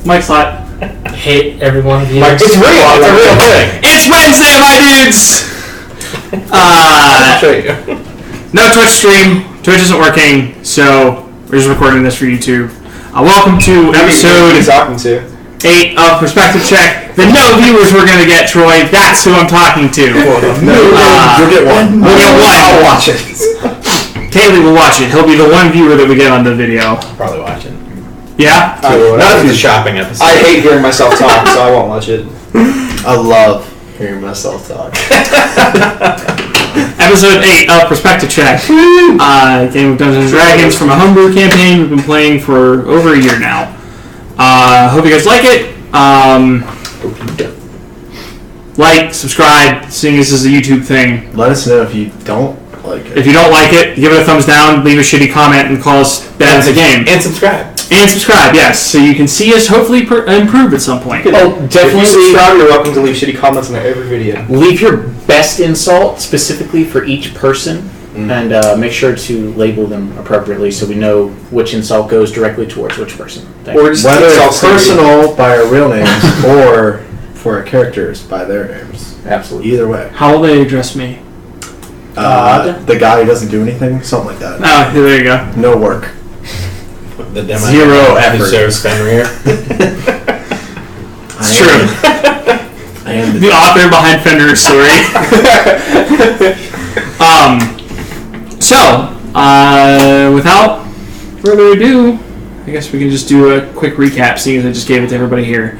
Mic slot. Hate everyone. It's real. It's a real thing. It's Wednesday, my dudes! I'll show you. No Twitch stream. Twitch isn't working, so we're just recording this for YouTube. Welcome to episode talking to 8 of Perspective Check. The no viewers we're going to get, Troy. That's who I'm talking to. You'll get one. We'll get one. I'll watch it. Kaylee will watch it. He'll be the one viewer that we get on the video. Probably watch it. Yeah? Not the shopping episode. I hate hearing myself talk, so I won't watch it. I love hearing myself talk. Episode 8 of Perspective Check. Game of Dungeons & Dragons from a homebrew campaign we've been playing for over a year now. Hope you guys like it. Like, subscribe, seeing this is a YouTube thing. Let us know if you don't like it. If you don't like it, give it a thumbs down, leave a shitty comment, and call us bad at the game. And subscribe. And subscribe, yes, so you can see us hopefully improve at some point. Oh, definitely. If you subscribe, you're welcome to leave shitty comments on every video. Leave your best insult specifically for each person, and make sure to label them appropriately so we know which insult goes directly towards which person. Or just whether it's personal by our real names or for our characters by their names. Absolutely. Either way. How will they address me? The guy who doesn't do anything, something like that. Oh, there you go. No work. The demo Zero effort. Service Fenrir. It's true. I am The author behind Fenrir's story. Without further ado, I guess we can just do a quick recap, seeing as I just gave it to everybody here.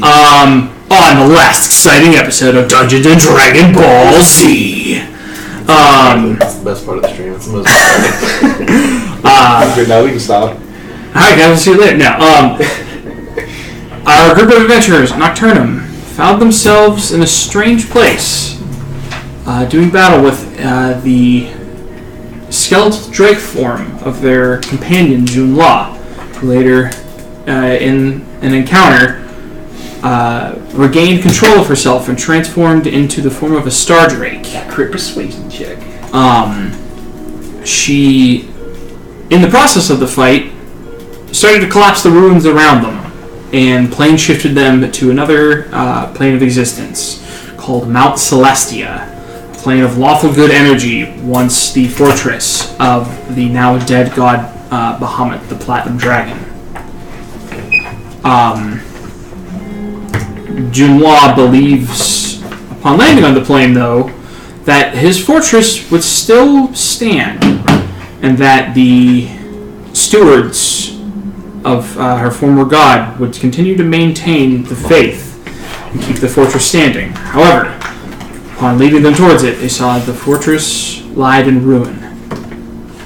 On the last exciting episode of Dungeons & Dragon Ball Z. That's the best part of the stream. It's the most good. Now we can stop. Alright guys, we'll see you later. Now, our group of adventurers, Nocturnum, found themselves in a strange place, doing battle with the skeletal drake form of their companion, Junla, who later, in an encounter, regained control of herself and transformed into the form of a star drake. Crit persuasion check. She, in the process of the fight, started to collapse the ruins around them and plane shifted them to another plane of existence called Mount Celestia, a plane of lawful good energy, once the fortress of the now dead god Bahamut, the Platinum Dragon. Junhua believes, upon landing on the plane though, that his fortress would still stand, and that the stewards of her former god would continue to maintain the faith and keep the fortress standing. However, upon leading them towards it, they saw the fortress lied in ruin.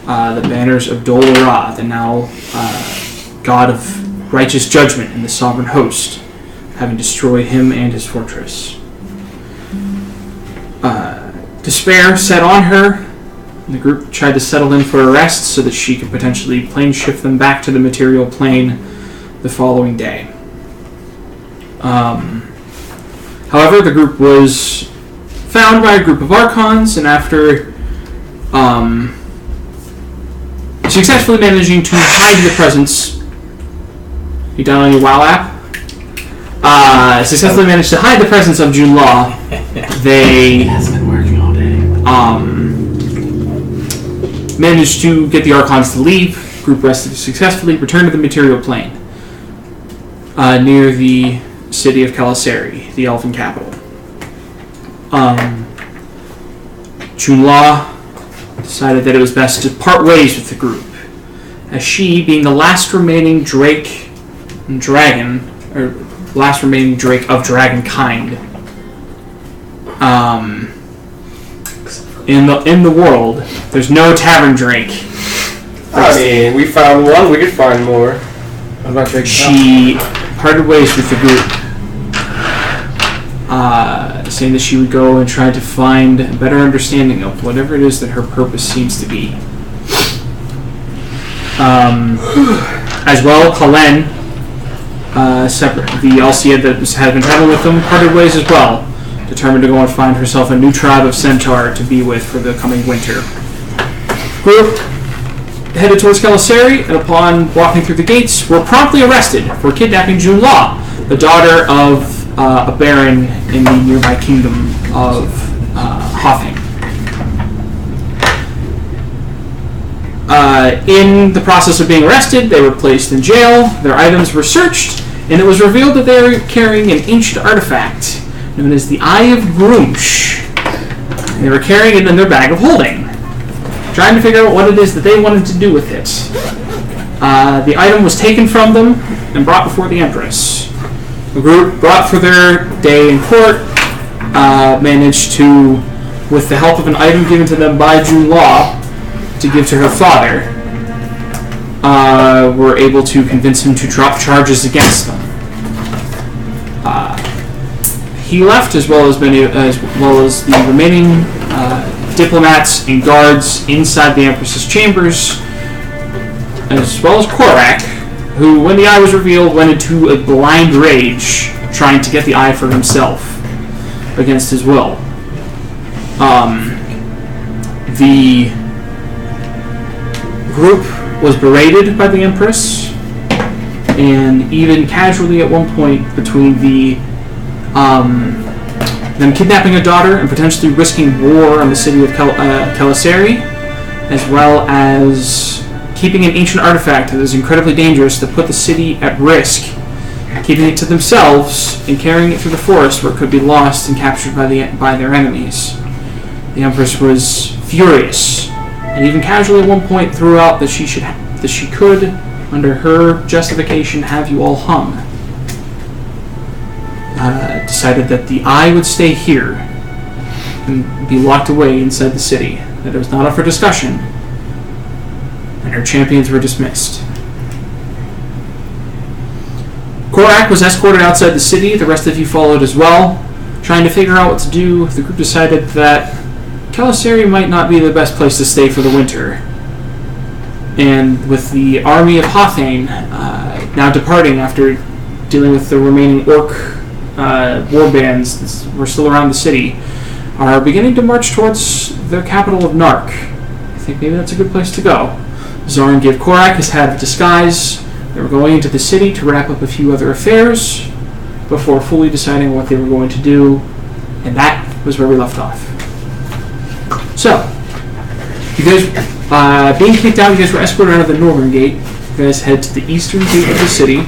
The banners of Dol Ra, the now god of righteous judgment and the sovereign host, having destroyed him and his fortress. Despair set on her. The group tried to settle in for a rest so that she could potentially plane shift them back to the material plane the following day. However, the group was found by a group of Archons, and after successfully managing to hide the presence... You done on your WoW app? Successfully managed to hide the presence of Junla. They... Has been working all day. Managed to get the Archons to leave. Group rested successfully, returned to the material plane near the city of Kalasari, the elven capital. Junla decided that it was best to part ways with the group, as she, being the last remaining drake of dragonkind in the world, there's no tavern drake. I mean, we found one, we could find more. I'm not drinking. She parted ways with the group, saying that she would go and try to find a better understanding of whatever it is that her purpose seems to be. As well, Kalen, the Alciad that had been traveling with them, parted ways as well, determined to go and find herself a new tribe of centaur to be with for the coming winter. Group headed towards Calasari, and upon walking through the gates, were promptly arrested for kidnapping June Law, the daughter of a baron in the nearby kingdom of Hothing. In the process of being arrested, they were placed in jail, their items were searched, and it was revealed that they were carrying an ancient artifact known as the Eye of Grumsh. They were carrying it in their bag of holding, trying to figure out what it is that they wanted to do with it. The item was taken from them and brought before the Empress. The group, brought for their day in court, managed to, with the help of an item given to them by June Law to give to her father, were able to convince him to drop charges against them. He left, as well as the remaining diplomats and guards inside the Empress's chambers, as well as Korak, who, when the eye was revealed, went into a blind rage, trying to get the eye for himself against his will. The group was berated by the Empress, and even casually at one point, between them kidnapping a daughter and potentially risking war on the city of Calasari, as well as keeping an ancient artifact that is incredibly dangerous that put the city at risk, keeping it to themselves and carrying it through the forest where it could be lost and captured by their enemies. The Empress was furious, and even casually at one point threw out that she could, under her justification, have you all hung. Decided that the eye would stay here and be locked away inside the city, that it was not up for discussion, and her champions were dismissed. Korak was escorted outside the city. The rest of you followed as well. Trying to figure out what to do, the group decided that Calasari might not be the best place to stay for the winter. And with the army of Hothane now departing after dealing with the remaining orc war bands that were still around the city, are beginning to march towards their capital of Nark. I think maybe that's a good place to go. Zoran gave Korak his hat of disguise. They were going into the city to wrap up a few other affairs before fully deciding what they were going to do, and that was where we left off. So, you guys, being kicked out, you guys were escorted out of the northern gate. You guys head to the eastern gate of the city.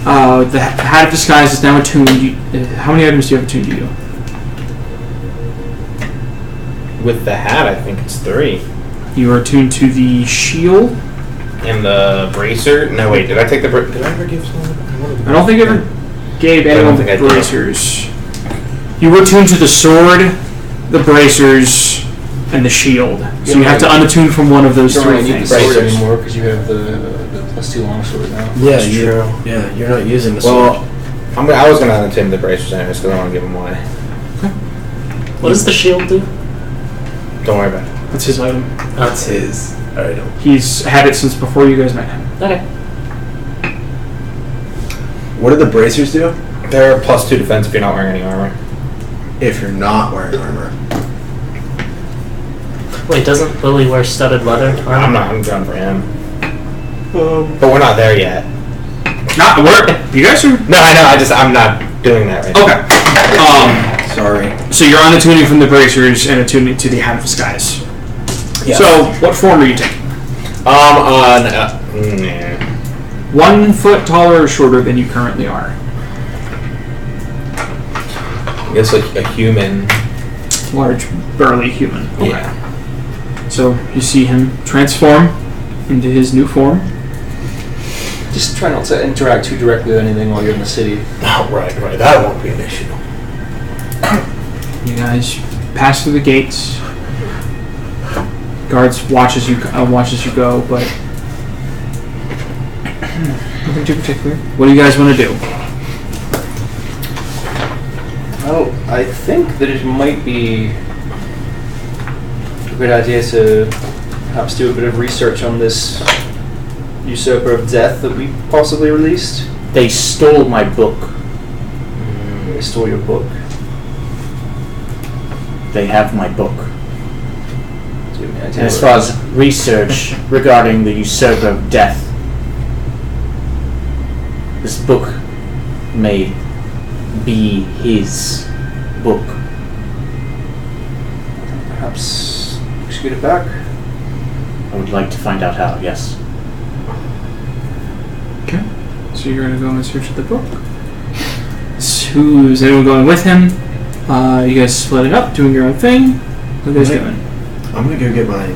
The hat of disguise is now attuned. How many items do you have attuned to you? With the hat, I think it's 3. You are attuned to the shield. And the bracer? No, wait, did I take the bracer? Did I ever give someone? I don't think I ever gave anyone the bracers. You were attuned to the sword, the bracers, and the shield. So you have to unattune from one of those You don't three really need the things. sword anymore because you have the +2 longsword now. Yeah, That's true. Yeah, you're not using the sword. Well, I was going to unattune the bracers anyways because I want to give them away. What does the shield do? Don't worry about it. That's his item. That's his item. He's had it since before you guys met him. Okay. What do the bracers do? They're +2 defense if you're not wearing any armor. If you're not wearing armor. Wait, doesn't Lily wear studded leather armor? I'm not. I'm going for him. But we're not there yet. Not where you guys are. No, I know. I'm not doing that right now. Okay. Sorry. So you're unattuning from the bracers and attuning to the hat of disguise. Yeah. So what form are you taking? 1 foot taller or shorter than you currently are. I guess like a human. Large, burly human. Okay. Yeah. So you see him transform into his new form. Just try not to interact too directly with anything while you're in the city. Oh, right. That won't be an issue. You guys pass through the gates. Guards watch as you go, but nothing too particular. What do you guys want to do? Oh, I think that it might be a good idea to perhaps do a bit of research on this usurper of death that we possibly released. They stole my book. They stole your book. They have my book. Do And as far as research regarding the Usurper of Death, this book may be his book. Perhaps we should get it back. I would like to find out how, yes. Okay. So you're gonna go in search of the book. Is anyone going with him? You guys splitting up, doing your own thing? What are you guys doing? I'm gonna go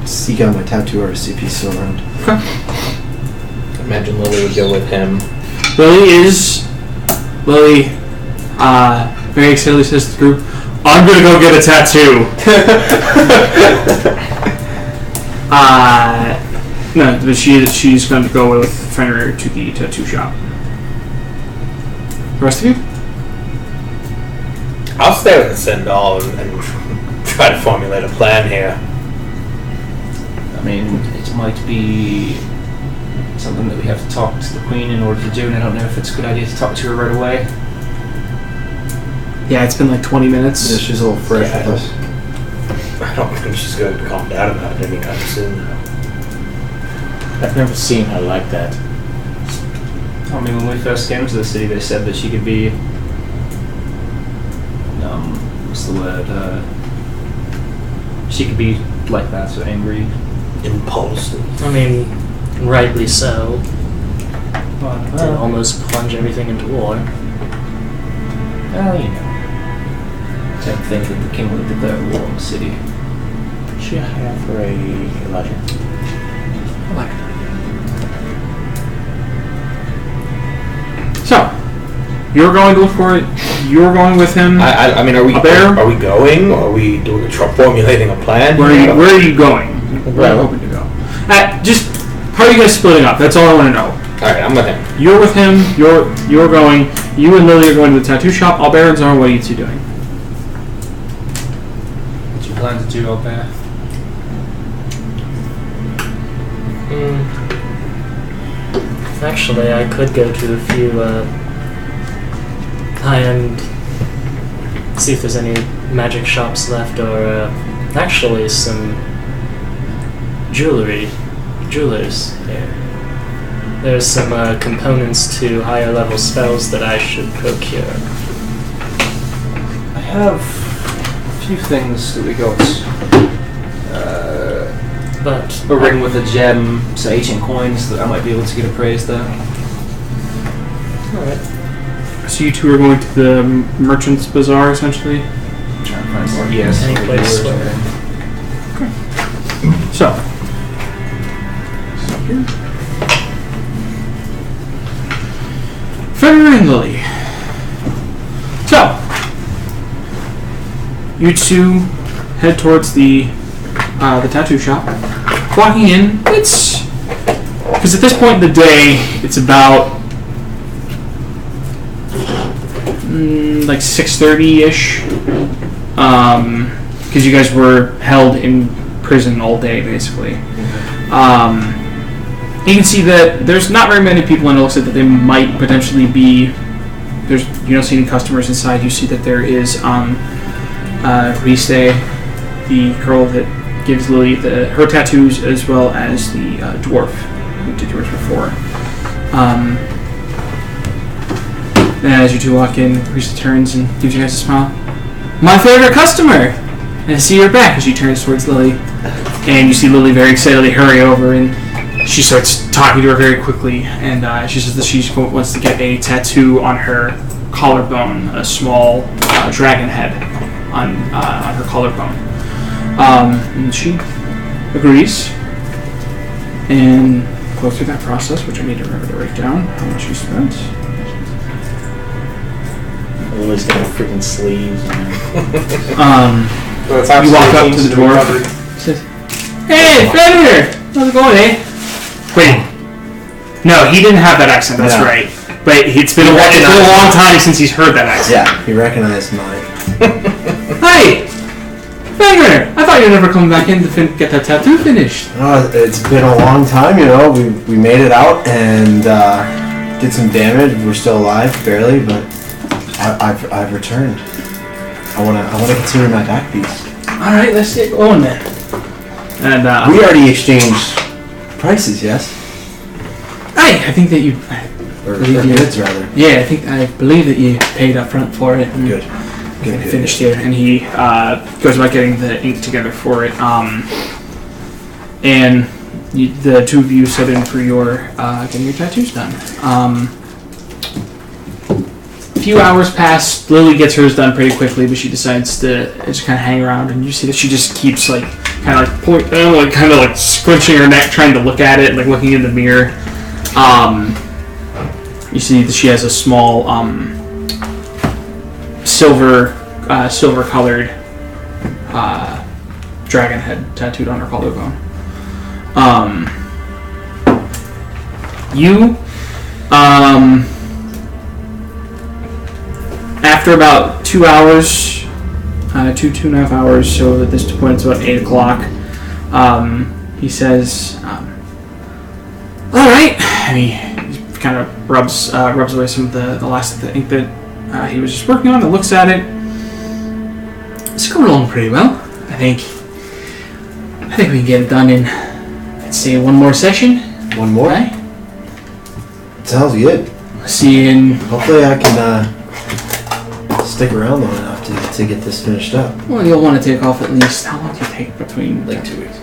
seek out my tattoo artist, see if he's still around. Okay. I imagine Lily would go with him. Lily, very excitedly says to the group, I'm gonna go get a tattoo. No, but she's going to go with Fenrir to the tattoo shop. The rest of you? I'll stay with Sindal and try to formulate a plan here. I mean, it might be something that we have to talk to the Queen in order to do, and I don't know if it's a good idea to talk to her right away. Yeah, it's been like 20 minutes. Yeah, she's a little fresh with us. I don't think she's going to calm down about it anytime soon. I've never seen her like that. I mean, when we first came to the city, they said that she could be, what's the word? She could be like that, so angry. Impulsive. I mean, rightly so. But, To almost plunge everything into war. well, you know. Type of thing that the king would declare war on the city. Should I have for a letter? I like that. So, you're going to look for it. You're going with him. I mean, are we A bear? Are we going? Or are we formulating a plan? Where are you going? Where are you hoping to go? Just how are you guys splitting up? That's all I want to know. All right, I'm with him. You're with him. You're going. You and Lily are going to the tattoo shop. Albert and Zara, what are you two doing? What you plan to do, Albert? Actually, I could go to a few high-end, see if there's any magic shops left, or actually some jewelers here. There's some components to higher level spells that I should procure. I have a few things that we got. But A ring with a gem, some ancient coins that I might be able to get appraised there. alright. So you two are going to the merchant's bazaar, essentially. Trying to find some. Yes. Any place where So. Fenrir and Lily. So, you two head towards the tattoo shop. Walking in, it's because at this point in the day, it's about like 6:30-ish. Because you guys were held in prison all day, basically. You can see that there's not very many people, and it looks like that they might potentially be. You don't see any customers inside. You see that there is Rise, the girl that gives Lily her tattoos, as well as the dwarf who did yours before. And as you two walk in, Rise turns and gives you guys a smile. My favorite customer! And I see her back as she turns towards Lily. And you see Lily very excitedly hurry over, and she starts talking to her very quickly. And she says that she wants to get a tattoo on her collarbone, a small dragon head on her collarbone. And she agrees and goes through that process, which I need to remember to write down how much she spent. Lily's got freaking sleeves. You walk up to the dwarf. Says, "Hey, Fenrir! How's it going, eh?" Wait. No, he didn't have that accent, that's No. right. But it's been a long time since he's heard that accent. Yeah, he recognized mine. Hey! Fenrir! I thought you'd never come back in to get that tattoo finished. Oh, it's been a long time, you know. We made it out and did some damage. We're still alive, barely, but I've returned. I wanna continue my back piece. Alright, let's get going then. And We already exchanged prices, yes? I think that you. Or Believe you. goods, rather. Yeah, I believe that you paid up front for it. And Good. Good. finished here, and he goes about getting the ink together for it. And the two of you set in for your getting your tattoos done. A few hours pass. Lily gets hers done pretty quickly, but she decides to just kind of hang around, and you see that she just keeps like kind of like scrunching her neck, trying to look at it, like looking in the mirror. You see that she has a small silver colored dragon head tattooed on her collarbone. After about 2 hours, 2.5 hours, so at this point it's about 8 o'clock, he says, all right, and he kind of rubs away some of the last of the ink that he was just working on, and looks at it. It's coming along pretty well. I think we can get it done in, let's say, one more session. One more? Right? Sounds good. See you in. Hopefully I can stick around long enough to get this finished up. Well, you'll want to take off at least. How long do you take between? Like 2 weeks.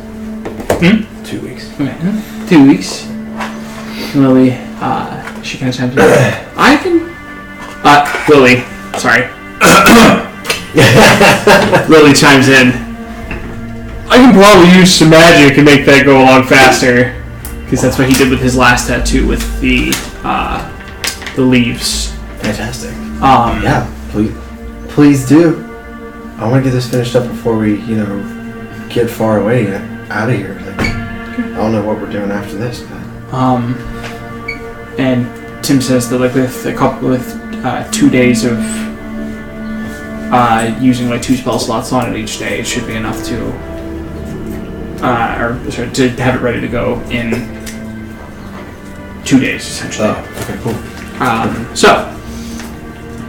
2 weeks. Okay, 2 weeks. Lily, she kind of chimes in. I can. Lily, sorry. Lily chimes in. I can probably use some magic and make that go along faster, because that's what he did with his last tattoo with the leaves. Fantastic. Yeah. Please do. I want to get this finished up before we, get far away and out of here. Like, I don't know what we're doing after this, but. And Tim says that like with 2 days of using like 2 spell slots on it each day, it should be enough to to have it ready to go in 2 days essentially. Oh, okay, cool. So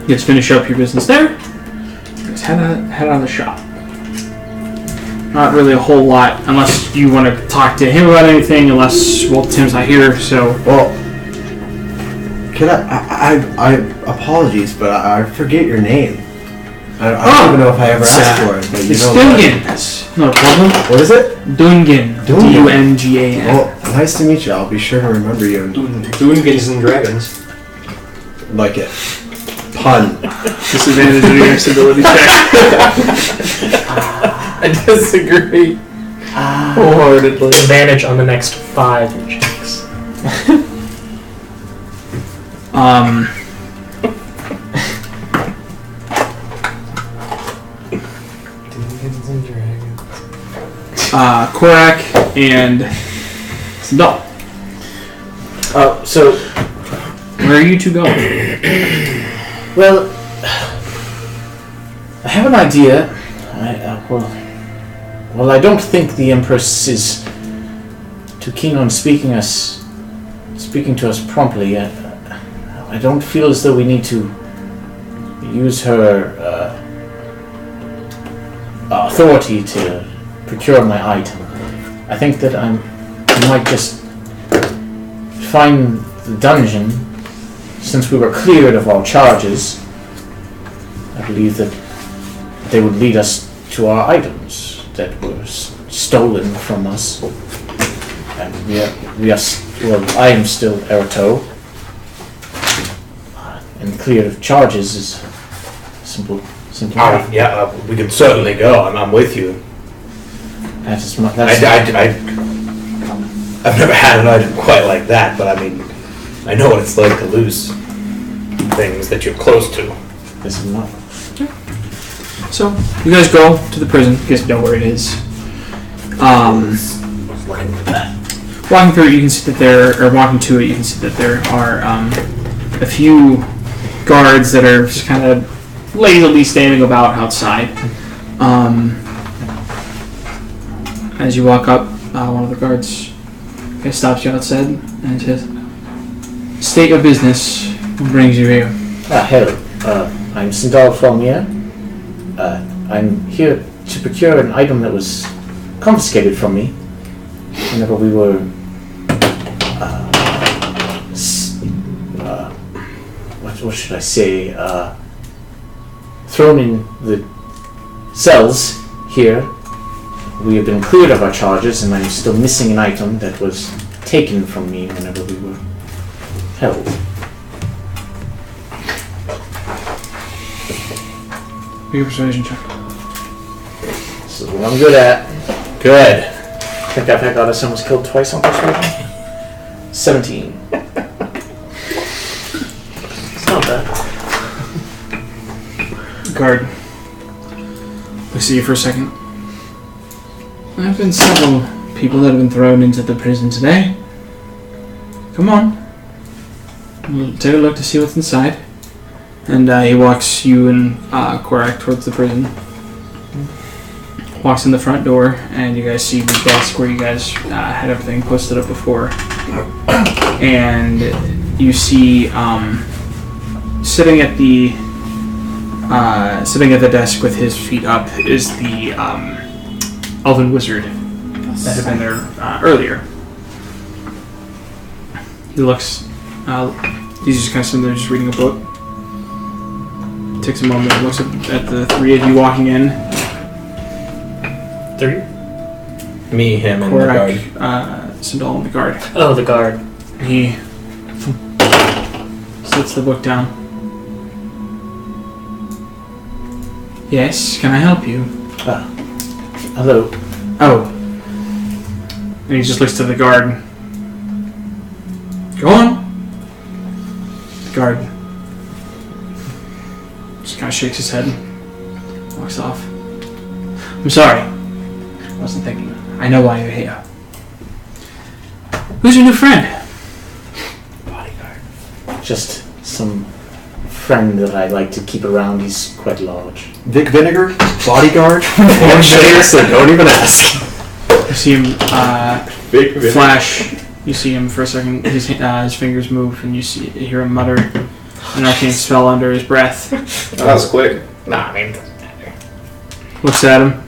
you guys finish up your business there. You guys head out of the shop. Not really a whole lot, unless you want to talk to him about anything. Unless, well, Tim's not here, so. Well, could I apologies, but I forget your name. I don't even know if I ever asked for it. But It's Dungan. That's not a problem. What is it? Dungan. Dungan. Dungan. Well, nice to meet you. I'll be sure to remember you. Dungeons and Dragons. Like it. Pun. Disadvantage of your stability check. I disagree. Wholeheartedly. Advantage on the next 5 checks. Dungeons and Dragons. Korak and Sindal. So, Where are you two going? well, I have an idea. Well, I don't think the Empress is too keen on speaking to us promptly. I don't feel as though we need to use her authority to procure my item. I think that I might just find the dungeon, since we were cleared of all charges. I believe that they would lead us to our items that were stolen from us. And I am still Erato. And cleared of charges is simple enough. We can certainly go. I'm with you. That's I've never had an item quite like that, but I mean, I know what it's like to lose things that you're close to. This is enough. So you guys go to the prison. You guys know where it is. Walking through it, you can see that walking to it, you can see that there are a few guards that are just kind of lazily standing about outside. As you walk up, one of the guards stops you outside and says, "State your business. What brings you here?" Hello. I'm Sindal Folmier. I'm here to procure an item that was confiscated from me whenever we were what should I say? Thrown in the cells here. We have been cleared of our charges, and I'm still missing an item that was taken from me whenever we were held. Make a persuasion check. This is what I'm good at. Good. I think I've got us almost killed twice on persuasion. 17. It's not bad. Guard looks at you for a second. There have been several people that have been thrown into the prison today. Come on. We'll take a look to see what's inside. And he walks you and Korak towards the prison. Walks in the front door, and you guys see the desk where you guys had everything posted up before. And you see sitting at the desk with his feet up is the elven wizard that had been there earlier. He looks. He's just kind of sitting there, just reading a book. Takes a moment, looks at the three of you walking in. 3? Me, him, and the guard. Korak, Sindal, and the guard. Oh, the guard. He sets the book down. Yes, can I help you? Hello. Oh. And he just looks to the guard. Go on. The guard just kind of shakes his head, walks off. I'm sorry. I wasn't thinking. I know why you're here. Who's your new friend? Bodyguard. Just some friend that I like to keep around. He's quite large. Vic Vinegar, bodyguard, and so don't even ask. You see him flash. You see him for a second. His fingers move, and you hear him mutter an arcane spell under his breath. That was quick. Nah, I mean, it doesn't matter. Looks at him.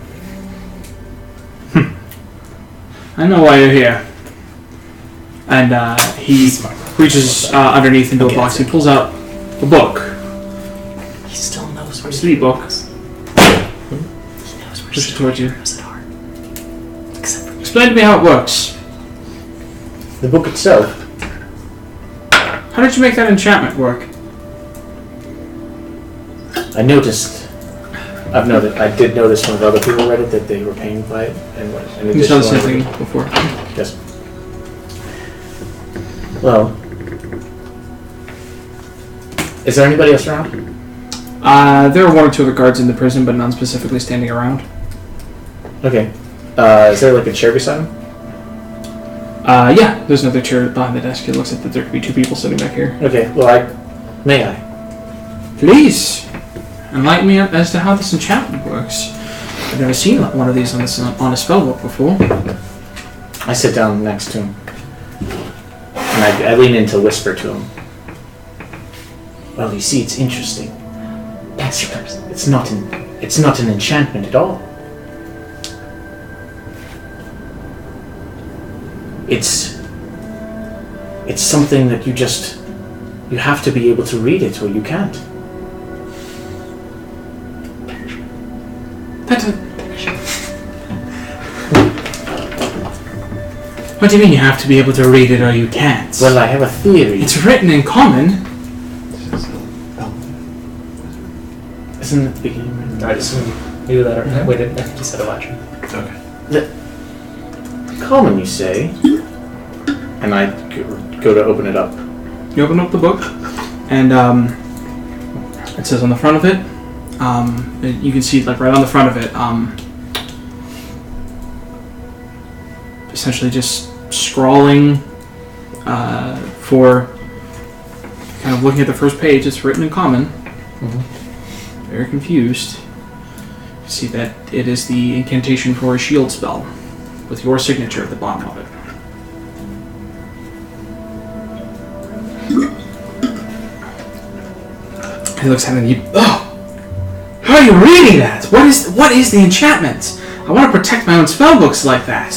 I know why you're here. And he reaches underneath into a box. He pulls out a book. He still knows where Sweet book. He knows where Push it towards you. Except for Explain to me how it works. The book itself. How did you make that enchantment work? I did notice when other people read it that they were pained by it. And You saw the same thing before. Yes. Well, is there anybody else around? There are one or two other guards in the prison, but none specifically standing around. Okay. Is there like a chair beside him? Yeah, there's another chair behind the desk. It looks like that there could be two people sitting back here. Okay. Well, may I? Please, enlighten me as to how this enchantment works. I've never seen one of these on a spellbook before. I sit down next to him, and I lean in to whisper to him. Well, you see, it's interesting. It's not an enchantment at all. It's something that you have to be able to read it, or you can't. What do you mean you have to be able to read it or you can't? Well, I have a theory. It's written in common. Isn't it the beginning? I just knew that. Wait, I think you said Electra. Okay. Common, you say? And I go to open it up. You open up the book, and it says on the front of it, you can see like right on the front of it, essentially just scrawling for kind of looking at the first page. It's written in common. Mm-hmm. Very confused. You see that it is the incantation for a shield spell with your signature at the bottom of it. He looks at it and you... Oh! How are you reading that? What is the enchantment? I want to protect my own spellbooks like that.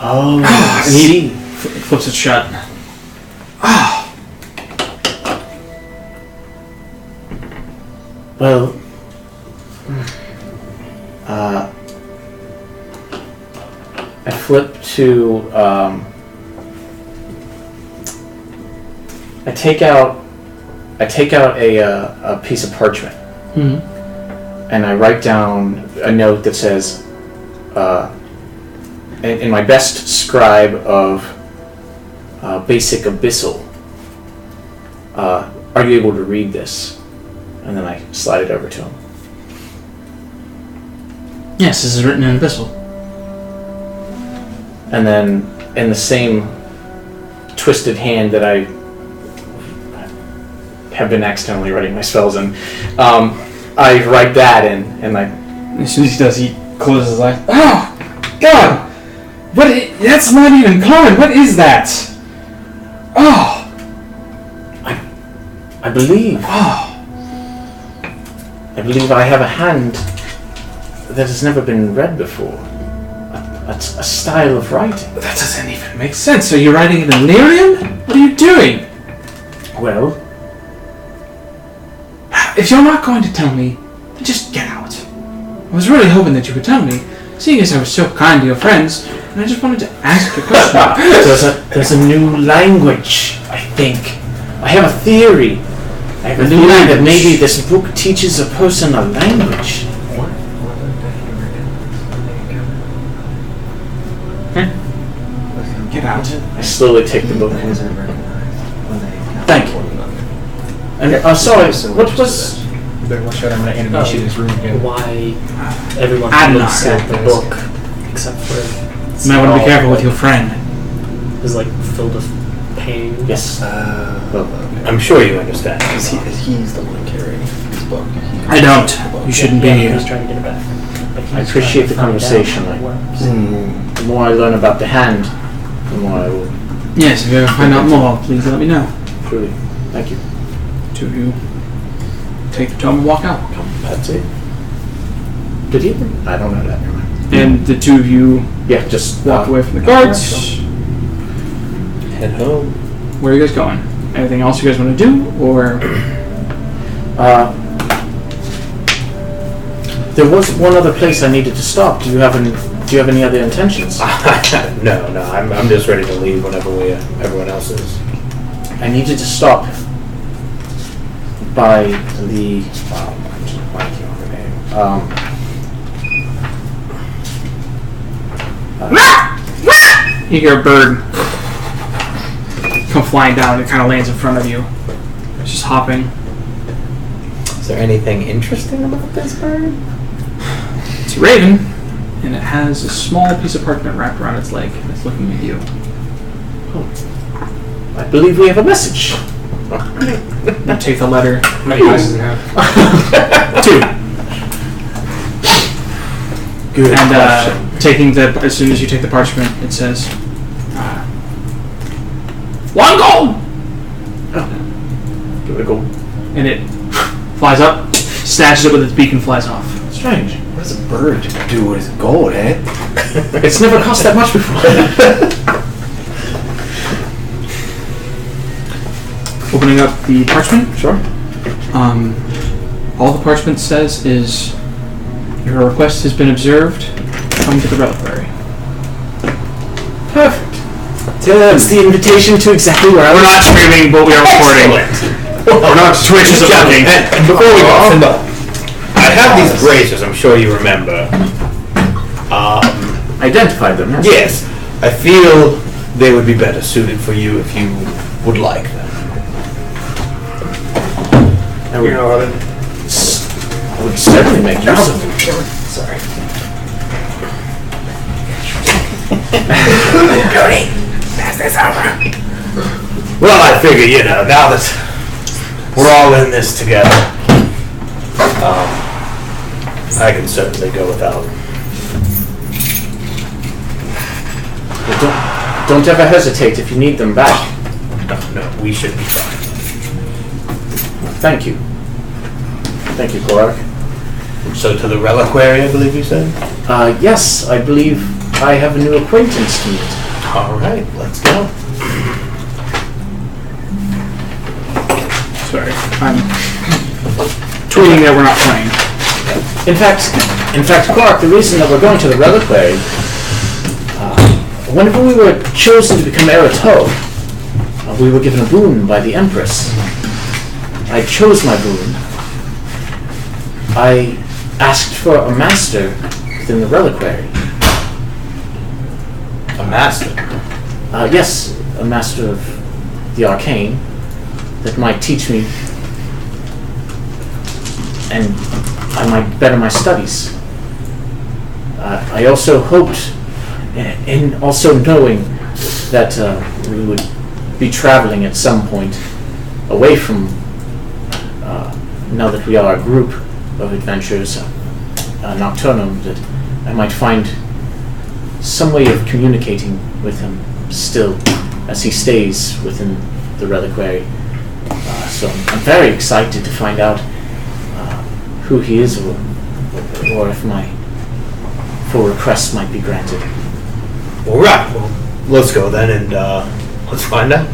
Oh, And he flips it shut. Well, I flip to, I take out a piece of parchment, and I write down a note that says, in my best scribe of basic abyssal, are you able to read this? And then I slide it over to him. Yes, this is written in Abyssal. And then, in the same twisted hand that I have been accidentally writing my spells in, I write that in, and I... As soon as he does, he closes his eyes. Oh, God! That's not even common. What is that? Oh! I believe I have a hand that has never been read before. A style of writing. That doesn't even make sense. So you're writing in Illyrian? What are you doing? Well, If you're not going to tell me, then just get out. I was really hoping that you would tell me, seeing as I was so kind to your friends, and I just wanted to ask you a question. there's a new language, I think. I have a theory. I have a theory that maybe this book teaches a person a language. Get out. I slowly take the book. Thank you. And sorry, what was? You better watch out, I'm gonna animate you in this room again. Why everyone I'm looks not at the book except for You might want to be careful with your friend. is like filled with pain. Yes. I'm sure you understand. He's the one carrying this book. I don't. You shouldn't be Yeah, here. he's trying to get it back. But I he's appreciate trying the to find out conversation. how it works. The more I learn about the hand, the more I will. Yes, if you ever find out more, please let me know. Truly. Thank you. Two of you take the tome and walk out. That's it. Did he? I don't know that. Never mind. And the two of you Yeah, just walk away from the guards. Head home. Where are you guys going? Anything else you guys want to do, or there was one other place I needed to stop. Do you have any other intentions? No, I'm just ready to leave whenever everyone else is. I needed to stop by the. I'm just blanking on the name. you hear a bird come flying down and it kind of lands in front of you. It's just hopping. Is there anything interesting about this bird? It's a raven, and it has a small piece of parchment wrapped around its leg, and it's looking at you. I believe we have a message. You take the letter. How many eyes does it have? 2. Good And taking as soon as you take the parchment, it says, 1 gold! Give it a go. And it flies up, snatches it with its beak, and flies off. Strange. What does a bird do with gold, eh? It's never cost that much before. Opening up the parchment, Sure. all the parchment says is, your request has been observed. Come to the reliquary. Perfect. That's the invitation to exactly where I We're was. not streaming, but we are recording. We're not. Twitch is working. And before we go, I have these braces. I'm sure you remember. Identified them. Yes, I feel they would be better suited for you if you would like them. I would certainly make use of them. Sorry. Well, I figure, now that we're all in this together, I can certainly go without. Well, don't ever hesitate if you need them back. No, we should be fine. Thank you. Thank you, Korak. So to the reliquary, I believe you said? Yes, I believe I have a new acquaintance to meet. All right, let's go. Sorry, I'm tweeting that we're not playing. In fact, Clark, the reason that we're going to the reliquary, whenever we were chosen to become Erato, we were given a boon by the Empress. I chose my boon. I asked for a master within the reliquary. A master. Yes, a master of the arcane that might teach me and I might better my studies. I also hoped, and also knowing that we would be traveling at some point away from, now that we are a group of adventurers, Nocturnum, that I might find some way of communicating with him still as he stays within the reliquary. So I'm very excited to find out who he is, or if my full request might be granted. All right, well, let's go then, and let's find out.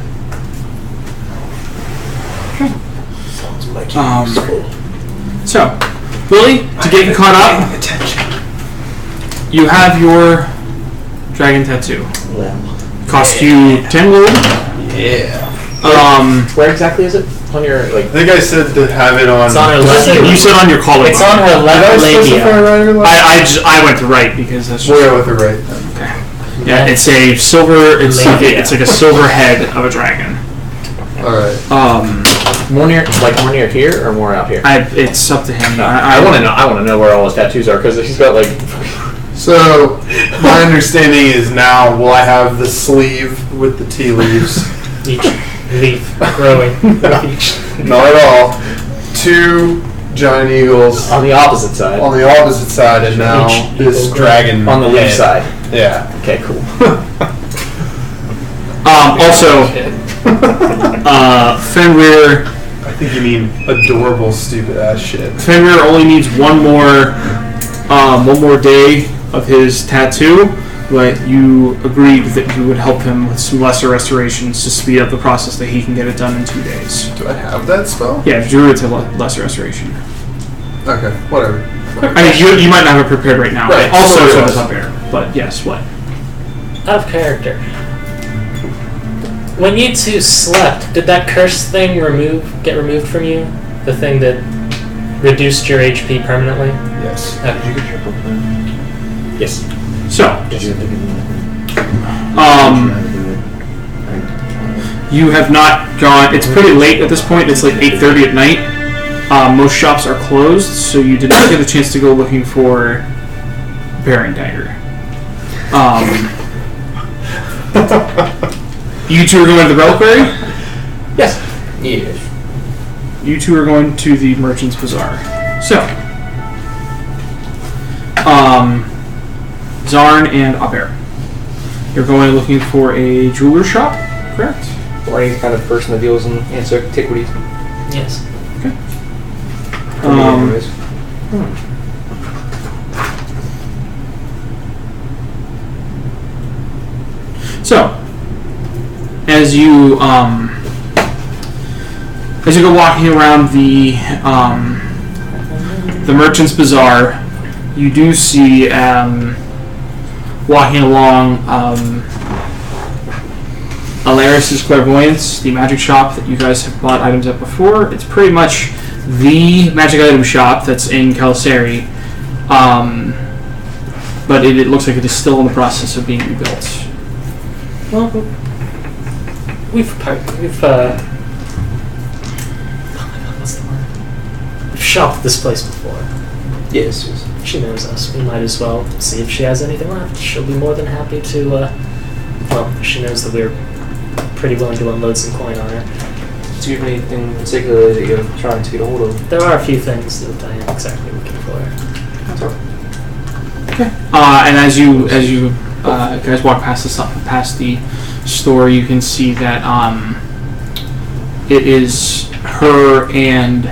Sounds like useful. So, Willie, to get you caught up, Attention. you have your dragon tattoo. Well, Cost you 10 gold. Yeah. where exactly is it? On your, like... I think I said to have it on. It's on her left. You said on your collarbone. It's on her left labia. I went to right because that's We'll just, go with the right then. yeah. It's a silver. It's like a silver head of a dragon. Alright. More near here or more out here? It's up to him. I want to know. I want to know where all his tattoos are because he's got like. So, my understanding is now, will I have the sleeve with the tea leaves? Each leaf growing. Each. Not at all. 2 giant eagles On the opposite side. on the opposite side, and now Each this eagle dragon On the leaf head. side. Yeah. Okay, cool. Also, Fenrir. I think you mean adorable, stupid ass shit. Fenrir only needs one more day of his tattoo, but you agreed that you would help him with some lesser restorations to speed up the process that he can get it done in 2 days. Do I have that spell? Yeah, druid's a lesser restoration. Okay, whatever. I mean, you might not have it prepared right now. Right, Also, so so it does was. up air. But yes, what? Out of character. When you two slept, did that curse thing get removed from you? The thing that reduced your HP permanently? Yes. Yes. So, you have not gone. It's pretty late at this point. It's like 8:30 at night. Most shops are closed, so you did not get a chance to go looking for Bearing Dagger. You two are going to the reliquary? Yes. Yes. You two are going to the Merchant's Bazaar. So, Zarn and Aper. You're going looking for a jeweler shop, correct? Or any kind of person that deals in antiquities. Yes. Anyways. So, as you go walking around the Merchant's Bazaar, you do see walking along Alaris' Clairvoyance, the magic shop that you guys have bought items at before. It's pretty much the magic item shop that's in Calasari, but it looks like it is still in the process of being rebuilt. Well, we've what's the word? We've shopped this place before. Yes. She knows us. We might as well see if she has anything left. She'll be more than happy to, well, she knows that we're pretty willing to unload some coin on her. Do you have anything particular that you're trying to get a hold of? There are a few things that I am exactly looking for. And as you guys walk past the store, you can see that it is her and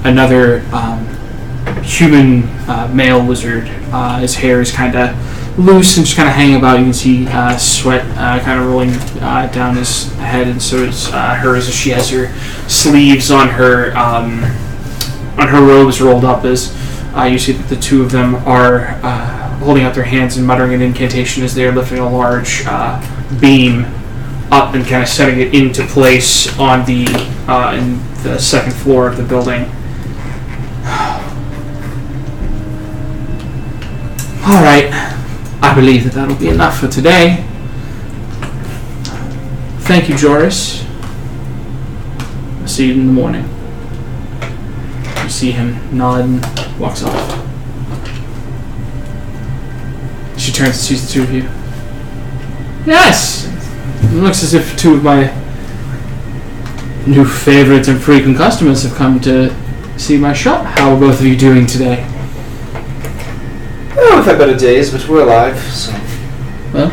another human male wizard. His hair is kind of loose and just kind of hanging about. You can see sweat kind of rolling down his head, and so is hers as she has her sleeves on her robes rolled up. As you see that the two of them are holding out their hands and muttering an incantation as they are lifting a large beam up and kind of setting it into place on the in the second floor of the building. All right, I believe that that'll be enough for today. Thank you, Joris. I'll see you in the morning. You see him nod and walks off. She turns and sees the two of you. Yes! It looks as if two of my new favorites and frequent customers have come to see my shop. How are both of you doing today? Oh, we've had better days, but we're alive, so... Well,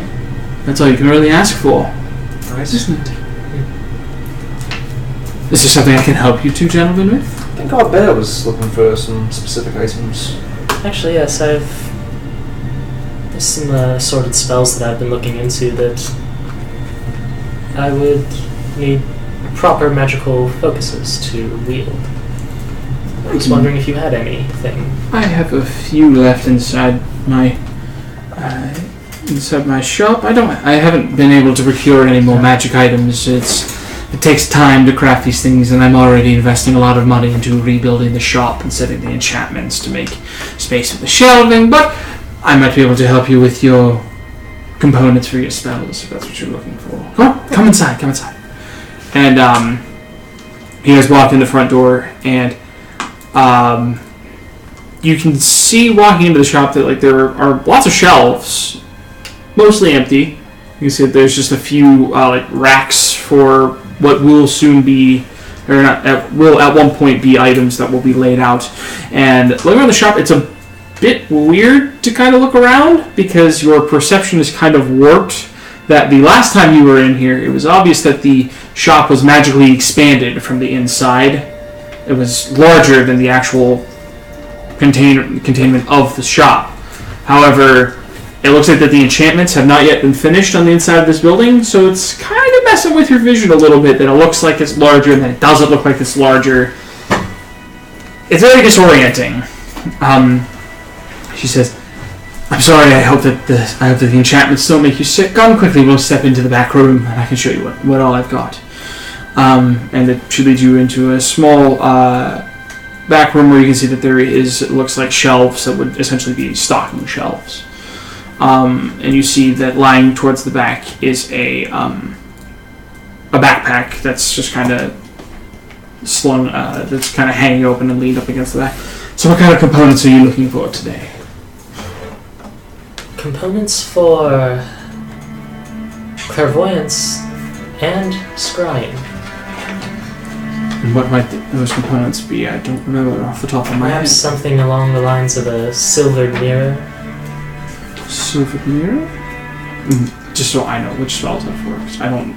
that's all you can really ask for, Right. isn't it? Is there something I can help you two gentlemen with? I think our bear was looking for some specific items. Actually, yes, there's some assorted spells that I've been looking into that I would need proper magical focuses to wield. I was wondering if you had anything. I have a few left inside my shop. I haven't been able to procure any more magic items. It takes time to craft these things, and I'm already investing a lot of money into rebuilding the shop and setting the enchantments to make space for the shelving, but I might be able to help you with your components for your spells, if that's what you're looking for. Come inside. And you guys walk in the front door, and you can see walking into the shop that there are lots of shelves, mostly empty. You can see that there's just a few racks for what will soon be, or not, will at one point be items that will be laid out. And looking around the shop, it's a bit weird to kind of look around because your perception is kind of warped. That the last time you were in here, it was obvious that the shop was magically expanded from the inside. It was larger than the actual containment of the shop. However, it looks like that the enchantments have not yet been finished on the inside of this building, so it's kind of messing with your vision a little bit that it looks like it's larger and then it doesn't look like it's larger. It's very disorienting. She says, I'm sorry, I hope that the enchantments don't make you sick. Come quickly, we'll step into the back room and I can show you what all I've got. And it should lead you into a small back room where you can see that there is, it looks like shelves that would essentially be stocking shelves. And you see that lying towards the back is a backpack that's just kind of slung, that's kind of hanging open and leaned up against the back. So what kind of components are you looking for today? Components for clairvoyance and scrying. And what might those components be? I don't remember off the top of my head. Perhaps something along the lines of a silvered mirror. Silvered mirror? Just so I know which spells that for. 'Cause I don't...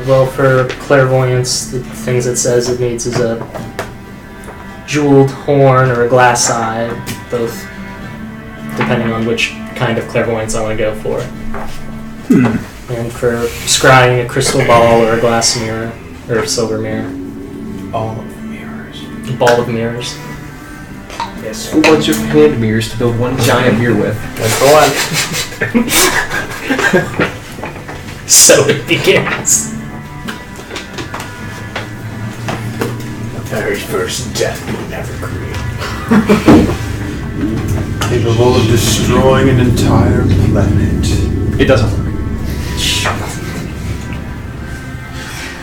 Well, for clairvoyance, the things it says it needs is a jeweled horn or a glass eye, both depending on which kind of clairvoyance I want to go for. And for scrying, a crystal ball or a glass mirror, or a silver mirror. All of the mirrors. A ball of mirrors. Yes. Who wants your hand mirrors to build one giant mirror with? That's the one. So it begins. The very first death we never create. Capable of destroying an entire planet. It doesn't work.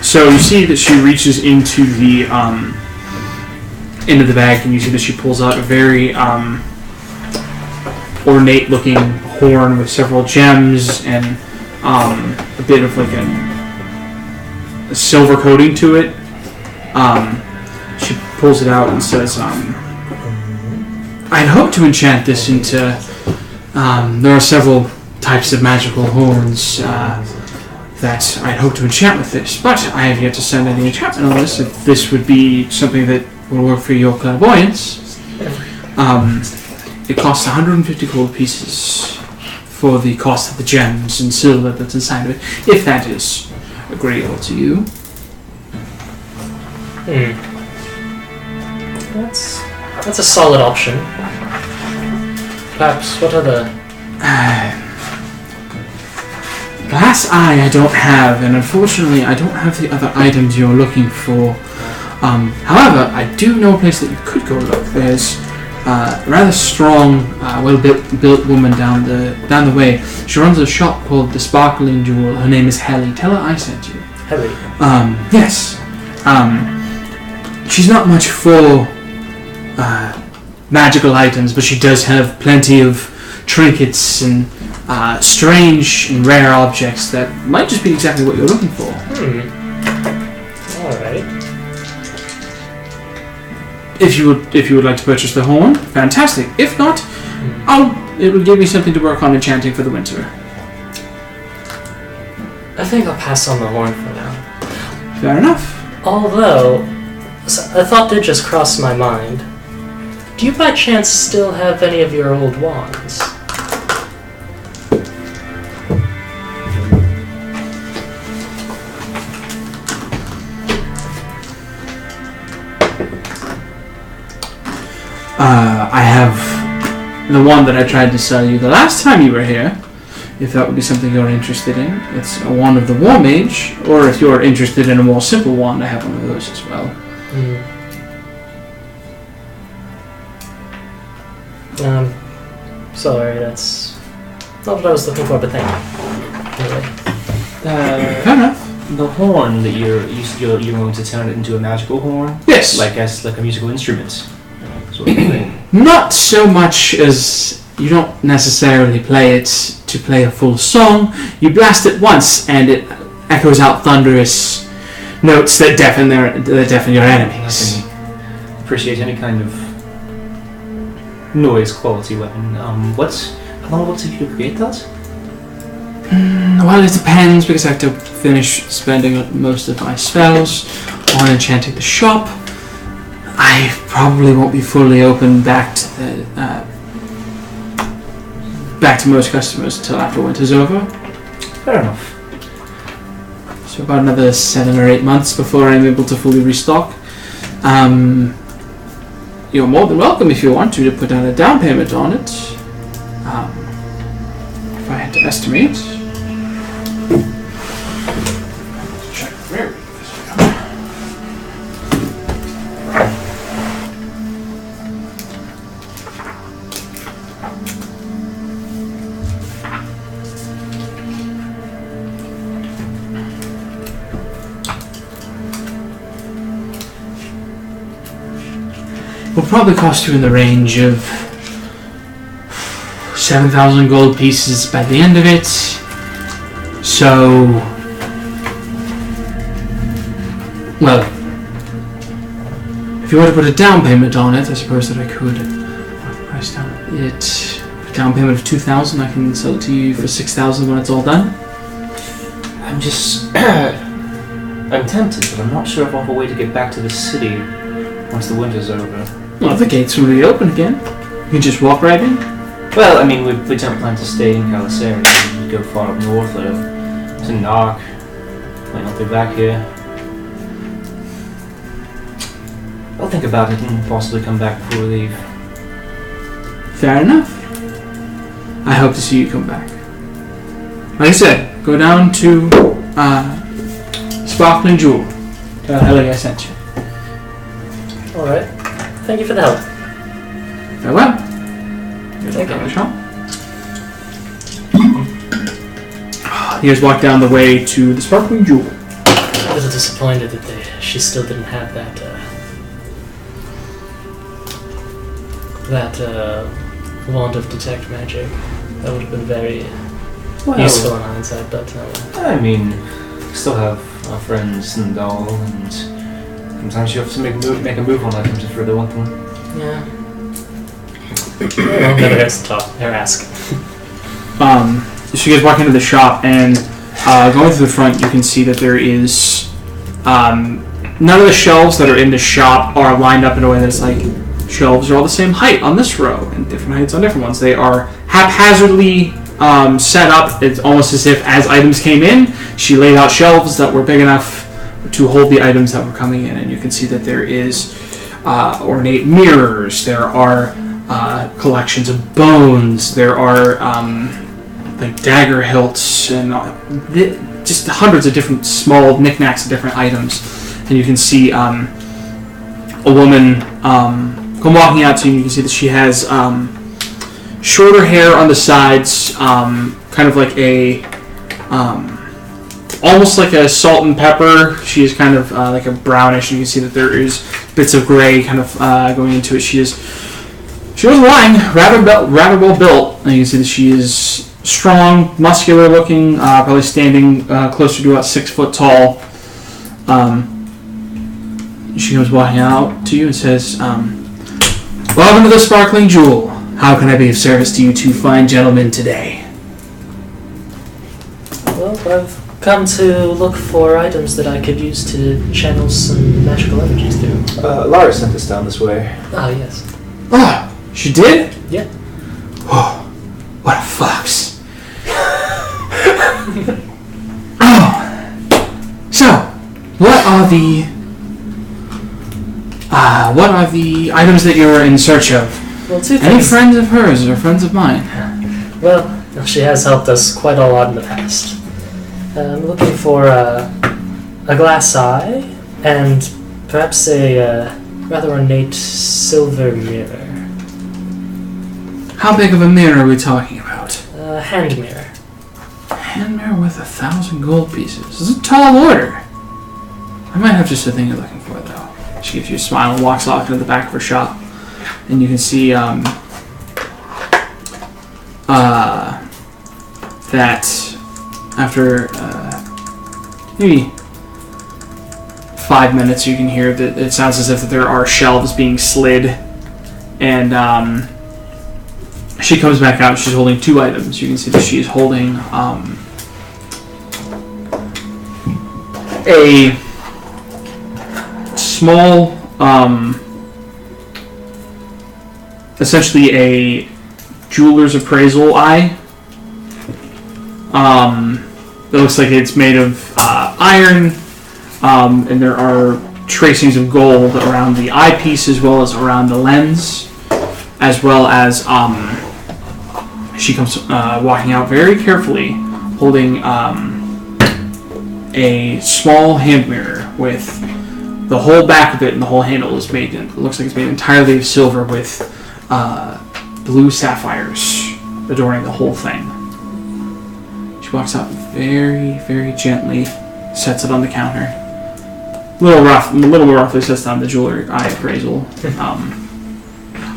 So you see that she reaches into the bag, and you see that she pulls out a very ornate-looking horn with several gems and a bit of like a silver coating to it. She pulls it out and says, "I'd hope to enchant this into. There are several types of magical horns." That I'd hope to enchant with this, but I have yet to send any enchantment on this. If this would be something that will work for your clairvoyance, it costs 150 gold pieces for the cost of the gems and silver that's inside of it, if that is agreeable to you. That's a solid option. Perhaps what other... Glass eye I don't have, and unfortunately I don't have the other items you're looking for. However, I do know a place that you could go look. There's a rather strong, well-built woman down the way. She runs a shop called The Sparkling Jewel. Her name is Helly. Tell her I sent you. Helly? Yes. She's not much for magical items, but she does have plenty of trinkets and strange and rare objects that might just be exactly what you're looking for. Alright. If you would like to purchase the horn, fantastic. If not, it will give me something to work on enchanting for the winter. I think I'll pass on the horn for now. Fair enough. Although, a thought did just cross my mind. Do you by chance still have any of your old wands? I have the one that I tried to sell you the last time you were here, if that would be something you're interested in. It's a wand of the War Mage, or if you're interested in a more simple wand, I have one of those as well. Sorry, that's not what I was looking for, but thank you. Anyway. Fair enough. The horn that you're going to turn it into a magical horn? Yes. Like a musical instrument. Sort of thing. Not so much as you don't necessarily play it to play a full song. You blast it once, and it echoes out thunderous notes that deafen your enemies. I can appreciate any kind of noise quality weapon. How long will it take you to create that? Well, it depends, because I have to finish spending most of my spells on enchanting the shop. I probably won't be fully open back to most customers until after winter's over. Fair enough. So about another 7 or 8 months before I'm able to fully restock. You're more than welcome if you want to put down a down payment on it. If I had to estimate. Check where this will probably cost you in the range of 7,000 gold pieces by the end of it. So, well, if you were to put a down payment on it, I suppose that I could price down it. A down payment of 2,000, I can sell it to you for 6,000 when it's all done. I'm just... I'm tempted, but I'm not sure if I'll have a way to get back to the city once the winter's over. Well, the gates will be open again. You can just walk right in. Well, I mean, we don't plan to stay in Calisari. We go far up north to Nark. Might not be back here. I'll think about it and possibly come back before we leave. Fair enough. I hope to see you come back. Like I said, go down to Sparkling Jewel. Tell Helly I sent you. Alright. Thank you for the help. Farewell. Thank you. He has walked down the way to the Sparkling Jewel. A little disappointed that she still didn't have that wand of detect magic. That would have been very useful in hindsight, but I mean, we still have our friends Sindal, and sometimes you have to make a move on items if you really want them. yeah. Well, never hurts to talk or ask. So you guys walk into the shop, and going through the front, you can see that there is none of the shelves that are in the shop are lined up in a way that's like shelves are all the same height on this row and different heights on different ones. They are haphazardly set up. It's almost as if as items came in, she laid out shelves that were big enough to hold the items that were coming in. And you can see that there is ornate mirrors. There are collections of bones. There are like dagger hilts and just hundreds of different small knickknacks of different items. And you can see a woman come walking out to you. And you can see that she has shorter hair on the sides, kind of like a almost like a salt and pepper. She is kind of like a brownish, and you can see that there is bits of gray kind of going into it. She was lying, rather well built, and you can see that she is strong, muscular looking, probably standing closer to about 6 foot tall. She comes walking out to you and says, "Welcome to the Sparkling Jewel. How can I be of service to you two fine gentlemen today?" Well, I've come to look for items that I could use to channel some magical energies through. Lara sent us down this way. Oh, yes. Oh, she did? Yeah. Oh, what a fox. Oh. So, what are the items that you're in search of? Well, two Any things. friends of hers or friends of mine? Well, she has helped us quite a lot in the past. I'm looking for a glass eye and perhaps a rather ornate silver mirror. How big of a mirror are we talking about? A hand mirror. A hand mirror with 1,000 gold pieces. This is a tall order. I might have just the thing you're looking for, though. She gives you a smile and walks off into the back of her shop. And you can see that after maybe 5 minutes, you can hear that it sounds as if there are shelves being slid, and she comes back out. She's holding 2 items. You can see that she's holding a small, essentially a jeweler's appraisal eye. It looks like it's made of iron, and there are tracings of gold around the eyepiece as well as around the lens, as well as she comes walking out very carefully, holding a small hand mirror with the whole back of it and the whole handle is made. It looks like it's made entirely of silver with blue sapphires adorning the whole thing. She walks out very, very gently, sets it on the counter. A little roughly sets down the jeweler eye appraisal.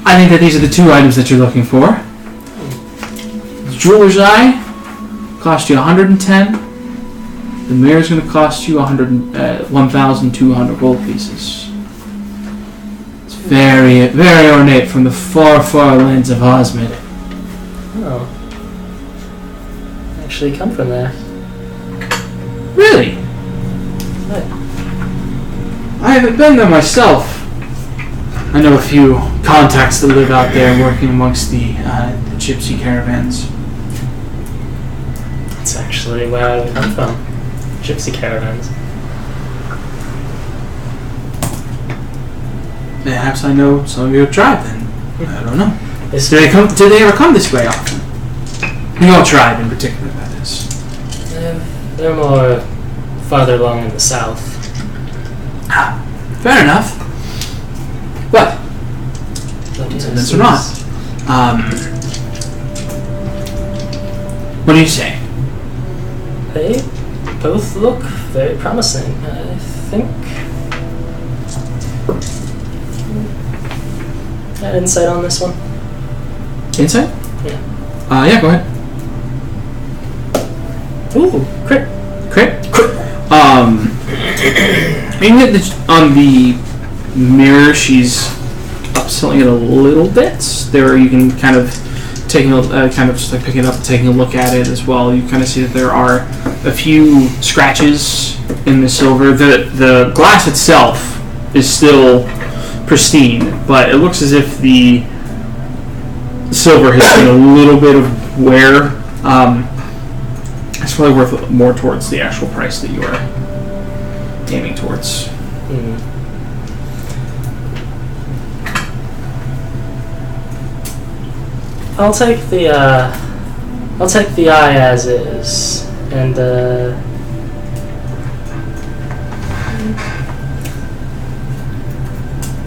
I think that these are the 2 items that you're looking for. The jeweler's eye cost you 110. The mirror's going to cost you 1,200 gold pieces. It's very, very ornate from the far, far lands of Osmid. Oh. Actually come from there. Really? Right. I haven't been there myself. I know a few contacts that live out there working amongst the gypsy caravans. That's actually where I come from. Gypsy caravans. Perhaps I know some of your tribe then. I don't know. It's Do they ever come this way often? Your tribe in particular, that is. They're more farther along in the south. Fair enough. But, But yes, coincidence or not, what do you say? They both look very promising. I think. Insight on this one? Insight? Yeah. Yeah, go ahead. Ooh, crit. Crit? On the mirror, she's upselling it a little bit. There, you can kind of taking kind of just like picking it up and taking a look at it as well. You kind of see that there are a few scratches in the silver. The glass itself is still pristine, but it looks as if the silver has seen a little bit of wear. It's probably worth more towards the actual price that you are aiming towards. I'll take the eye as is, and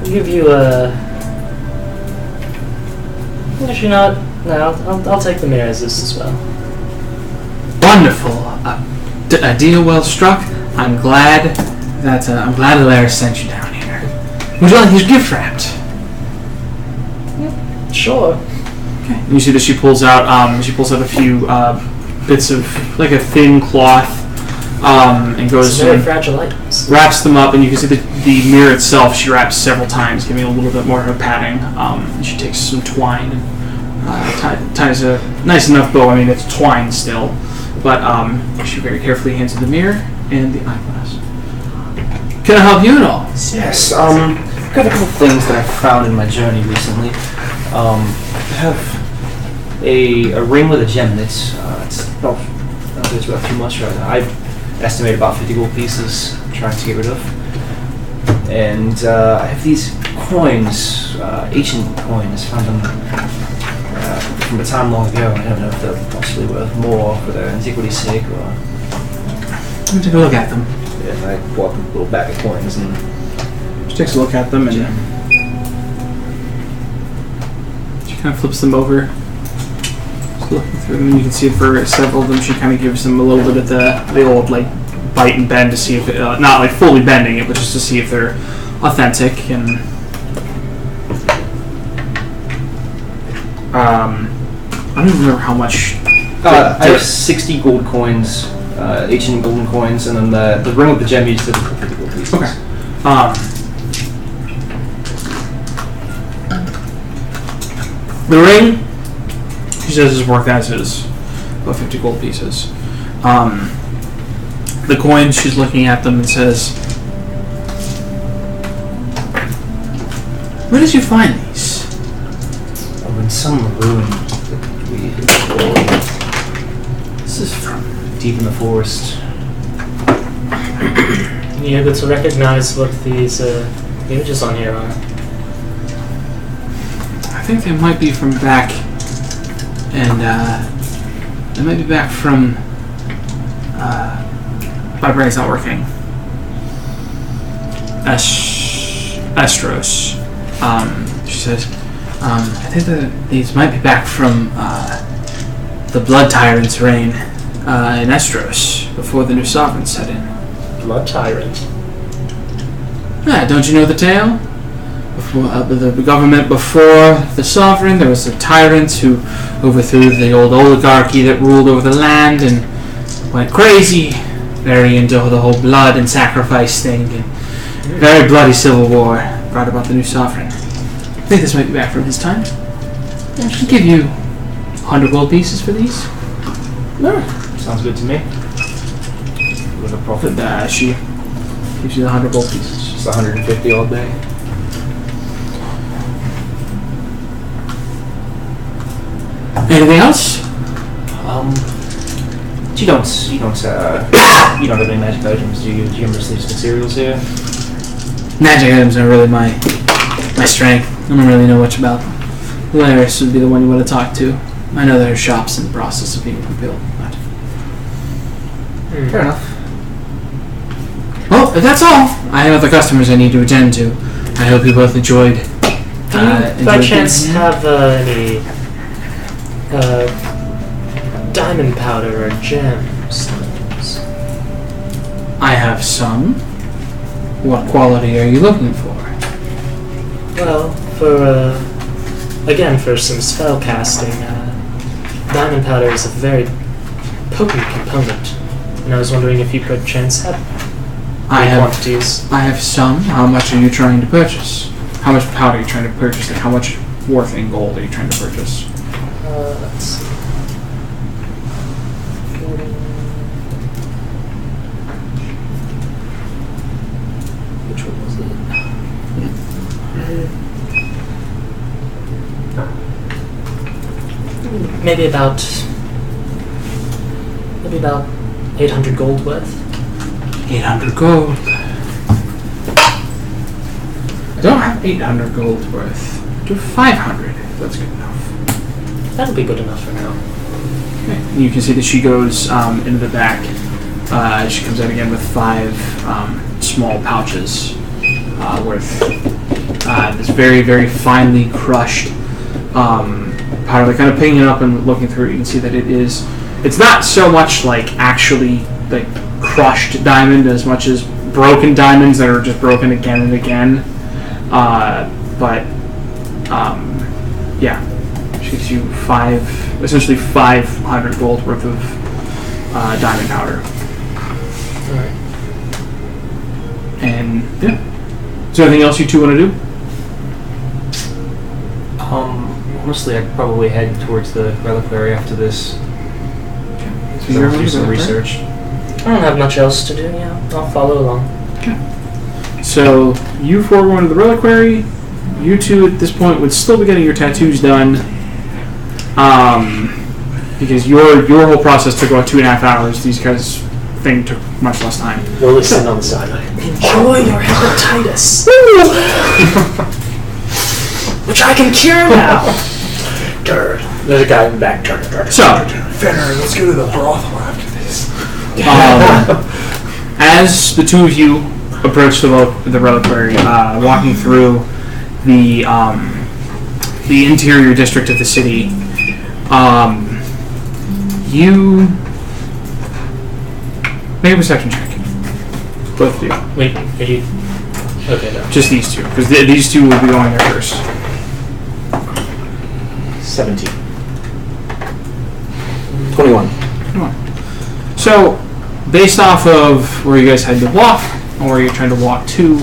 I'll give you a. Actually, not. No, I'll take the mirror as is as well. Wonderful. A deal well struck. I'm glad that Alaris sent you down here. Would you like these gift wrapped? Sure. Okay. You see that she pulls out a few bits of like a thin cloth, and goes It's very and fragile items. wraps them up, and you can see the mirror itself. She wraps several times, giving it a little bit more of a padding. And she takes some twine and ties a nice enough bow. I mean, it's twine still, but she very carefully hands you the mirror and the eyeglass. Can I help you at all? Yes, I've got a couple things that I found in my journey recently. I have a ring with a gem that's it's worth too much right now. I estimate about 50 gold pieces I'm trying to get rid of. And I have these coins, ancient coins, found them from a time long ago. I don't know if they're possibly worth more for their antiquity's sake or... Let me take a look at them. Yeah, I bought a little bag of coins and... She takes a look at them and she kind of flips them over. Just looking through them, and you can see for several of them, she kind of gives them a little bit of the old like bite and bend to see if it, not like fully bending it, but just to see if they're authentic. And I don't even remember how much. I have 60 gold coins, ancient golden coins, and then the ring with the gem used to 50 gold pieces. Okay. The ring, she says, is worth as is, about 50 gold pieces. The coins, she's looking at them and says, "Where did you find these?" Oh, in some ruin that we explored. This is from deep in the forest. You able to recognize what these images on here are? I think they might be from back, and they might be back from. My brain's not working. Estros. She says, I think that these might be back from the Blood Tyrant's reign in Estros before the new sovereign set in. Blood Tyrant. Yeah, don't you know the tale? Before the government before the sovereign, there was a tyrant who overthrew the old oligarchy that ruled over the land and went crazy, very into the whole blood and sacrifice thing, and very bloody civil war brought about the new sovereign. I think this might be back from his time. I should give you 100 gold pieces for these. No, sounds good to me. With a profit. And she gives you the 100 gold pieces. Just 150 all day. Anything else? You don't have any magic items, do you? Do you mostly just materials here? Magic items are really my strength. I don't really know much about them. Alaris would be the one you want to talk to. I know there are shops in the process of being built, but... Fair enough. Well, if that's all, I have other customers I need to attend to. I hope you both enjoyed. Do you, by chance, have any diamond powder or gemstones? I have some. What quality are you looking for? Well, for some spell casting, diamond powder is a very potent component, and I was wondering if you could chance have quantities. I have some. How much are you trying to purchase? How much powder are you trying to purchase, and how much worth in gold are you trying to purchase? Let's see. Which one was it? maybe about 800 gold worth. 800 gold. I don't have 800 gold worth. I do 500, if that's good enough. That'll be good enough for now. Okay. And you can see that she goes into the back. She comes out again with 5 small pouches worth this very, very finely crushed powder. They're kind of picking it up and looking through it. You can see that it's not so much like actually like crushed diamond as much as broken diamonds that are just broken again and again. Yeah, she gives you essentially 500 gold worth of diamond powder. Alright. And yeah, is there anything else you two want to do? Honestly, I'd probably head towards the reliquary after this. So So you're do going some to research. I don't have much else to do, yeah. I'll follow along. So you 4 going to the reliquary. You 2 at this point would still be getting your tattoos done, because your whole process took about 2.5 hours. These guys' thing took much less time. We'll listen on the sideline. Enjoy your hepatitis! Which I can cure now! There's a guy in the back. So Fenrir, let's go to the brothel after this. as the 2 of you approach the reliquary, walking through the interior district of the city, you make a perception check. Both of you. Wait, are you... Okay, no. Just these 2, because these 2 will be going there first. 17. 21. So, based off of where you guys had to walk, or where you're trying to walk to,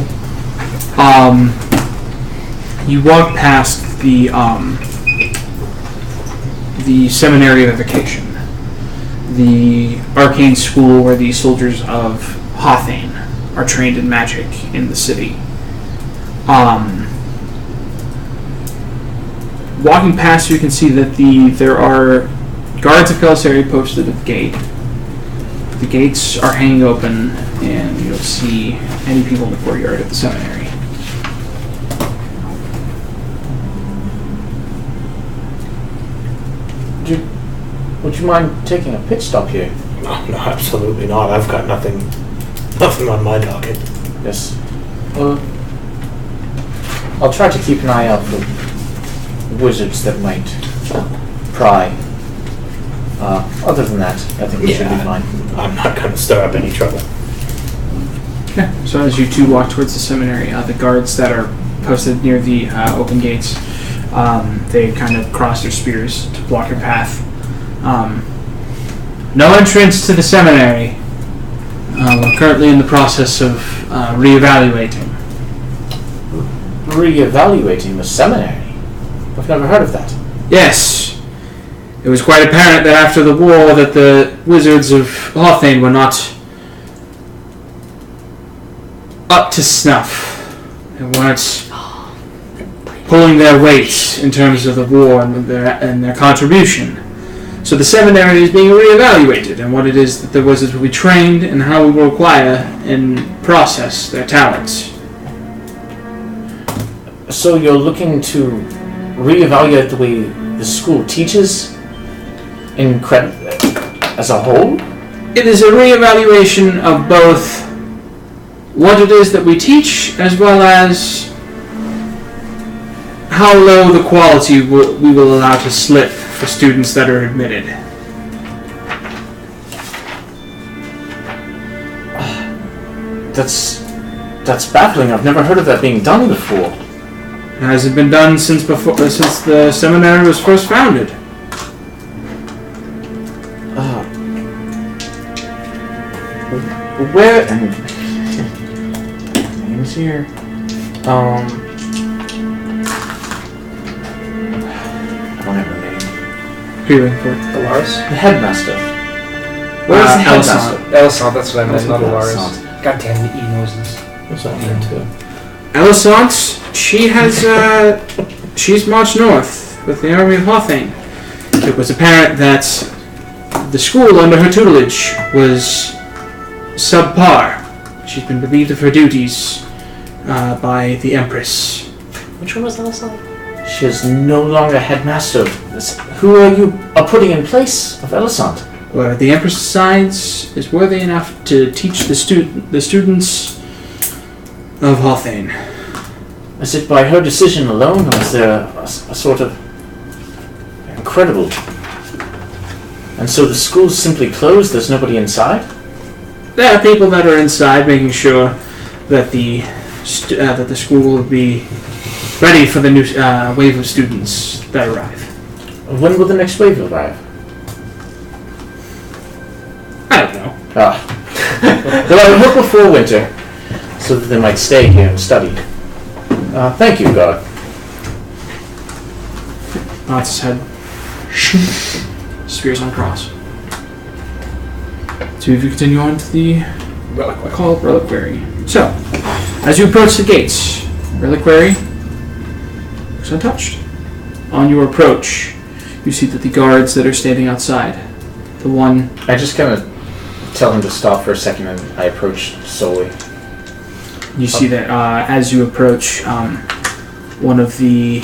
you walk past the seminary of evocation, the arcane school where the soldiers of Hothane are trained in magic in the city. Walking past, you can see that there are guards of Belisari posted at the gate. The gates are hanging open, and you don't see any people in the courtyard of the seminary. Would you mind taking a pit stop here? No, absolutely not. I've got nothing on my docket. Yes. I'll try to keep an eye out for wizards that might pry. Other than that, I think we should be fine. I'm not going to stir up any trouble. Yeah. So as you 2 walk towards the seminary, the guards that are posted near the open gates, they kind of cross their spears to block your path. No entrance to the seminary. We're currently in the process of reevaluating. Reevaluating the seminary? I've never heard of that. Yes. It was quite apparent that after the war that the wizards of Hothane were not up to snuff. They weren't pulling their weight in terms of the war and their contribution. So the seminary is being reevaluated, and what it is that the wizards will be trained and how we will acquire and process their talents. So you're looking to reevaluate the way the school teaches as a whole? It is a reevaluation of both what it is that we teach, as well as how low the quality we will allow to slip for students that are admitted. That's baffling. I've never heard of that being done before. Has it been done since the seminary was first founded? Where? Names here. I don't have a name. Who are you looking for? Alaris? The headmaster. Where's the headmaster? Elisant, that's what I meant, not Elisant. Alaris. God damn the E noises. What's that name too? Elisant, she has, she's marched north with the army of Hothane. it was apparent that the school under her tutelage was subpar. She's been relieved of her duties by the Empress. Which one was that aside? She is no longer headmaster. Who are you putting in place of Elisant? Where the Empress decides is worthy enough to teach the students of Hawthane. Is it by her decision alone, or is there a sort of incredible? And so the school's simply closed. There's nobody inside. There are people that are inside, making sure that the school will be ready for the new wave of students that arrive. When will the next wave arrive? I don't know. Well, I would hope before winter, so that they might stay here and study. Thank you, God. Nods his head. Spears on a cross. So if you continue on to the reliquary. So, as you approach the gates, reliquary looks untouched. On your approach, you see that the guards that are standing outside, the one... I just kind of tell him to stop for a second, and I approach slowly. You see that as you approach, one of the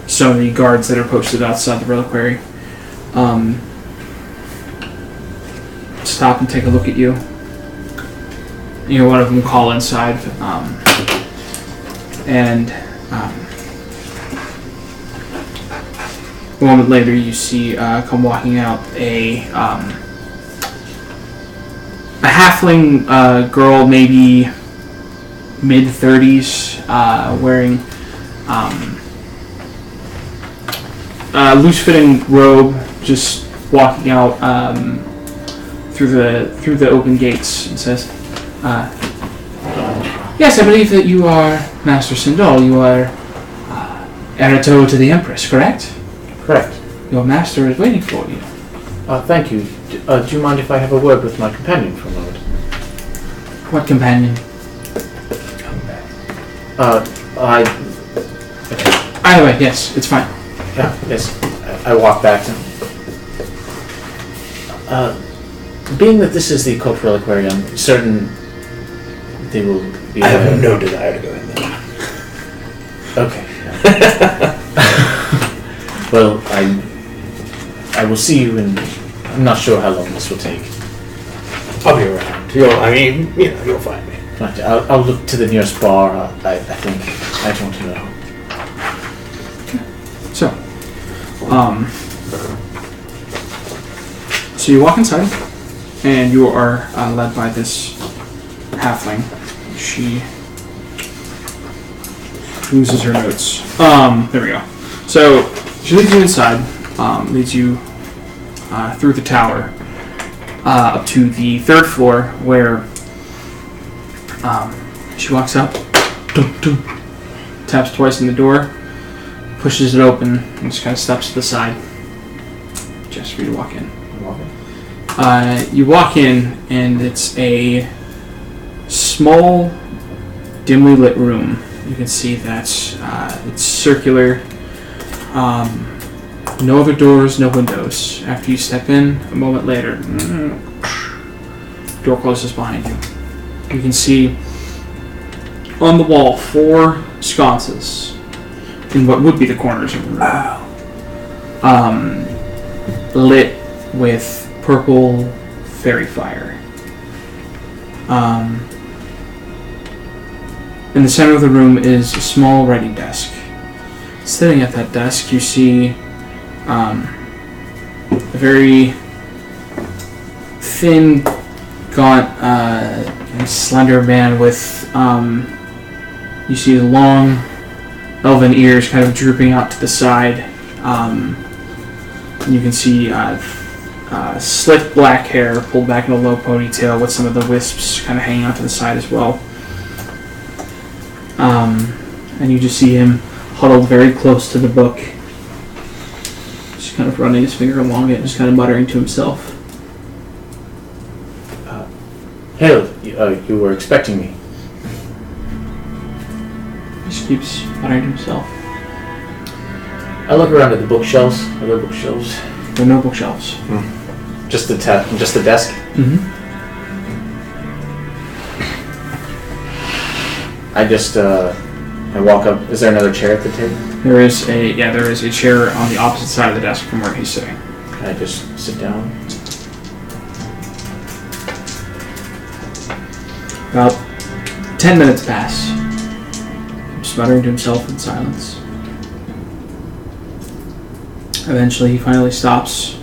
some of the guards that are posted outside the reliquary stop and take a look at you. You know, one of them call inside, and a moment later you see come walking out a halfling girl, maybe mid-30s, wearing a loose-fitting robe, just walking out through the open gates, and says, "Yes, I believe that you are Master Sindal. You are Erato to the Empress, correct?" Correct. Your master is waiting for you. Thank you. Do you mind if I have a word with my companion for a moment? What companion? Either way, yes, it's fine. Yeah, yes. I walk back to him. Being that this is the cult reliquary, I'm certain they will be... I have no desire to go in there. Okay. Well, I will see you in... I'm not sure how long this will take. I'll be around. You'll find me. Right, I'll look to the nearest bar, I think. I don't know. So you walk inside, and you are led by this halfling. She loses her notes. There we go. So she leads you inside, leads you through the tower up to the third floor, where she walks up, taps twice on the door, pushes it open, and just kind of steps to the side, just for you to walk in. You walk in, and it's a small, dimly lit room. You can see that it's circular. No other doors, no windows. After you step in, a moment later, door closes behind you. You can see on the wall 4 sconces in what would be the corners of the room, lit with purple fairy fire. In the center of the room is a small writing desk. Sitting at that desk, you see a very thin, gaunt, slender man with, you see the long elven ears kind of drooping out to the side. You can see slick black hair pulled back in a low ponytail with some of the wisps kind of hanging out to the side as well. And you just see him huddled very close to the book, just kind of running his finger along it, just kind of muttering to himself. Hail, you were expecting me. He just keeps muttering to himself. I look around at the bookshelves. Are there bookshelves? There are no bookshelves. Just the desk. Mm-hmm. I just I walk up. Is there another chair at the table? There is a chair on the opposite side of the desk from where he's sitting. Can I just sit down? About 10 minutes pass. Just muttering to himself in silence. Eventually, he finally stops.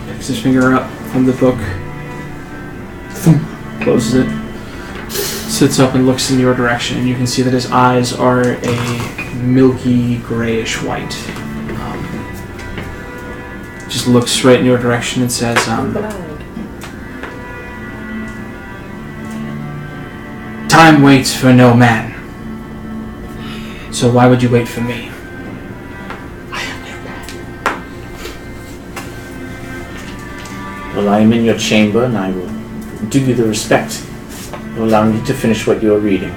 Picks his finger up from the book. Closes it. Sits up and looks in your direction, and you can see that his eyes are a milky grayish white. Just looks right in your direction and says, "Time waits for no man. So why would you wait for me?" Well, I am in your chamber, and I will do you the respect of allowing you to finish what you are reading.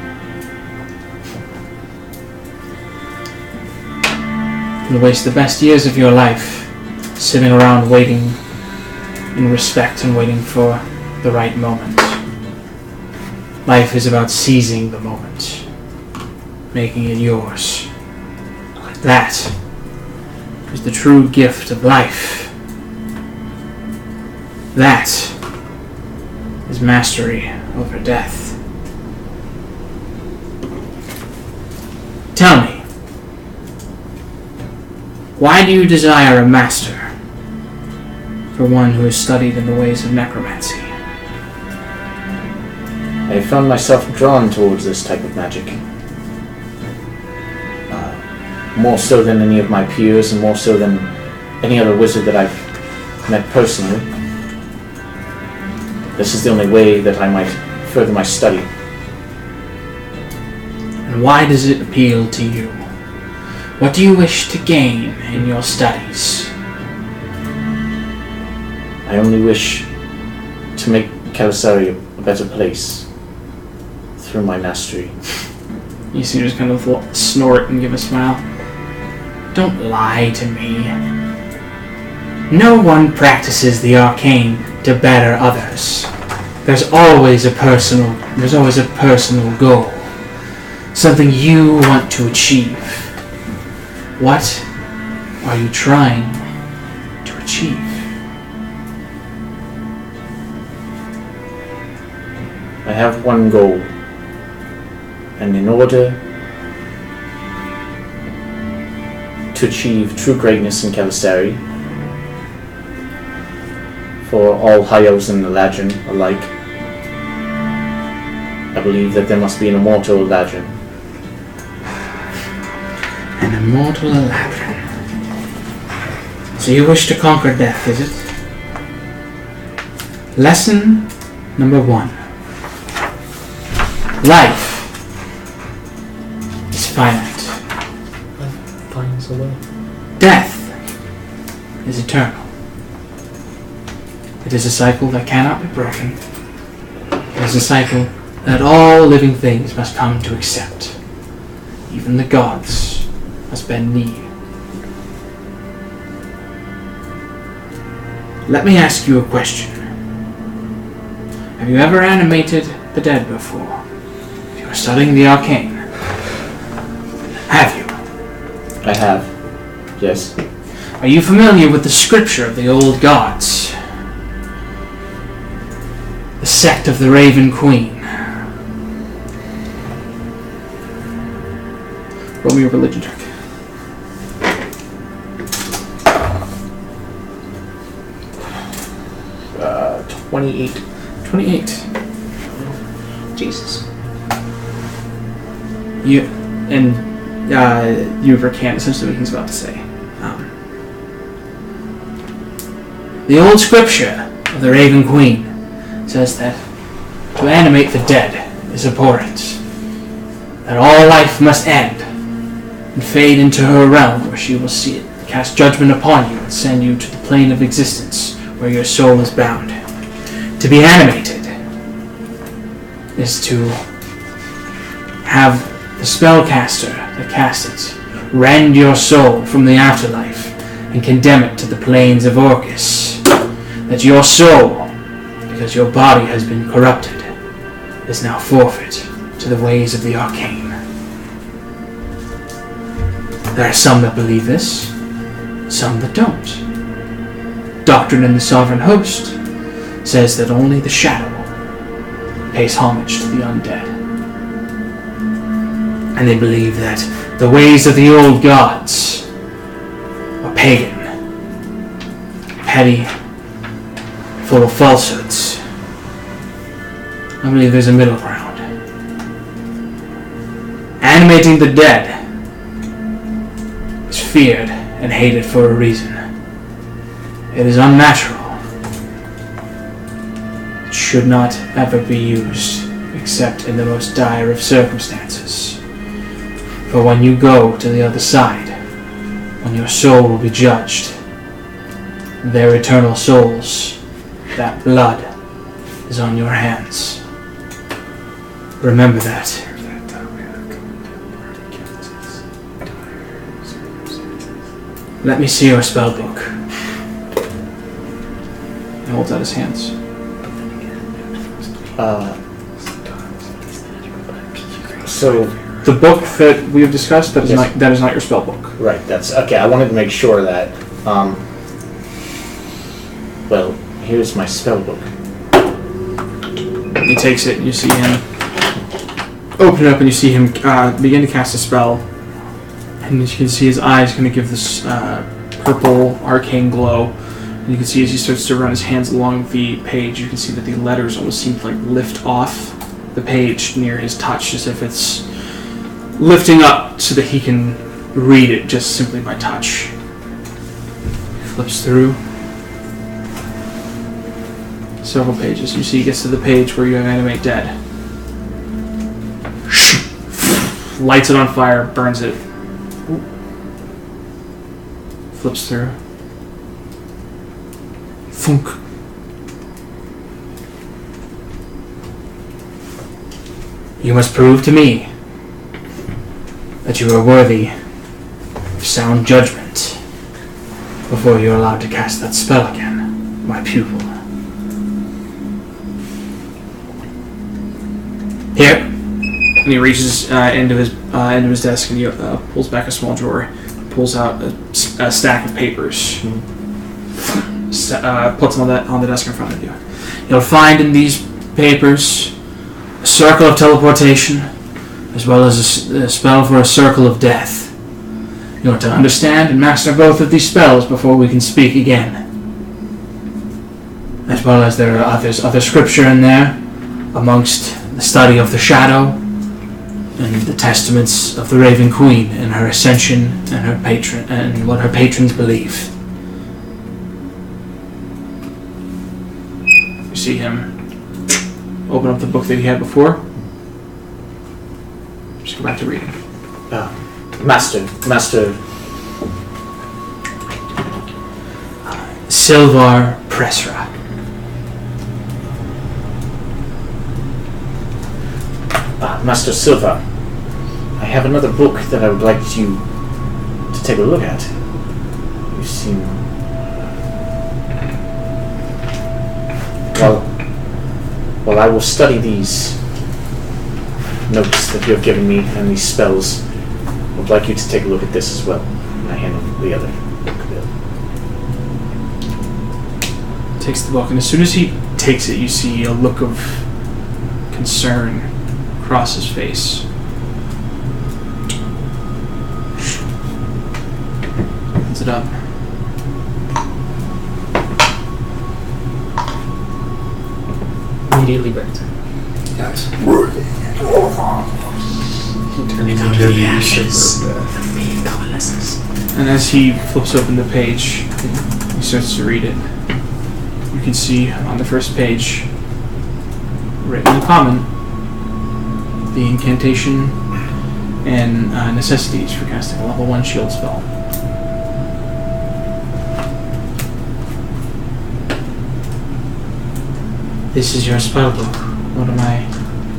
You'll waste the best years of your life sitting around waiting in respect and waiting for the right moment. Life is about seizing the moment, making it yours. That is the true gift of life. That is mastery over death. Tell me, why do you desire a master for one who has studied in the ways of necromancy? I have found myself drawn towards this type of magic. More so than any of my peers, and more so than any other wizard that I've met personally. This is the only way that I might further my study. And why does it appeal to you? What do you wish to gain in your studies? I only wish to make Kalisari a better place through my mastery. You see her just kind of snort and give a smile. Don't lie to me. No one practices the arcane to better others. There's always a personal goal. Something you want to achieve. What are you trying to achieve? I have one goal, and in order to achieve true greatness in Kalisari, for all high elves and Eladrin alike, I believe that there must be an immortal Eladrin. An immortal Eladrin. So you wish to conquer death, is it? Lesson number 1. Life is finite. Finds a way. Death is eternal. It is a cycle that cannot be broken. It is a cycle that all living things must come to accept. Even the gods must bend knee. Let me ask you a question. Have you ever animated the dead before? If you are studying the arcane, have you? I have, yes. Are you familiar with the scripture of the old gods? The sect of the Raven Queen. Roll me a religion check. 28. 28. Jesus. You recant essentially what he's about to say. The old scripture of the Raven Queen says that to animate the dead is abhorrent. That all life must end and fade into her realm where she will see it, cast judgment upon you and send you to the plane of existence where your soul is bound. To be animated is to have the spellcaster that casts it rend your soul from the afterlife and condemn it to the plains of Orcus. That your soul, because your body has been corrupted, is now forfeit to the ways of the arcane. There are some that believe this, some that don't. Doctrine in the Sovereign Host says that only the shadow pays homage to the undead. And they believe that the ways of the old gods are pagan, petty, full of falsehoods. I believe there's a middle ground. Animating the dead is feared and hated for a reason. It is unnatural. It should not ever be used except in the most dire of circumstances. For when you go to the other side, when your soul will be judged, their eternal souls, that blood is on your hands. Remember that. Let me see your spellbook. He holds out his hands. So The book that we have discussed, that is not your spellbook. right, that's okay. I wanted to make sure that. Well, here's my spellbook. He takes it, you see him open it up, and you see him begin to cast a spell. And you can see his eyes kind of give this purple arcane glow. And you can see as he starts to run his hands along the page, you can see that the letters almost seem to lift off the page near his touch, as if it's lifting up so that he can read it just simply by touch. He flips through several pages. You see he gets to the page where you have Animate Dead. Lights it on fire, burns it. Flips through. Thunk. You must prove to me that you are worthy of sound judgment before you're allowed to cast that spell again, my pupil. Here. And he reaches into his desk and he pulls back a small drawer, pulls out a stack of papers, puts them on the desk in front of you. You'll find in these papers a circle of teleportation, as well as a spell for a circle of death. You are to understand and master both of these spells before we can speak again. As well as there are other scripture in there, amongst the study of the shadow, and the testaments of the Raven Queen and her ascension and her patron and what her patrons believe. You see him open up the book that he had before. Just go back to reading. Master. Silvar Presra. Master Silva, I have another book that I would like you to take a look at. You seem... Well, I will study these notes that you have given me and these spells. I would like you to take a look at this as well. I hand him the other book. Takes the book, and as soon as he takes it, you see a look of concern across his face. Opens it up. Immediately burns it. Yes. The ashes. The being coalesces. And as he flips open the page, he starts to read it. You can see on the first page, written in common, the incantation and necessities for casting a level 1 shield spell. This is your spellbook. What am I?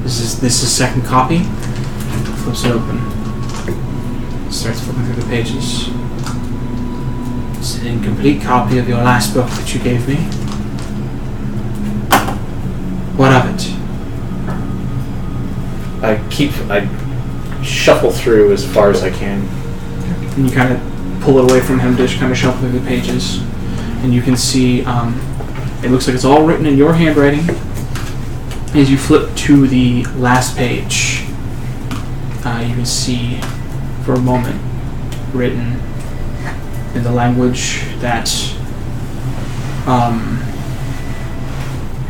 This is second copy. Flips it open. Starts flipping through the pages. It's an incomplete copy of your last book that you gave me. What of it? I shuffle through as far as I can. And you kind of pull it away from him to kind of shuffle through the pages. And you can see it looks like it's all written in your handwriting. As you flip to the last page, you can see for a moment written in the language that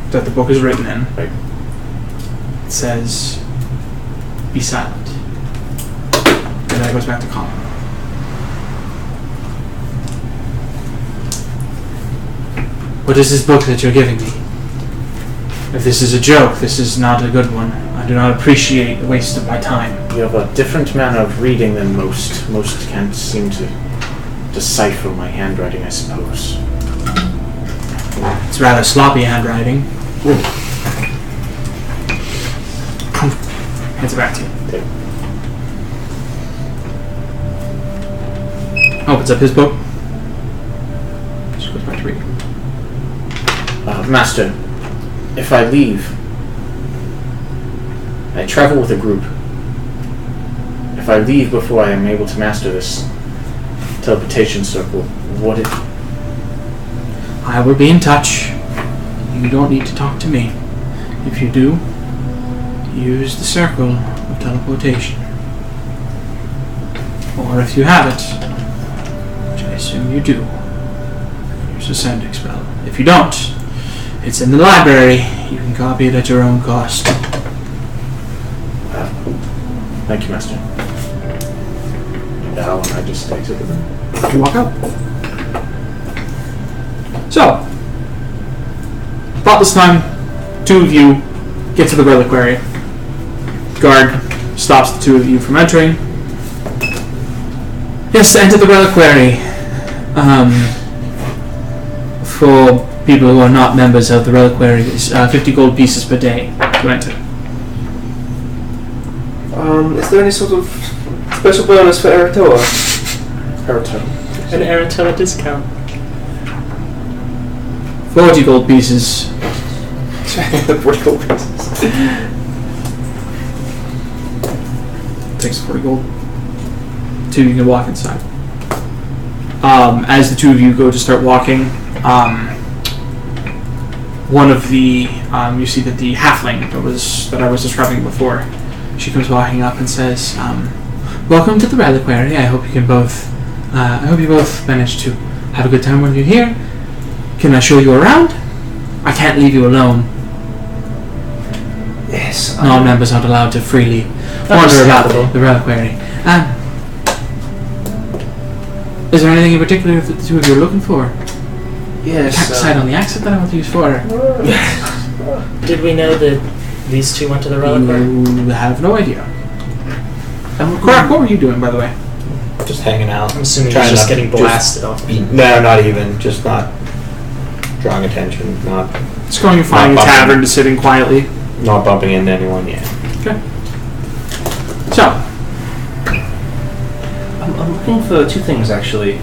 that the book is written in. Right. It says, "Be silent." And then it goes back to Colin. What is this book that you're giving me? If this is a joke, this is not a good one. I do not appreciate the waste of my time. You have a different manner of reading than most. Most can't seem to decipher my handwriting, I suppose. It's rather sloppy handwriting. Hands it back to you. Okay. Opens up his book. Just goes back to reading. Master, if I leave, I travel with a group. If I leave before I am able to master this teleportation circle, what if... I will be in touch. You don't need to talk to me. If you do, use the circle of teleportation. Or if you have it, which I assume you do, use the sending spell. If you don't, it's in the library. You can copy it at your own cost. Thank you, Master. Now, and I just exit the room. You walk out. So, about this time, two of you get to the reliquary. Guard stops the two of you from entering. Yes, enter the reliquary. For people who are not members of the reliquary, it's 50 gold pieces per day to enter. Is there any sort of special bonus for Eratoa? An Aratoa discount. 40 gold pieces. 40 gold pieces. Takes 40 gold. Two, you can walk inside. As the two of you go to start walking, one of the you see that the halfling that I was describing before, she comes walking up and says, "Welcome to the reliquary. I hope you both manage to have a good time when you're here. Can I show you around? I can't leave you alone. Yes. Non-members aren't allowed to freely wander about the reliquary. Is there anything in particular that the two of you are looking for? Yes. I can't decide on the accent that I want to use for. Did we know that these two went to the reliquary? You have no idea. Korak, what were you doing, by the way? Just hanging out. I'm assuming Trying he's just not- getting blasted off. No, not even. Just not drawing attention. Not Just going and finding a Not bumping. tavern to sit in quietly. not bumping into anyone yet. Okay. So, I'm looking for two things actually.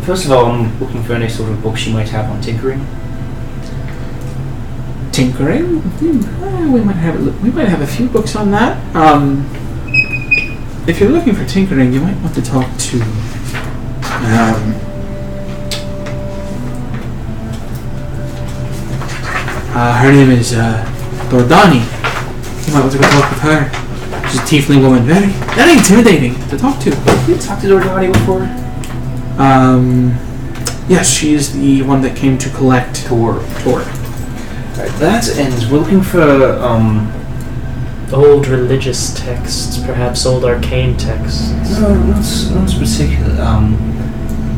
First of all, I'm looking for any sort of books you might have on tinkering. tinkering? We might have a few books on that. If you're looking for tinkering, you might want to talk to her name is Dordani. You might want to go talk with her. She's a tiefling woman, very intimidating to talk to. Have you talked to Dordani before? Yes, she is the one that came to collect Tor. Right, that ends. We're looking for Old religious texts, perhaps old arcane texts. no, not particular.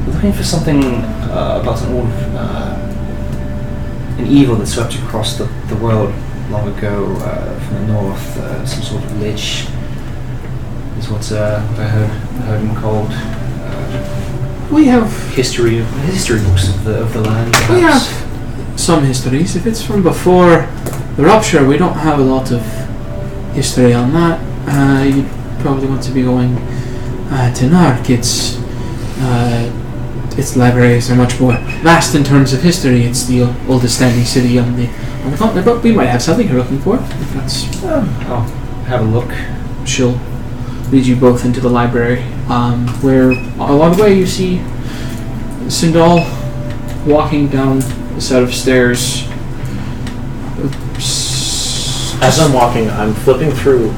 We're looking for something about an evil that swept across the world long ago from the north. Some sort of lich is what I heard him called. We have History books of the land. We perhaps. have some histories. If it's from before the rupture, we don't have a lot of history on that. You'd probably want to be going to Nark. Its libraries are much more vast in terms of history. It's the oldest standing city on the continent, but we might have something you're looking for. If that's, I'll have a look. she'll lead you both into the library, where along the way you see Sindal walking down a set of stairs. As I'm walking, I'm flipping through.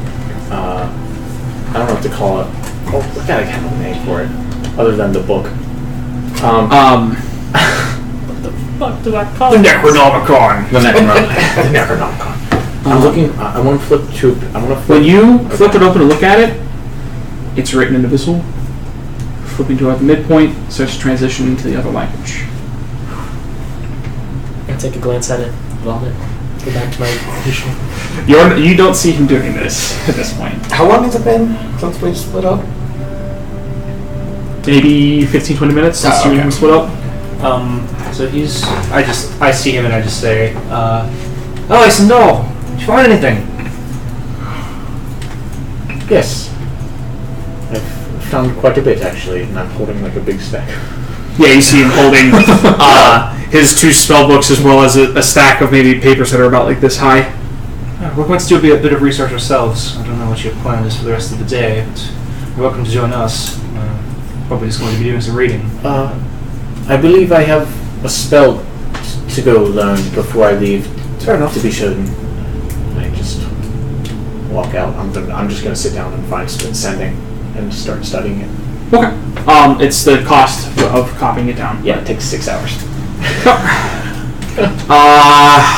I don't know what to call it. Oh, I gotta have a name for it, other than the book. What the fuck do I call The it? Necronomicon. The Necronomicon. I'm looking. I want to flip to. I want to flip. When you flip it open and look at it, it's written in Abyssal. Flipping to at the midpoint, starts to transition into the other language. I take a glance at it, vomit, go back to my initial. You don't see him doing this at this point. How long has it been since we split up? Maybe 15-20 minutes since you and him split up. So he's. I see him and I just say, "Oh, hey, Sindal, did you find anything?" Yes. I've found quite a bit actually, and I'm holding like a big stack. Yeah, you see him holding his 2 spell books as well as a stack of maybe papers that are about like this high. We're going to do a bit of research ourselves. I don't know what your plan is for the rest of the day, but you're welcome to join us. Probably just going to be doing some reading. I believe I have a spell to go learn before I leave. Fair enough. To be certain. I just walk out. I'm just going to sit down and find Split Sending and start studying it. Okay. It's the cost of copying it down. Yeah, it takes 6 hours.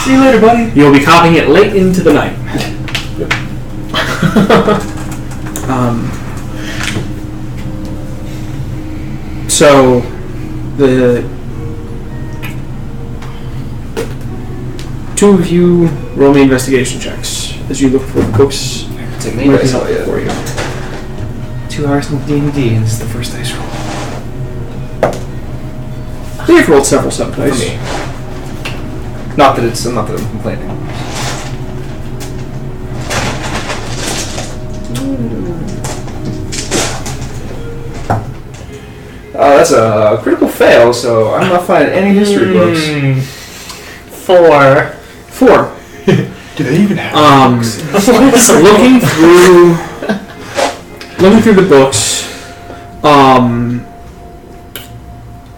See you later, buddy. You'll be copying it late into the night. So, the 2 of you roll me investigation checks as you look for books. Take me Working out for you. 2 hours in D&D, and this is the first dice roll. They've rolled several 7 dice. For me. Not that I'm complaining. That's a critical fail, so I'm not finding any history books. 4. 4. Do they even have books? Looking through the books,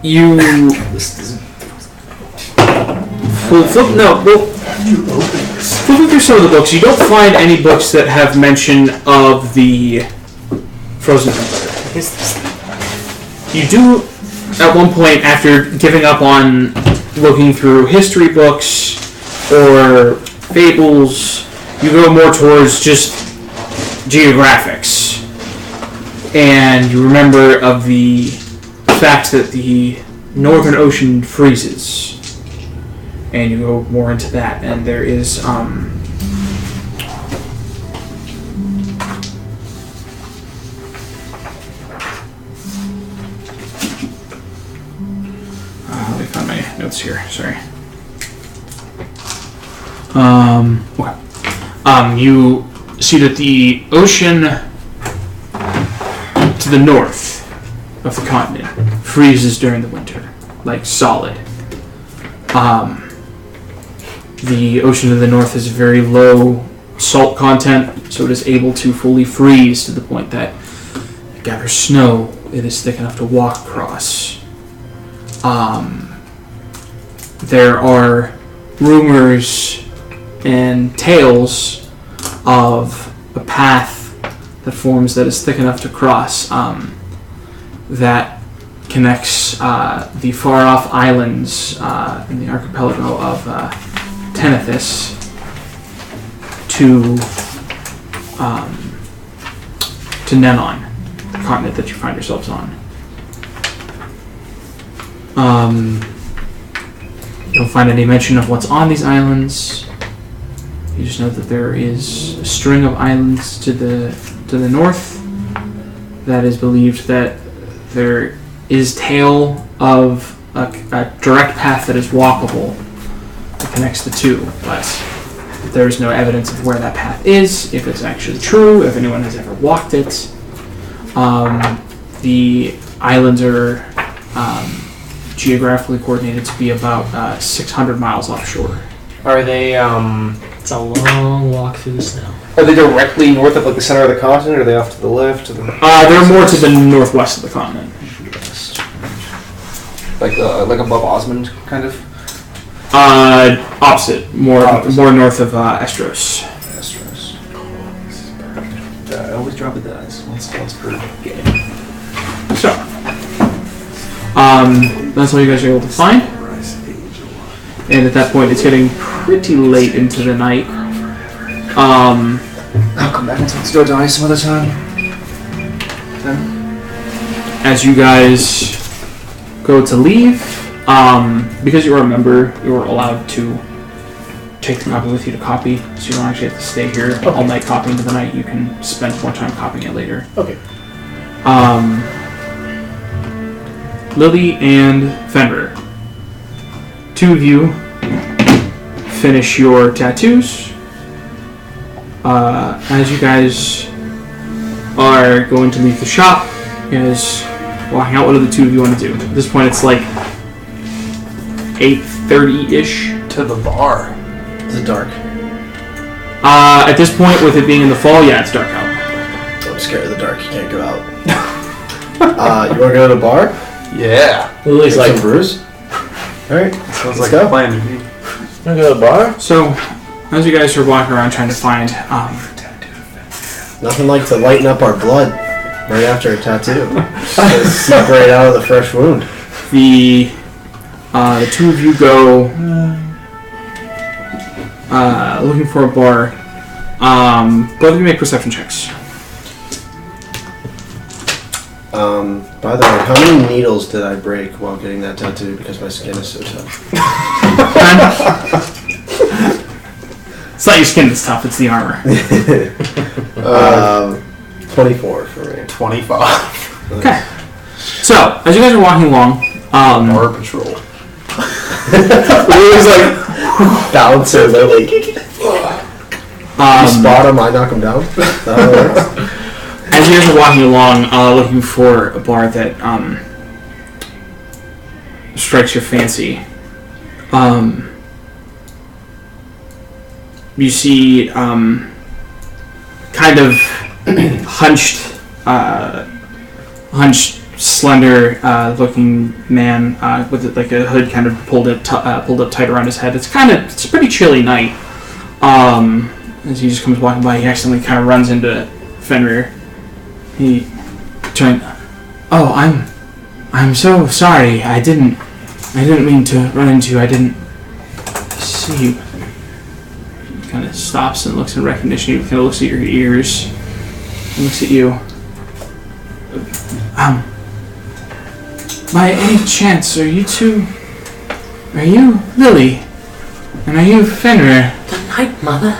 you flipping through some of the books, you don't find any books that have mention of the Frozen Empire. You do, at one point, after giving up on looking through history books or fables, you go more towards just geographics. And you remember of the fact that the Northern Ocean freezes. And you go more into that. And there is, let me find my notes here, sorry. Okay. You see that the ocean to the north of the continent freezes during the winter, like solid. The ocean to the north has a very low salt content, so it is able to fully freeze to the point that it gathers snow. It is thick enough to walk across. There are rumors and tales of a path that forms that is thick enough to cross that connects the far-off islands in the archipelago of Tenethys to Nenon, the continent that you find yourselves on. You don't find any mention of what's on these islands. You just know that there is a string of islands to the north that is believed that there is tale of a direct path that is walkable that connects the two, but there's no evidence of where that path is, if it's actually true, if anyone has ever walked it. The islands are geographically coordinated to be about 600 miles offshore. Are they It's a long walk through the snow. Are they directly north of like the center of the continent, or are they off to the left? To the They're more to the northwest of the continent. like above Osmond, kind of. Opposite, more north of Estros. Astros. I always drop the dice once per game. So, that's all you guys are able to find. And at that point, it's getting pretty late into the night. I'll come back and let's go dice some other time. As you guys go to leave, because you were a member, you were allowed to take the copy with you to copy, so you don't actually have to stay here all night copying into the night. You can spend more time copying it later. Okay. Lily and Fenrir, two of you finish your tattoos. As you guys are going to leave the shop, you guys walking out, what do the two of you want to do? At this point, it's like 8:30-ish. To the bar. Is it dark? At this point, with it being in the fall, yeah, it's dark out. I'm scared of the dark. You can't go out. You want to go to the bar? Yeah. Lily's Get like, some brews? Alright, Sounds let's like go. a plan to me. Want to go to the bar? So, as you guys are walking around trying to find, Nothing like to lighten up our blood right after a tattoo. Just separate out of the fresh wound. the two of you go looking for a bar. Both of you make perception checks. By the way, how many needles did I break while getting that tattoo because my skin is so tough? It's not your skin that's tough, it's the armor. 24 for me. 25. Okay. So, as you guys are walking along, Bar patrol. Lily's like, bouncer Lily. You spot him, I knock him down. as you guys are walking along, looking for a bar that strikes your fancy, you see kind of hunched, slender looking man with like a hood kind of pulled up tight around his head. It's a pretty chilly night. As he just comes walking by, he accidentally kind of runs into Fenrir. He turned. Oh, I'm so sorry. I didn't mean to run into you. I didn't see you. He kind of stops and looks in recognition. He kind of looks at your ears and looks at you. By any chance, are you Lily? And are you Fenrir? "Good night, Mother."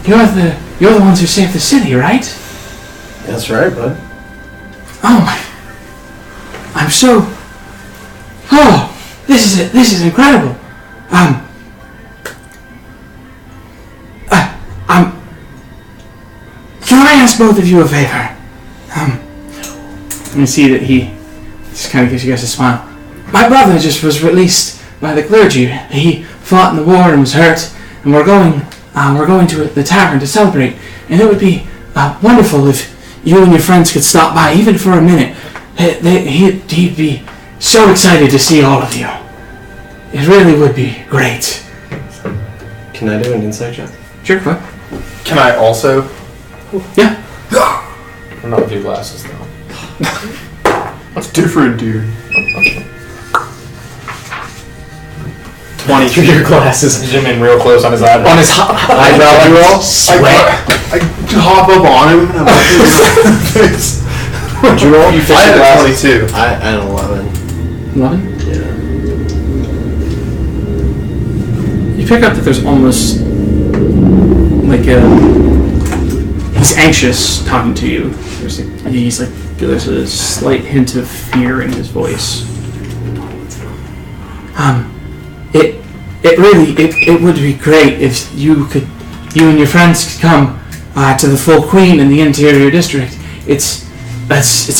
You're the ones who saved the city, right? That's right, bud. Oh my! I'm so. Oh, this is incredible. Can I ask both of you a favor? You see that he just kind of gives you guys a smile. My brother just was released by the clergy. He fought in the war and was hurt, and we're going to the tavern to celebrate. And it would be wonderful if you and your friends could stop by, even for a minute. He'd be so excited to see all of you. It really would be great. Can I do an insight check? Sure, what? Can I also? Yeah. I'm not with your glasses though. That's different, dude. 20 through your glasses. Zoom in real close on his eyebrow. On his eyebrow roll. I hop up on him and I'm like, Did you roll? I had a 22. I had an 11. 11? Yeah. You pick up that there's almost like he's anxious talking to you. There's a slight hint of fear in his voice. it would be great if you and your friends could come to the Full Queen in the Interior District. It's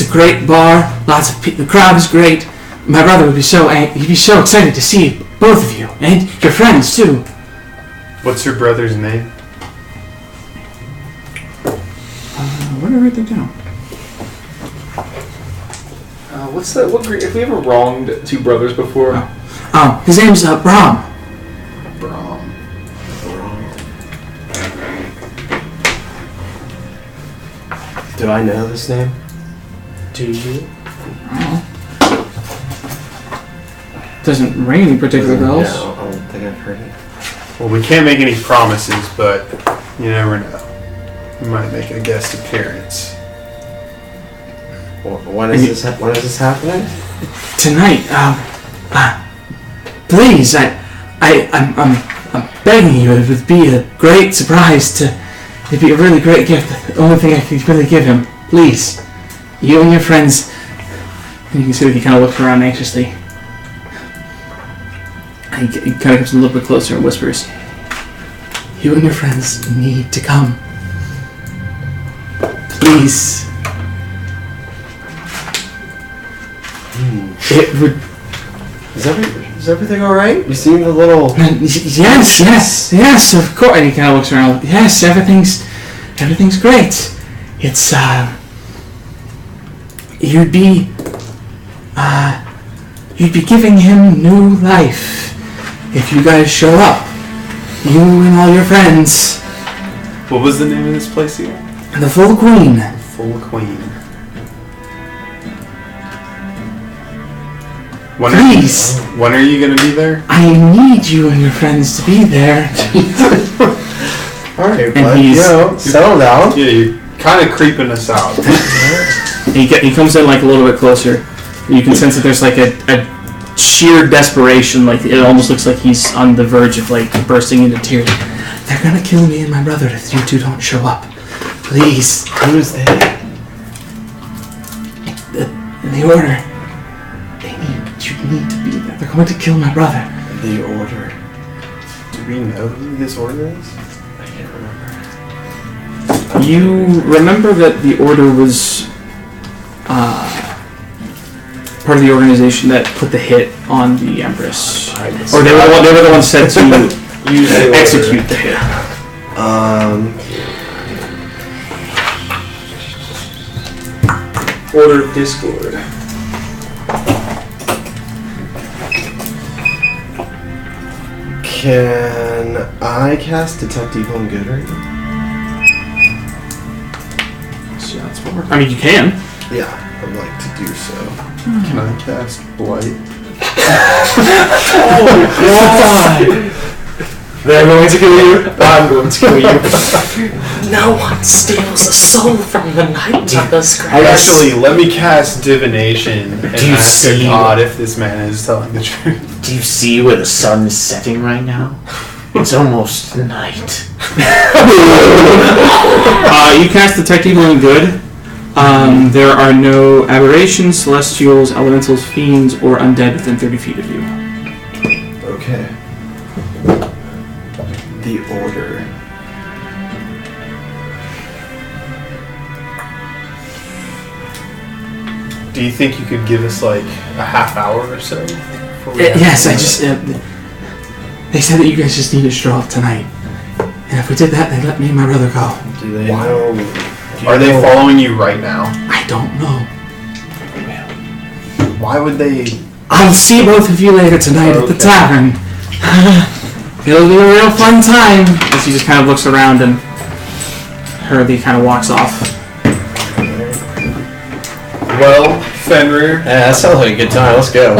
a great bar. The crowd is great. My brother would be he'd be so excited to see both of you and your friends too. What's your brother's name? Where did I write that down? What's that? If we ever wronged two brothers before? Oh, his name's Brahm. Brahm. Do I know this name? Do you? Doesn't ring any particular bells. No, I don't think I've heard it. Well, we can't make any promises, but you never know. We might make a guest appearance. When is this happening? Tonight, please, I'm begging you. It would be a great surprise it'd be a really great gift. The only thing I could really give him. Please, you and your friends. And you can see that he kind of looks around anxiously. He kind of comes a little bit closer and whispers, "You and your friends need to come. Please." It would. Is everything all right? You seem a little. Yes, of course. And he kind of looks around. Yes, everything's great. It's you'd be giving him new life if you guys show up. You and all your friends. What was the name of this place again? The Full Queen. Full Queen. Please. When are you going to be there? I need you and your friends to be there. Alright, And bud. Settle down. Yeah, you're kind of creeping us out. He comes in like a little bit closer. You can sense that there's like a sheer desperation. Like it almost looks like he's on the verge of like bursting into tears. They're gonna kill me and my brother if you two don't show up. Please. Who's there? The order. You need to be there. They're going to kill my brother. The order. Do we know who this order is? I can't remember. You remember that the order was part of the organization that put the hit on the Empress, or they were the ones set to execute the hit. Order of Discord. Can I cast Detect Evil and Good right now? So that's what I mean, you can. Yeah, I'd like to do so. Can I cast Blight? They're going to kill you. I'm going to kill you. No one steals a soul from the night, Jesus Christ. Actually, let me cast Divination and Do you ask see- God if this man is telling the truth. Do you see where the sun is setting right now? It's almost night. You cast Detect Evil and Good. There are no aberrations, celestials, elementals, fiends, or undead within 30 feet of you. Okay. The order. Do you think you could give us like a half hour or so? Yes, I just. They said that you guys just need to show up tonight. And if we did that, they'd let me and my brother go. Do they know? Are they following you right now? I don't know. Why would they? I'll see both of you later tonight at the Okay. tavern. It'll be a real fun time. As he just kind of looks around and hurriedly kind of walks off. Well, Fenrir, Yeah, that sounds like a good time. Let's go.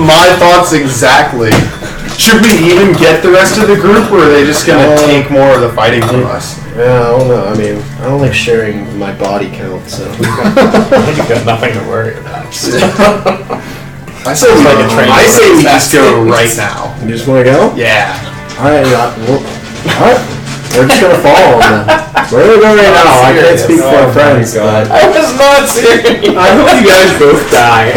my thoughts exactly. Should we even get the rest of the group, or are they just gonna take more of the fighting from us? Yeah, I don't know. I mean, I don't like sharing my body count, so. You've got nothing to worry about. I say we, like a train I say we wreck. just go right now. You just want to go? Yeah. Alright, alright. We're just gonna follow them then. We're gonna go right now. I can't speak for our friends, but. I was not serious. I hope you guys both die.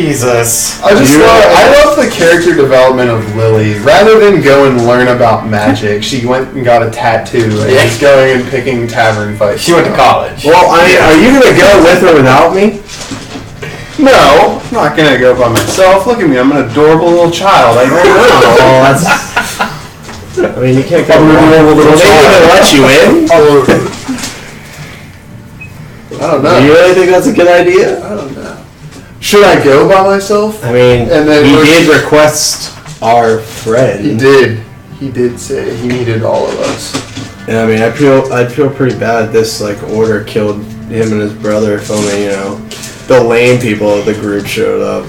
Jesus. I love the character development of Lily. Rather than go and learn about magic, she went and got a tattoo and is going and picking tavern fights. She went to college. Well, are you gonna go with or without me? No, I'm not gonna go by myself. Look at me, I'm an adorable little child. I don't know. Oh, that's. I mean, you can't go with a little child. let you in? I don't know. Do you really think that's a good idea? I don't know. Should I go by myself? I mean, And then he we're- did request our friend. He did. He did say he needed all of us. And I mean, I'd feel pretty bad if this like order killed him and his brother if only the lame people of the group showed up.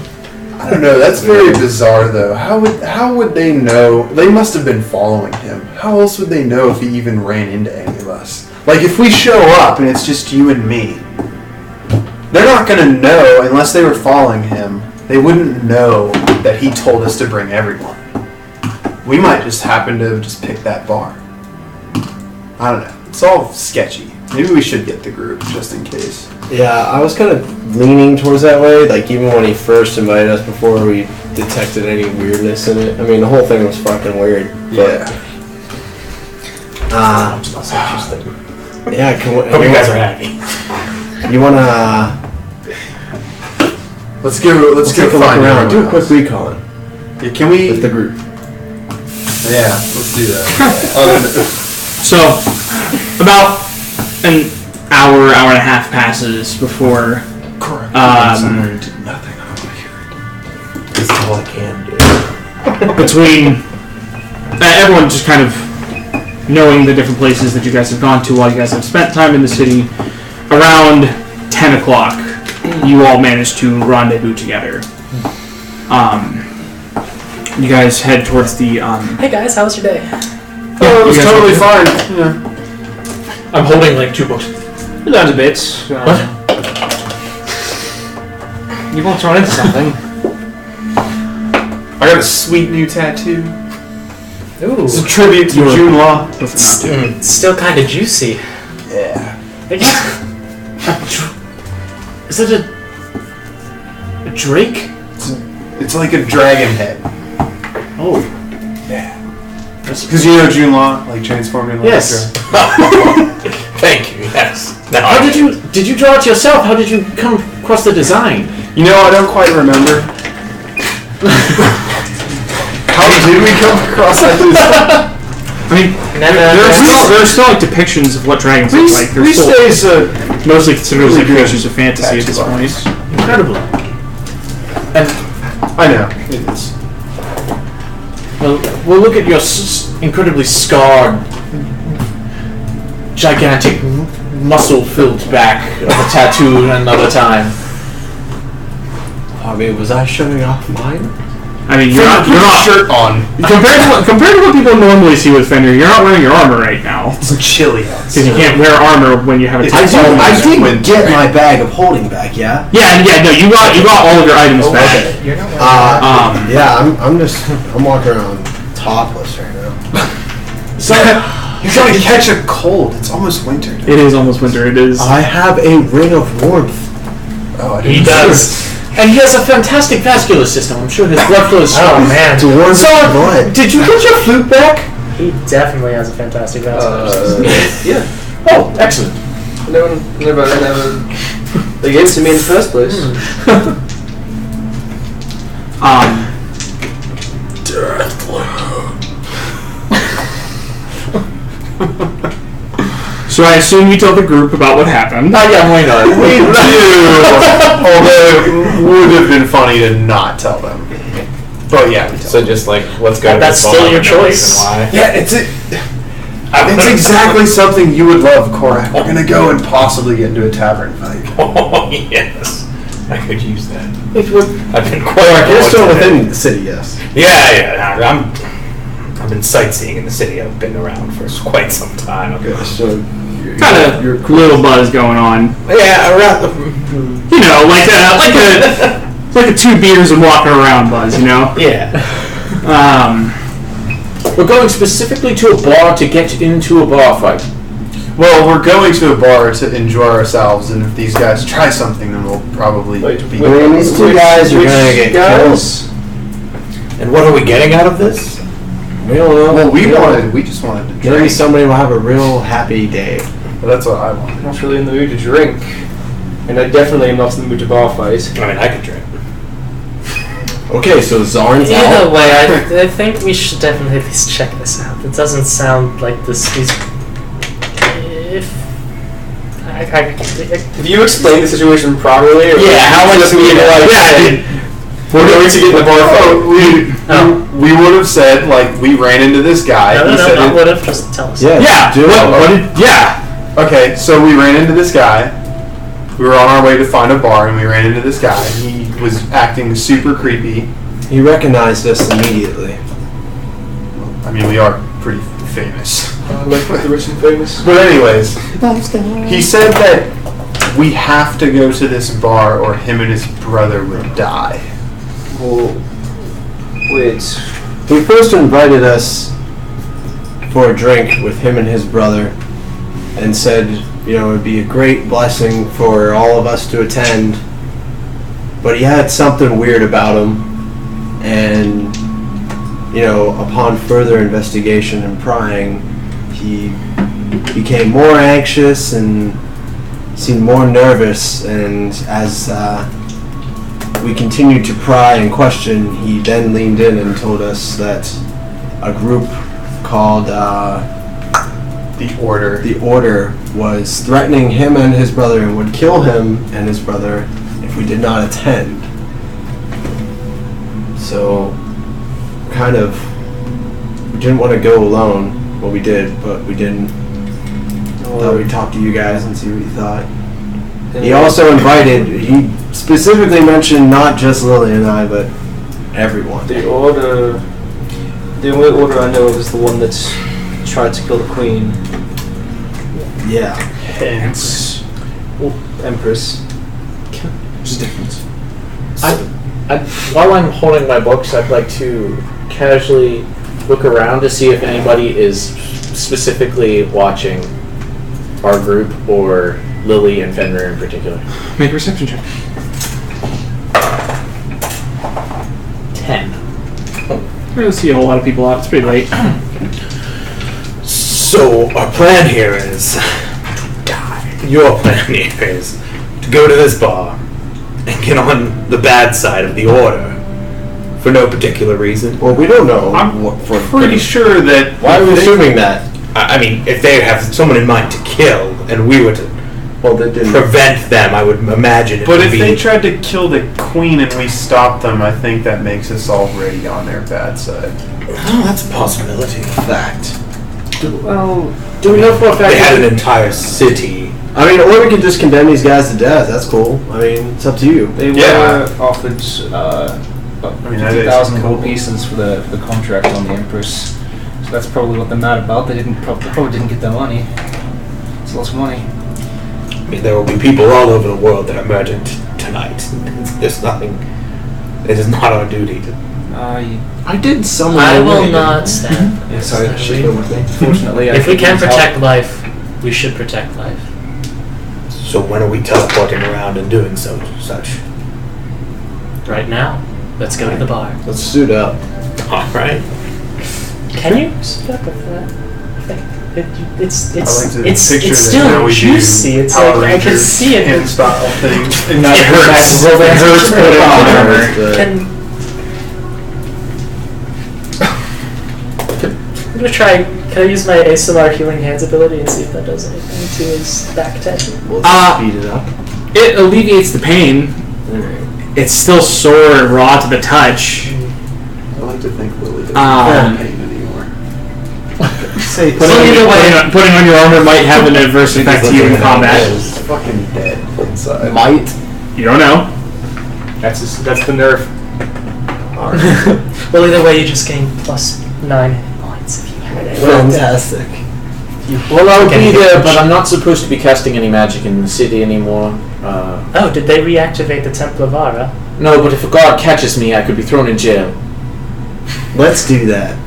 I don't know. That's very bizarre, though. How would they know? They must have been following him. How else would they know if he even ran into any of us? Like if we show up and it's just you and me, they're not gonna know unless they were following him. They wouldn't know that he told us to bring everyone. We might just happen to have just picked that bar. I don't know. It's all sketchy. Maybe we should get the group just in case. Yeah, I was kind of leaning towards that way. Like even when he first invited us, before we detected any weirdness in it. I mean, the whole thing was fucking weird. But, Sounds less interesting. yeah. Hope you guys are happy. You wanna? Let's go take a look find around. Do a everyone quick else. recon Yeah, can we? with the group. Yeah, let's do that. So, about an hour and a half passes before Correct. Um, Nothing. I don't want to hear it. This is all I can do. between everyone just kind of knowing the different places that you guys have gone to while you guys have spent time in the city, around 10 o'clock, you all managed to rendezvous together. You guys head towards the. Hey guys, how was your day? Oh, it was you guys totally want fine. Yeah. I'm holding like 2 books. You're down to bits. You won't throw into something. I got a sweet new tattoo. Ooh, It's a tribute to You're- June Law. it's still kind of juicy. Yeah. Is that a drake? It's like a dragon head. Oh. Yeah. Because you know June Law, like transformed into Yes. like a Thank you. Yes. Now How I did you draw it yourself? How did you come across the design? You know, I don't quite remember. How did we come across that design? I mean, there's still like depictions of what dragons look like. They're These still days, mostly considered really like good creatures of fantasy at this tattoo point. artists. Incredible. I know, it is. Well, we'll look at your incredibly scarred, gigantic, muscle-filled back of a tattoo another time. I mean, was I showing off mine? I mean, you're not shirt on. compared to what people normally see with Fenrir. You're not wearing your armor right now It's chilly outside. because you can't wear armor when you have a It's tattoo. I did winter. get my bag of holding back. Yeah. Yeah, no, you got all of your items back. You're not wearing Yeah, I'm walking around topless right now. So, you're gonna catch a cold. It's almost winter. It is almost winter. It is. I have a ring of warmth. Oh, I He didn't does. And he has a fantastic vascular system. I'm sure his blood flow is strong. Oh man, To warm So, my blood. did you get your flute back? he definitely has a fantastic vascular. Yeah. Oh, excellent. Never. They gave it to me in the first place. So I assume you tell the group about what happened. Yeah, why not? We do. Although it would have been funny to not tell them. But yeah, we tell So just like, let's go to That's this still bar your and no choice. reason why. Yeah, it's exactly something you would love, Korak. We're gonna go and possibly get into a tavern fight. Oh yes, I could use that. It would. I've been quite. You're still within the city, yes. Yeah. I've been sightseeing in the city. I've been around for quite some time. So Kind of little buzz going on. Yeah, around. You know, like a 2 beers and walking around buzz. You know. Yeah. We're going specifically to a bar to get into a bar fight. Well, we're going to a bar to enjoy ourselves, and if these guys try something, then we'll probably be. I mean, these two guys are Which gonna get guys? And what are we getting out of this? killed. We don't know. Well, We don't- we just wanted to Maybe drink. somebody will have a real happy day. Well, that's what I wanted. I'm not really in the mood to drink. And I definitely am not in the mood to bar fight. I mean, I could drink. Okay, so Zarn's Either out. way, I think we should definitely at least check this out. It doesn't sound like this. If Have you explained the situation properly? Or How much just me like we're going to get in the bar fight? We would have said, like, we ran into this guy. no, He said not it- would have. Just tell us. Yeah. Yeah. do it. What did? Yeah. Okay, so we ran into this guy. We were on our way to find a bar, and we ran into this guy. He was acting super creepy. He recognized us immediately. I mean, we are pretty famous. Like the rich and famous. But anyways, he said that we have to go to this bar or him and his brother will die. Well, wait. He first invited us for a drink with him and his brother and said, you know, it would be a great blessing for all of us to attend. But he had something weird about him, and, you know, upon further investigation and prying, he became more anxious and seemed more nervous, and as we continued to pry and question, he then leaned in and told us that a group called The Order. The Order was threatening him and his brother and would kill him and his brother if we did not attend. So, kind of, we didn't want to go alone. Well, we did, but we didn't. Thought we'd talk to you guys and see what you thought. He also invited, he specifically mentioned not just Lily and I, but everyone. The order. The only order I know of is the one that's tried to kill the queen. Yeah. Hence. Empress. There's a difference. While I'm holding my books, I'd like to casually look around to see if anybody is specifically watching our group or Lily and Fenrir in particular. Make a perception check. 10. I don't see a whole lot of people out. It's pretty late. So our plan here is to die. Your plan here is to go to this bar and get on the bad side of the order for no particular reason. Well, we don't know. I'm what for pretty sure that. Why are we assuming that? I mean, if they have someone in mind to kill, and we were to Well, they didn't. prevent them, I would imagine it But would if be. they tried to kill the queen and we stopped them, I think that makes us already on their bad side. Oh, that's a possibility. Fact. Well, Do we know for a fact They had an entire city. I mean, or we could just condemn these guys to death. That's cool. I mean, it's up to you. they Yeah. were offered mean, that is 50,000 cool. gold pieces for the contract on the Empress. So that's probably what they're mad about. They probably didn't get their money. It's lots of money. I mean, there will be people all over the world that are murdered tonight. There's nothing. It is not our duty to. I did some. I will not stand. Yes, I Fortunately, I If we think can it's protect life, we should protect life. So when are we teleporting around and doing such? Right now, let's go to the bar. Let's suit up. All right. Can you suit up with that? It's I like to it's picture it's that still now we do juicy. It's Power like I can Rangers see it. hand style thing. And It hurts. It hurts putting on armor. I'm gonna try. Can I use my ASMR healing hands ability and see if that does anything to his back tattoo? We'll speed it up. It alleviates the pain. It's still sore and raw to the touch. I like to think Lily doesn't Um, have pain anymore. Putting on your armor might have an adverse effect to you in combat. It's fucking dead inside. Might. You don't know. That's the nerf. Well, either way, you just gain plus 9 hit points if you had it. Fantastic. Well, I'll Can be you- there, but I'm not supposed to be casting any magic in the city anymore. Oh, did they reactivate the Templar Vara? No, but if a guard catches me, I could be thrown in jail. Let's do that.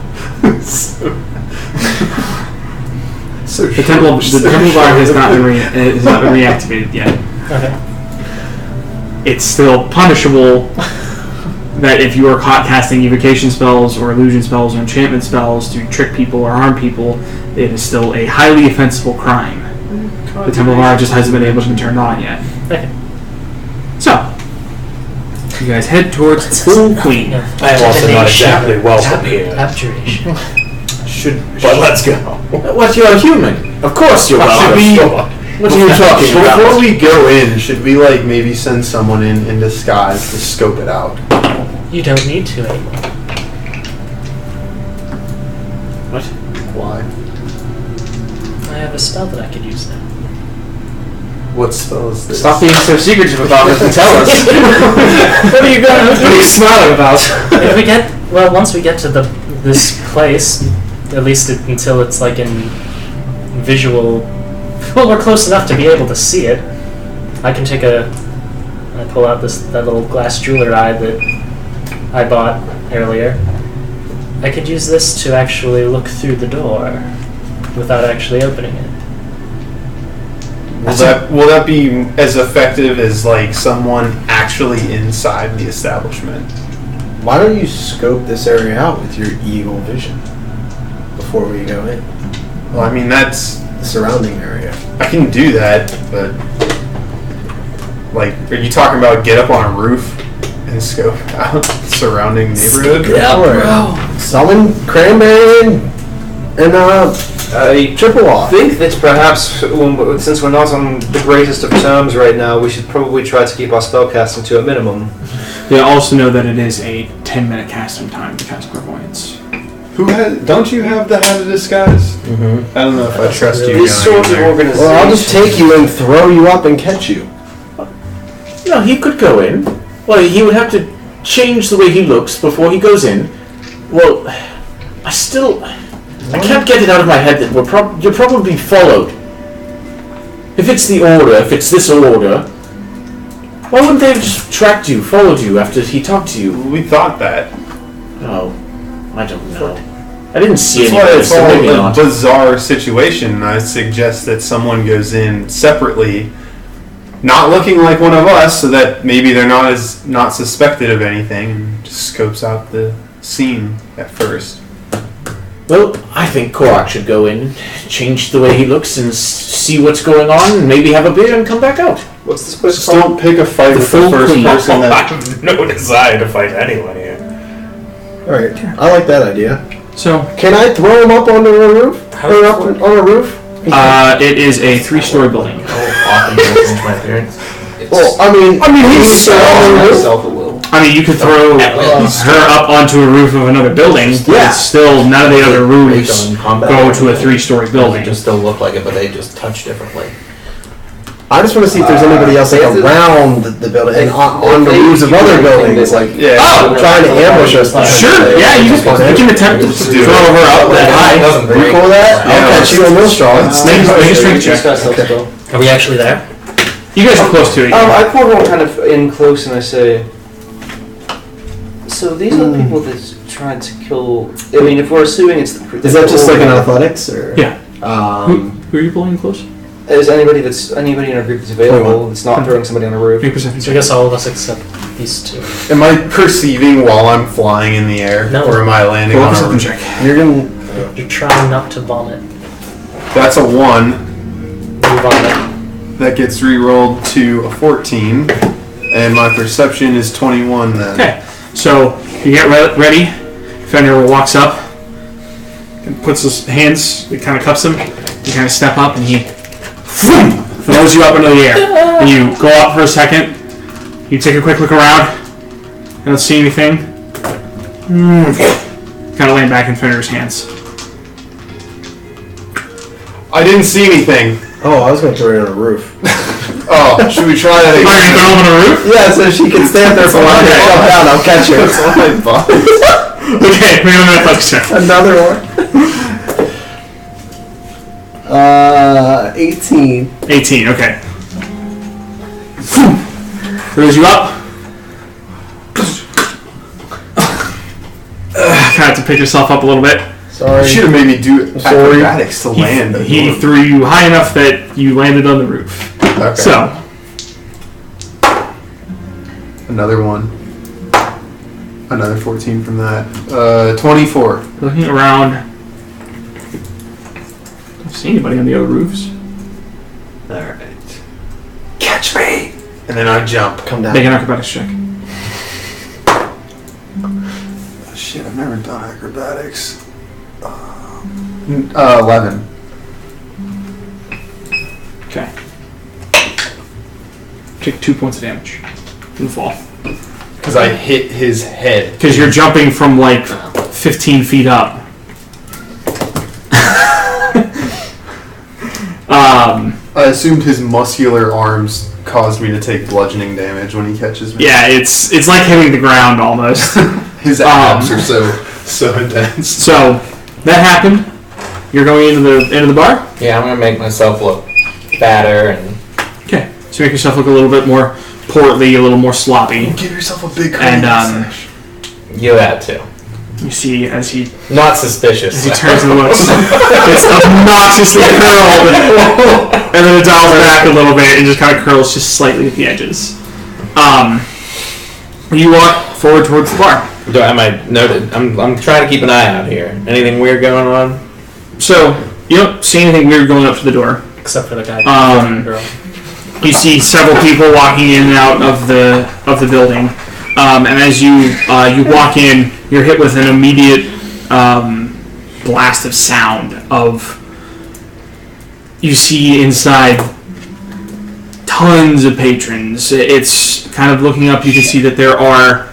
So The Temple of Art has not been reactivated yet. Okay. It's still punishable that if you are caught casting evocation spells or illusion spells or enchantment spells to trick people or harm people, it is still a highly offensible crime. The Temple of Art just hasn't been able to be turned on yet. Okay. So, you guys head towards the Full Queen. I am also not exactly welcome here. Abjuration. But let's go. What, you're a human? Of course you're welcome. What are you talking about? Before we go in, should we like maybe send someone in disguise to scope it out? You don't need to anymore. What? Why? I have a spell that I could use now. What spell is this? Stop being so secretive about it and tell us. What are you smiling about? If we get once we get to this place, at least until it's like in visual. Well, we're close enough to be able to see it. I can take I pull out that little glass jeweler eye that I bought earlier. I could use this to actually look through the door without actually opening it. Will that be as effective as like someone actually inside the establishment? Why don't you scope this area out with your eagle vision before we go in? Well, I mean that's The surrounding area. I can do that, but like, are you talking about get up on a roof and scope out the surrounding neighborhood? Summon Cranberry and I Triple Off. think that perhaps, since we're not on the greatest of terms right now, we should probably try to keep our spellcasting to a minimum. You also know that it is a 10-minute casting time to cast Clairvoyance. Don't you have the Hat of Disguise? Mm-hmm. I don't know if I trust you. This going sort in of there. organization. Well, I'll just take you and throw you up and catch you. No, he could go in. Well, he would have to change the way he looks before he goes in. Well, I can't get it out of my head that you're probably followed. If it's the Order, if it's this Order, why wouldn't they have just tracked you, followed you after he talked to you? We thought that. Oh, I don't know. I didn't see It's any of this, so maybe a not. bizarre situation. I suggest that someone goes in separately, not looking like one of us, so that maybe they're not suspected of anything, and just scopes out the scene at first. Well, I think Korak should go in, change the way he looks, and see what's going on, and maybe have a beer and come back out. What's this place Just called? don't pick a fight with the Full first Queen. person I that. have no desire to fight anyone here. Alright, I like that idea. So, Can I throw him up onto a roof? Or up on a roof? it is a 3-story building. Well, I mean he's surrounding the roof. myself at will. I mean, you could throw her up onto a roof of another building, but Yeah. it's still none of the other roofs go to a 3-story They building. just still look like it, but they just touch differently. I just want to see if there's anybody else like around the building and on the roofs of other buildings, like trying to ambush us. Sure, yeah, you can attempt to throw her up that high. You cool with that? I'll catch you on real strong. Make a strength check. Okay. Are we actually there? You guys are close to it. I pull everyone kind of in close and I say, so these are the people that tried to kill. I mean, if we're assuming it's the. Is that just like an athletics or? Yeah. Um, Who are you pulling close? Is anybody in our group that's available that's not throwing somebody on a roof? Make a perception So I check. guess all of us except these two. Am I perceiving while I'm flying in the air, No. or am I landing Roll a on a perception roof? check. you're gonna. You're trying not to vomit. That's a 1. You vomit. That gets re-rolled to a 14, and my perception is 21 then. Okay, so you get ready. Fenrir walks up and puts his hands, he kind of cups him. You kind of step up and he throws you up into the air. And you go up for a second. You take a quick look around. You don't see anything. Kind of laying back in Fenrir's hands. I didn't see anything. Oh, I was gonna throw you on a roof. Oh, should we try that Are you again? going on a roof? Yeah, so she can stand there for a while and jump down. I'll catch you. Okay, make another athletics check. Another one. 18. 18, okay. Throws you up. Kind of have to pick yourself up a little bit. You should have made me do acrobatics to land. He threw you high enough that you landed on the roof. Okay. So, another one. Another 14 from that. 24. Looking around, don't see anybody on the other roofs. Alright. Catch me! And then I jump. Come down. Make an acrobatics check. Oh, shit, I've never done acrobatics. 11. Okay. Take 2 points of damage from the fall. Because I hit his head. Because you're jumping from like 15 feet up. I assumed his muscular arms caused me to take bludgeoning damage when he catches me. Yeah, it's like hitting the ground almost. His abs are so intense. So that happened. You're going into the bar. Yeah, I'm gonna make myself look fatter and. Okay, so make yourself look a little bit more portly, a little more sloppy. Give yourself a big And You had to. you see as he Not suspicious. turns and looks, it's obnoxiously curled, and then it dials back a little bit and just kind of curls just slightly at the edges. You walk forward towards the bar. Am I noted? I'm trying to keep an eye out here. Anything weird going on? So you don't see anything weird going up to the door. Except for the guy. Girl. You see several people walking in and out of the building, and as you walk in, you're hit with an immediate blast of sound. You see inside tons of patrons. It's kind of looking up. You can see that there are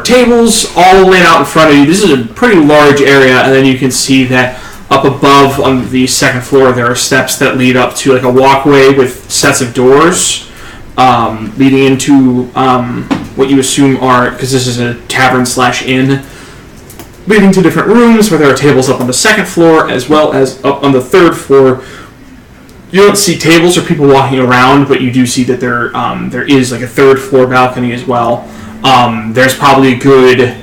tables all laid out in front of you. This is a pretty large area, and then you can see that up above on the second floor there are steps that lead up to like a walkway with sets of doors leading into what you assume are, because this is a tavern/inn, leading to different rooms where there are tables up on the second floor as well as up on the third floor. You don't see tables or people walking around, but you do see that there is like a third floor balcony as well. There's probably a good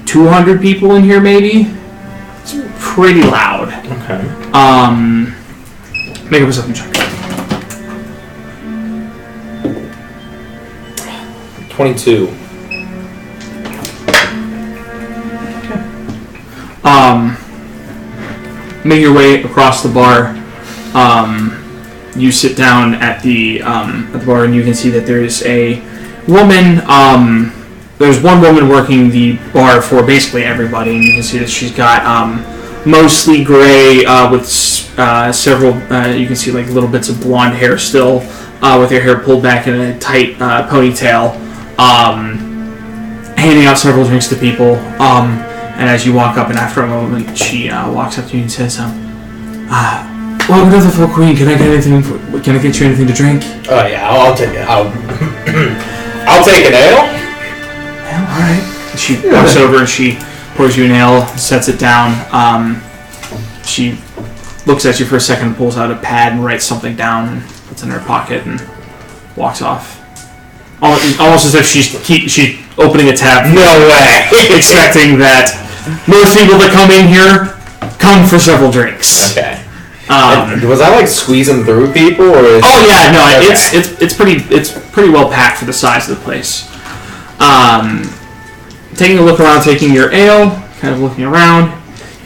200 people in here, maybe. It's pretty loud. Okay. Make up a perception check. 22. Make your way across the bar. You sit down at the bar, and you can see that there's a woman. There's one woman working the bar for basically everybody, and you can see that she's got mostly gray with several. You can see like little bits of blonde hair still, with her hair pulled back in a tight ponytail, handing out several drinks to people. And as you walk up, and after a moment, she walks up to you and says, "Welcome to the Full Queen. Can I get you anything to drink?" Oh yeah, I'll take it. I'll take an ale. All right. She walks over and she pours you an ale, sets it down. She looks at you for a second, pulls out a pad and writes something down, and puts it in her pocket and walks off. Almost as if she's opening a tab. No way. Expecting that most people that come in here come for several drinks. Okay. Was I like squeezing through people, or? Oh yeah, no, okay. it's pretty well packed for the size of the place. Taking a look around, taking your ale, kind of looking around,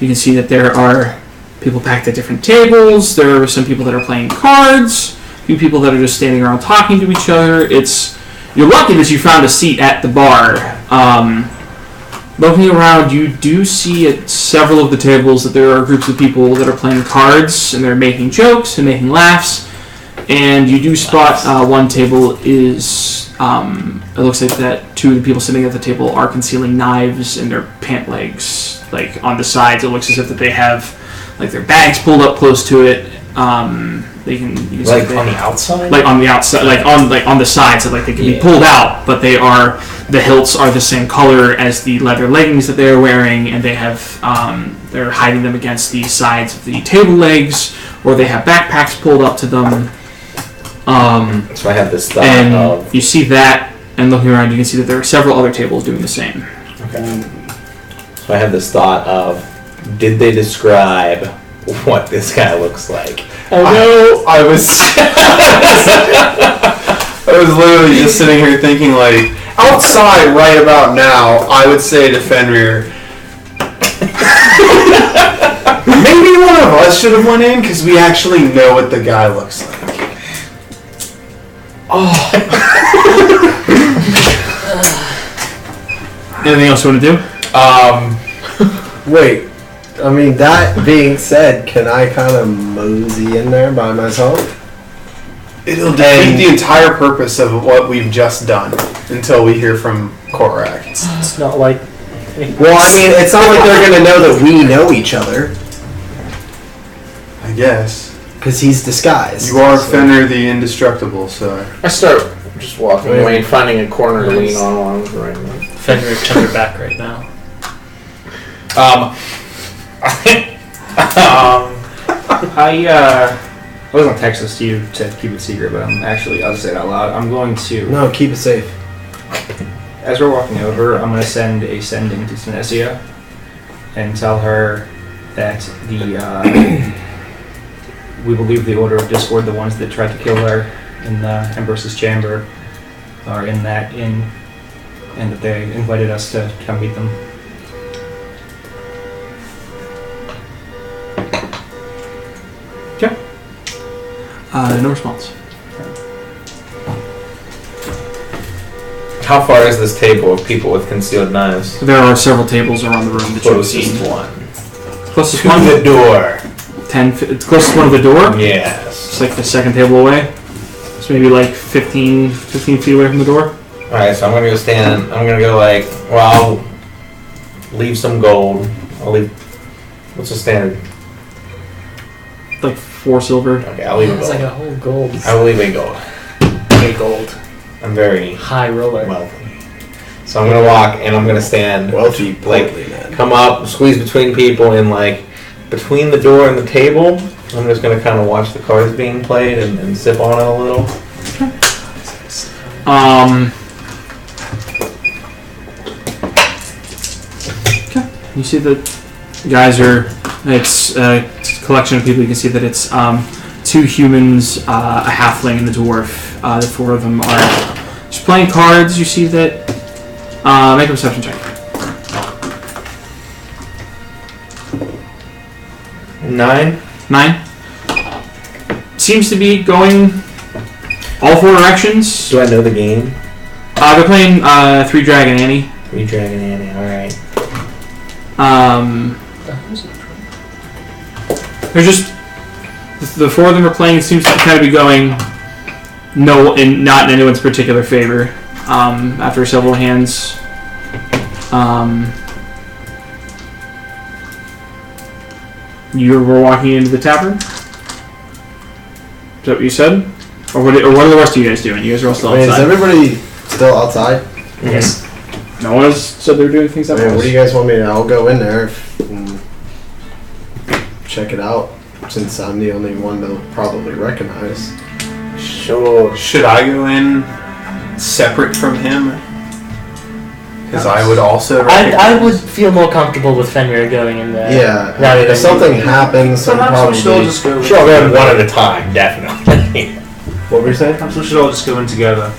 you can see that there are people packed at different tables. There are some people that are playing cards. A few people that are just standing around talking to each other. You're lucky that you found a seat at the bar. Looking around, you do see at several of the tables that there are groups of people that are playing cards, and they're making jokes and making laughs. And you do spot one table is, it looks like that two of the people sitting at the table are concealing knives in their pant legs. Like on the sides, it looks as if that they have like their bags pulled up close to it. You can like on the outside, like on the outside, like on the sides, so like they can be pulled out, but the hilts are the same color as the leather leggings that they are wearing, and they have they're hiding them against the sides of the table legs, or they have backpacks pulled up to them. So I have this thought and you see that, and looking around, you can see that there are several other tables doing the same. Okay. So I had this thought of, did they describe what this guy looks like? Oh no! I was I was literally just sitting here thinking, like, outside right about now, I would say to Fenrir, maybe one of us should have went in because we actually know what the guy looks like. Oh. Anything else you want to do? Wait. I mean, that being said, can I kind of mosey in there by myself? It'll defeat the entire purpose of what we've just done until we hear from Korak. It's not like. Well, I mean, it's not like they're gonna know that we know each other, I guess. because he's disguised. You are Fenrir the Indestructible, so... I start just walking away and finding a corner to lean on while I'm writing. Fenrir, turn your back right now. I was gonna text this to you to keep it secret, but I'll just say it out loud. I'm going to, No, keep it safe. as we're walking over, I'm gonna send a sending to Synestia and tell her that we believe the Order of Discord, the ones that tried to kill her in Ambrosius chamber, are in that inn, and that they invited us to come meet them. No response. How far is this table of people with concealed knives? There are several tables around the room that you've Closest seen. one. Closest To one? the door. 10, it's closest one to the door? Yes. It's like the second table away. So maybe like 15 feet away from the door. Alright, so I'm gonna go stand. I'm gonna go like, well, I'll leave some gold. I'll leave. What's the standard? Like 4 silver. Okay, I'll leave a It's gold. like a whole gold. I will leave a gold. A gold. I'm very High roller. wealthy. So I'm gonna walk and I'm gonna stand. Wealthy, like, portly man. come up, squeeze between people, and like between the door and the table, I'm just gonna kind of watch the cards being played and sip on it a little. Okay. You see that guys are. It's a collection of people. You can see that it's 2 humans, a halfling, and the dwarf. The 4 of them are just playing cards. You see that. Make a perception check. 9. 9. Seems to be going all 4 directions. Do I know the game? They're playing 3 Dragon Annie. 3 Dragon Annie. All right. They're just the 4 of them are playing. It seems to kind of be going not in anyone's particular favor. After several hands, you were walking into the tavern. Is that what you said? Or what are the rest of you guys doing? You guys are all still Wait, is outside. everybody still outside? Yes. No one has said they're doing things I that mean, what do you guys want me to? I'll go in there and check it out, since I'm the only one they'll probably recognize. Sure. Should I go in separate from him? Because I would also. I would feel more comfortable with Fenrir going in there. Yeah, Rather if than something happens, I'm Perhaps we should all probably... just go. Sure, I'll go in one at a time, definitely. What were you saying? Perhaps we should all just go in together.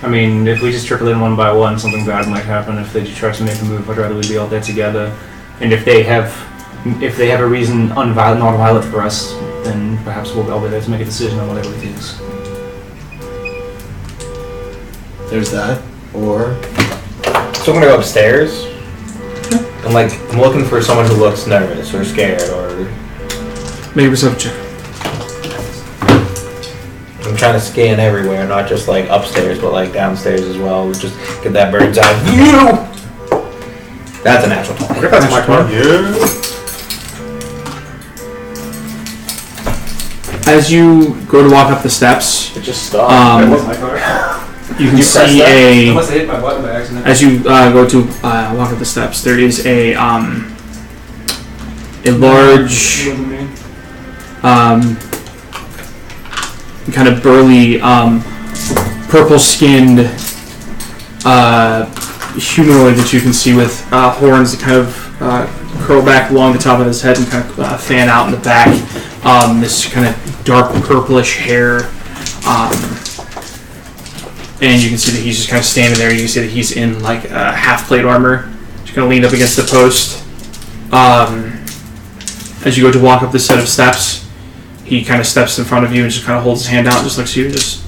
I mean, if we just trickle in one by one, something bad might happen. If they just try to make a move, I'd rather we be all there together. And if they have a reason not violent for us, then perhaps we'll all be there to make a decision on whatever it is. There's that. Or... So I'm gonna go upstairs. And like, I'm looking for someone who looks nervous or scared or. Make a perception check. I'm trying to scan everywhere, not just like upstairs, but like downstairs as well. Just get that bird's eye view. That's a natural 20. That's my card. Yeah. As you go to walk up the steps, It just stopped. That was my card. you can You pressed see that? a. I must have hit my button by accident. As you go to walk up the steps, there is a large, kind of burly, purple-skinned humanoid that you can see with horns that kind of curl back along the top of his head and kind of fan out in the back. This kind of dark purplish hair. And you can see that he's just kind of standing there. You can see that he's in like half plate armor. Just kind of leaned up against the post. As you go to walk up this set of steps, he kind of steps in front of you and just kind of holds his hand out and just looks at you and just...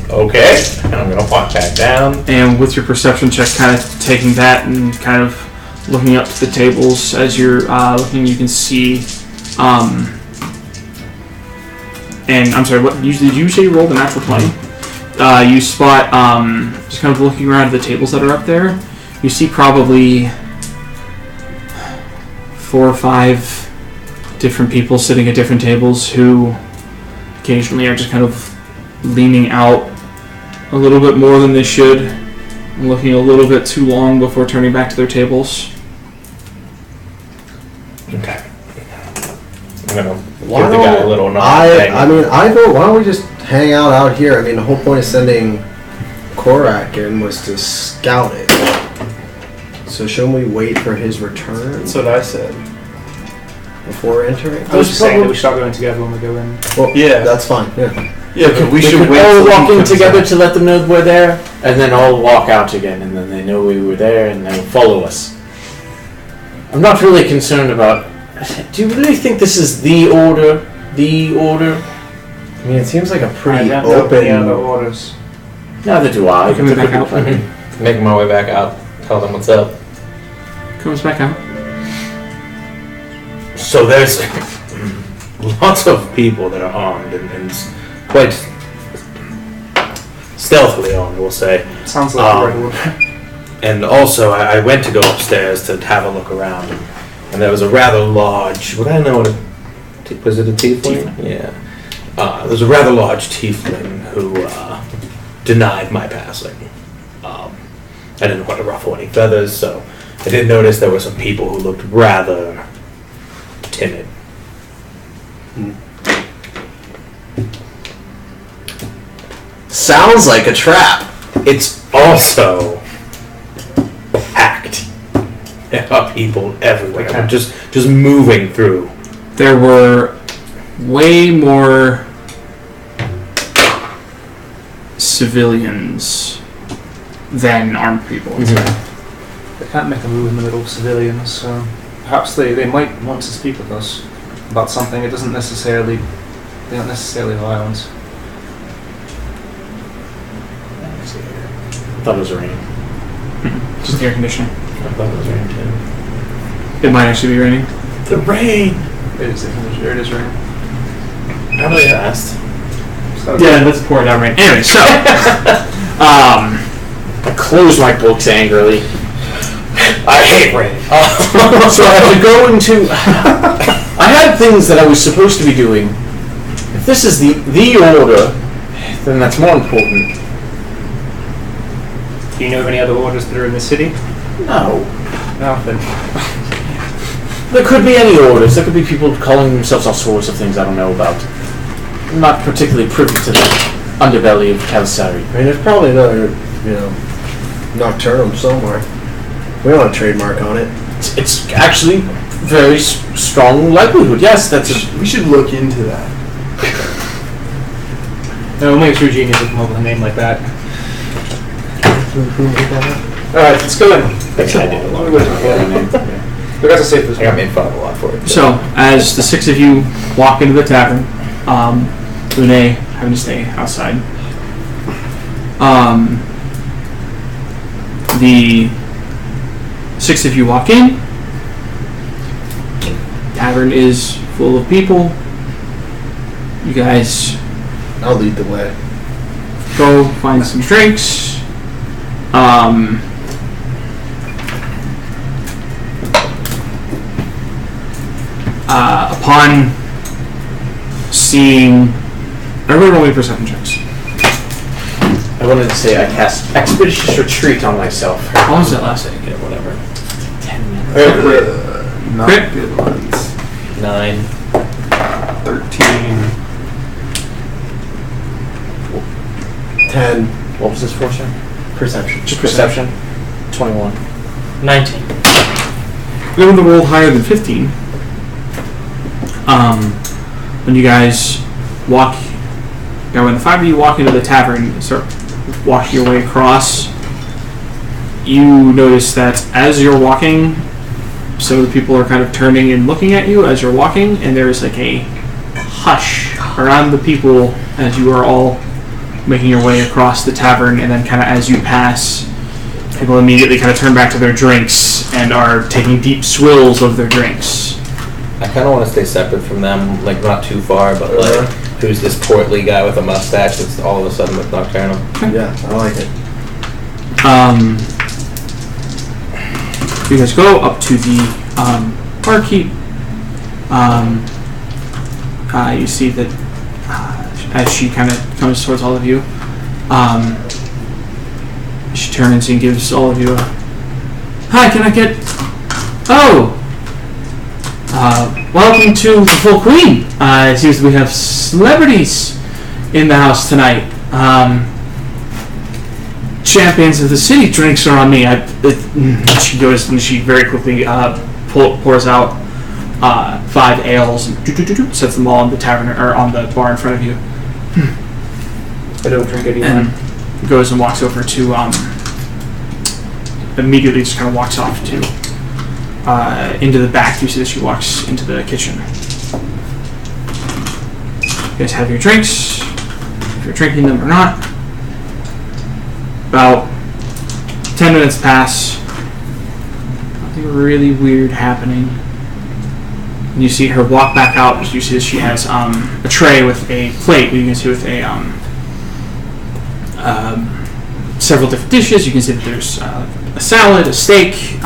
Okay, and I'm gonna walk back down. And with your perception check, kind of taking that and kind of looking up to the tables as you're looking, you can see... and I'm sorry, did you say you rolled a natural 20? You spot, just kind of looking around at the tables that are up there, you see probably 4 or 5 different people sitting at different tables who occasionally are just kind of leaning out a little bit more than they should and looking a little bit too long before turning back to their tables. Okay. I'm gonna give the guy a little nod. I vote, why don't we just hang out here? I mean, the whole point of sending Korak in was to scout it. So shouldn't we wait for his return That's what I said. before entering? I was just saying that we start going together when we go in. Well, Yeah. that's fine. Yeah. Yeah, but we should could wait. all till he walk in comes together out. to let them know we're there, and then all walk out again, and then they know we were there, and they'll follow us. I'm not really concerned about... Do you really think this is the order? The order? I mean, it seems like a pretty I don't know any other open. orders. Neither do I. Coming back out. Making my way back out. Tell them what's up. Comes back out. So there's lots of people that are armed and quite stealthily armed, we'll say. Sounds like the right order. And also, I went to go upstairs to have a look around, and there was a rather large. Would I know what was it a tiefling? Yeah. There was a rather large tiefling who denied my passing. I didn't want to ruffle any feathers, so I did notice there were some people who looked rather timid. Sounds like a trap. It's also packed. There are people everywhere, Okay. just moving through. There were way more civilians than armed people. They can't make a move in the middle of civilians, so perhaps they might want to speak with us about something. It doesn't necessarily, they're not necessarily violent. I thought it was raining. Just air conditioning. I thought it was raining too. It might actually be raining. The rain! It is raining. Nobody asked. So, Yeah, let's pour it down rain. Anyway, so I closed my books angrily. I hate rain. So I have to go into... I had things that I was supposed to be doing. If this is the order, then that's more important. do you know of any other orders that are in the city? No. Nothing. There could be any orders. There could be people calling themselves all sorts of things I don't know about. I'm not particularly privy to the underbelly of Kalisari. I mean, there's probably another, nocturnum somewhere. We don't have a trademark on it. It's actually very strong likelihood. Yes, that's We should look into that. No, only a true genius would come up with a name like that. Alright, let's go in. I think I did a lot. We got to save this I got made fun of a lot for it. So, as the 6 of you walk into the tavern, Lune having to stay outside, the 6 of you walk in, tavern is full of people, you guys I'll lead the way. go find some drinks, upon seeing... Everyone roll me perception checks. I wanted to say I cast Expeditious Retreat on myself. How long does that last? Yeah, whatever. 10 minutes. Not Crit. good ones. 9. 13. 10. What was this for, sir? Perception. Just Perception. 21. 19. You're able to roll higher than 15. When you guys walk, when the 5 of you walk into the tavern and start walking your way across, you notice that as you're walking, some of the people are kind of turning and looking at you as you're walking, and there's like a hush around the people as you are all making your way across the tavern, and then kind of as you pass, people immediately kind of turn back to their drinks and are taking deep swills of their drinks. I kind of want to stay separate from them, like not too far, but like, who's this portly guy with a mustache that's all of a sudden with Nocturnal? Yeah, I like it. You guys go up to the barkeep. You see that as she kind of comes towards all of you, she turns and gives all of you a, "Hi, can I get... Oh! Welcome to the Full Queen. It seems that we have celebrities in the house tonight. Champions of the city drinks are on me." She goes and she very quickly pours out 5 ales and sets them all on the tavern or on the bar in front of you. I don't drink any And goes and walks over to immediately just kind of walks off to into the back. You see that she walks into the kitchen. You guys have your drinks, if you're drinking them or not. About 10 minutes pass. Nothing really weird happening. And you see her walk back out. You see that she has a tray with a plate. You can see with a several different dishes. You can see that there's a salad, a steak.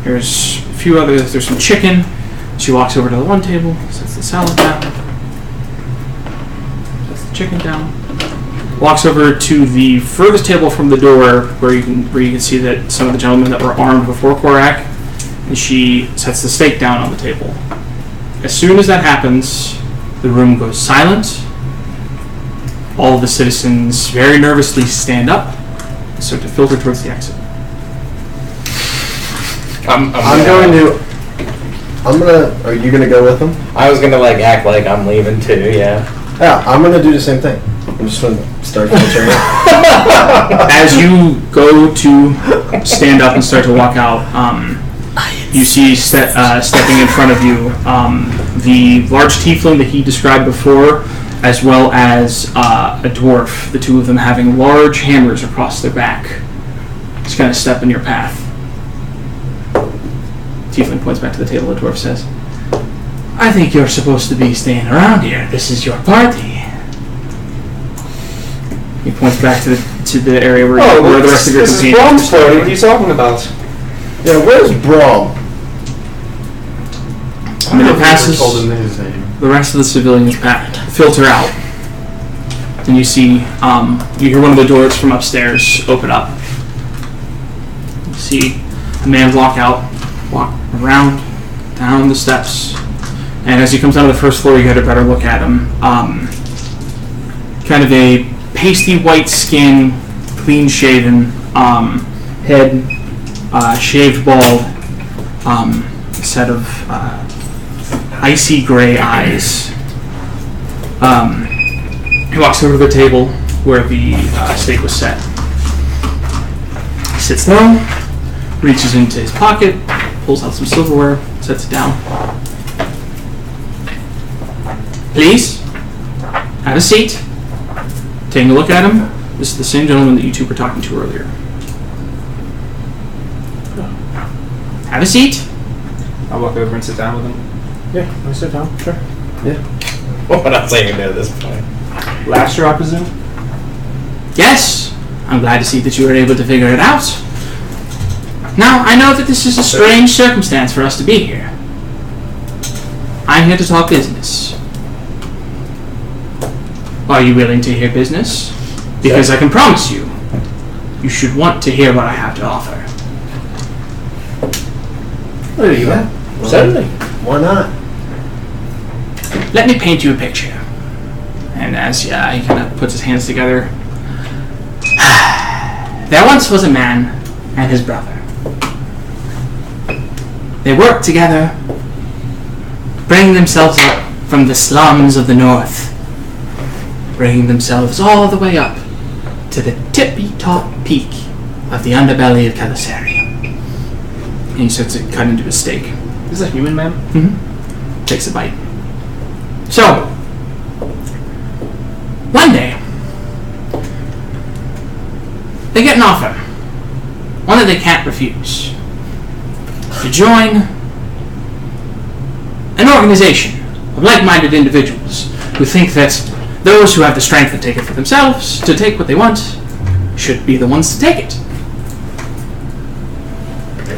There's a few others. There's some chicken. She walks over to the one table, sets the salad down, sets the chicken down. Walks over to the furthest table from the door, where you can see that some of the gentlemen that were armed before Korak, and she sets the steak down on the table. As soon as that happens, the room goes silent. All of the citizens very nervously stand up and start to filter towards the exit. Are you gonna go with them? I was gonna like act like I'm leaving too, yeah. Yeah, I'm gonna do the same thing. I'm just gonna start filtering. As you go to stand up and start to walk out, you see stepping in front of you the large tiefling that he described before, as well as a dwarf, the two of them having large hammers across their back. Just kind of step in your path. Tiefling points back to the table. The dwarf says, "I think you're supposed to be staying around here. This is your party." He points back to the area where the rest of your companions are. Brom's party. What are you talking about? Yeah, where's Brom? A minute passes. Told him his name. The rest of the civilians filter out, and you see you hear one of the doors from upstairs open up. You see a man walk around down the steps, and as he comes down to the first floor, you get a better look at him. Kind of a pasty white skin, clean shaven, head shaved bald, set of icy gray eyes. He walks over to the table where the steak was set. He sits down, reaches into his pocket, pulls out some silverware, sets it down. "Please, have a seat." Taking a look at him, this is the same gentleman that you two were talking to earlier. "Have a seat." I'll walk over and sit down with him. Yeah, I sit down. Sure. What else are you gonna do at this point? Last year, I presume? "Yes, I'm glad to see that you were able to figure it out. Now, I know that this is a strange circumstance for us to be here. I'm here to talk business. Are you willing to hear business? Because I can promise you, you should want to hear what I have to offer." There you go. Certainly. Why not? Let me paint you a picture. And as he kind of puts his hands together, There once was a man and his brother. They worked together, bringing themselves up from the slums of the north, bringing themselves all the way up to the tippy-top peak of the underbelly of Calisari. And he starts to cut into a steak. This is a human man? Mm-hmm. Takes a bite. So, one day, they get an offer, one that they can't refuse, to join an organization of like-minded individuals who think that those who have the strength to take it for themselves, to take what they want, should be the ones to take it.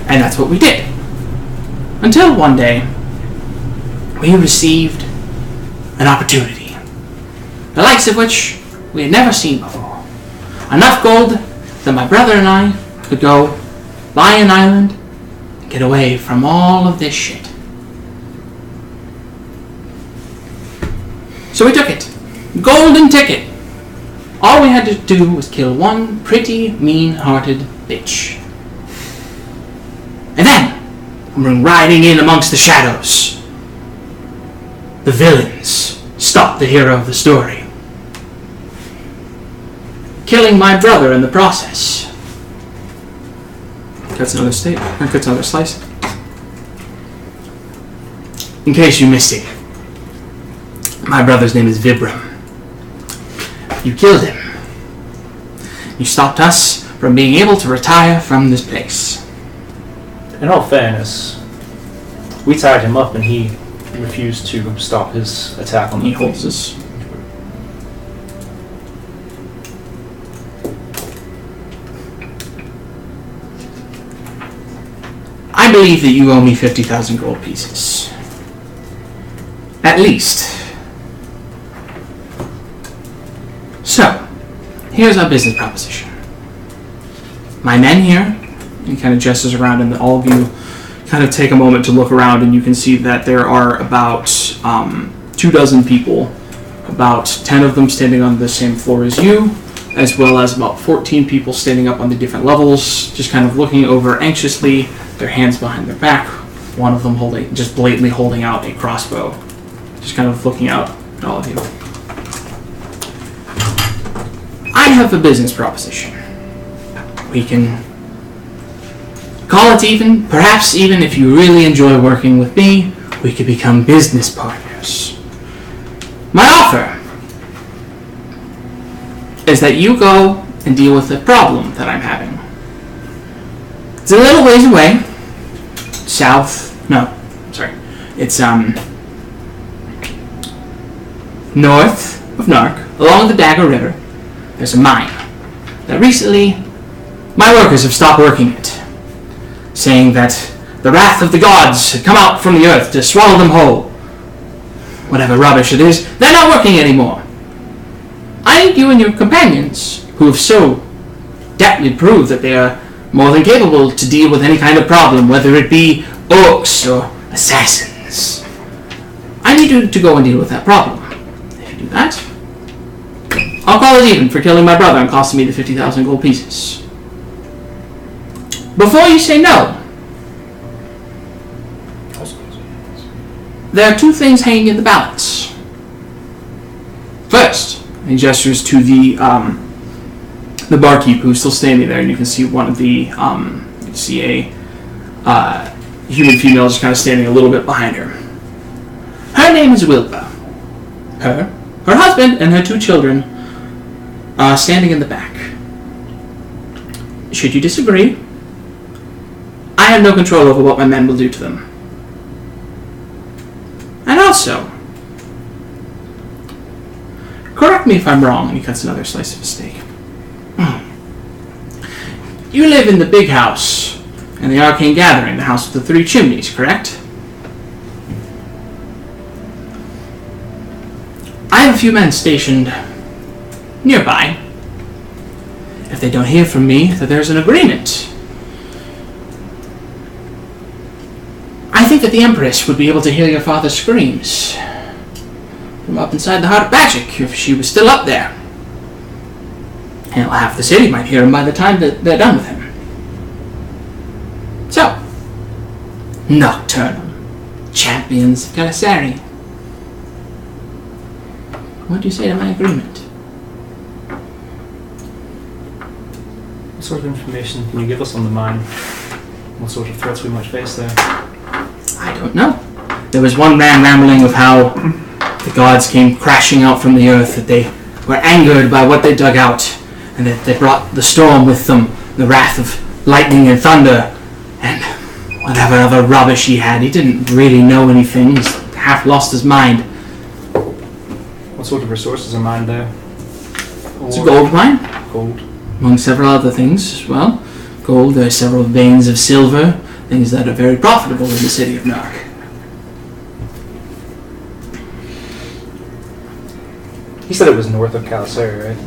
And that's what we did. Until one day, we received an opportunity, the likes of which we had never seen before. Enough gold that my brother and I could go buy an island and get away from all of this shit. So we took it. Golden ticket. All we had to do was kill one pretty mean-hearted bitch. And then, when riding in amongst the shadows, the villains stopped the hero of the story, killing my brother in the process. Cuts another steak. Cuts another slice. In case you missed it, my brother's name is Vibram. You killed him. You stopped us from being able to retire from this place. In all fairness, we tied him up and he refused to stop his attack on the horses. I believe that you owe me 50,000 gold pieces. At least. So, here's our business proposition. My men here, he kind of gestures around and all of you kind of take a moment to look around and you can see that there are about 24 people, about 10 of them standing on the same floor as you, as well as about 14 people standing up on the different levels, just kind of looking over anxiously, their hands behind their back, one of them just blatantly holding out a crossbow, just kind of looking out at all of you. I have a business proposition. We can call it even, perhaps even if you really enjoy working with me, we could become business partners. My offer is that you go and deal with the problem that I'm having. It's a little ways away. It's north of Nark, along the Dagger River. There's a mine that recently my workers have stopped working it, saying that the wrath of the gods had come out from the earth to swallow them whole. Whatever rubbish it is, they're not working anymore. I need you and your companions, who have so deftly proved that they are more than capable to deal with any kind of problem, whether it be orcs or assassins. I need you to go and deal with that problem. If you do that, I'll call it even for killing my brother and costing me the 50,000 gold pieces. Before you say no, there are two things hanging in the balance. First, he gestures to the barkeep who's still standing there, and you can see one of the you can see a human female just kind of standing a little bit behind her. Her name is Wilpa. Her husband, and her 2 children are standing in the back. Should you disagree, I have no control over what my men will do to them. And also, correct me if I'm wrong, and he cuts another slice of a steak. You live in the big house in the Arcane Gathering, the house with the 3 chimneys, correct? I have a few men stationed nearby. If they don't hear from me that there's an agreement, I think that the Empress would be able to hear your father's screams from up inside the Heart of Magic if she was still up there. Hell, half the city might hear him by the time that they're done with him. So, Nocturnal, champions of Kalasari. What do you say to my agreement? What sort of information can you give us on the mine? What sort of threats we might face there? I don't know. There was one man rambling of how the gods came crashing out from the earth, that they were angered by what they dug out, and that they brought the storm with them, the wrath of lightning and thunder, and whatever other rubbish he had. He didn't really know anything. He's half lost his mind. What sort of resources are mined there? It's a gold mine, Gold. among several other things as well. Gold, there are several veins of silver, things that are very profitable in the city of Nark. He said it was north of Kalasari, right?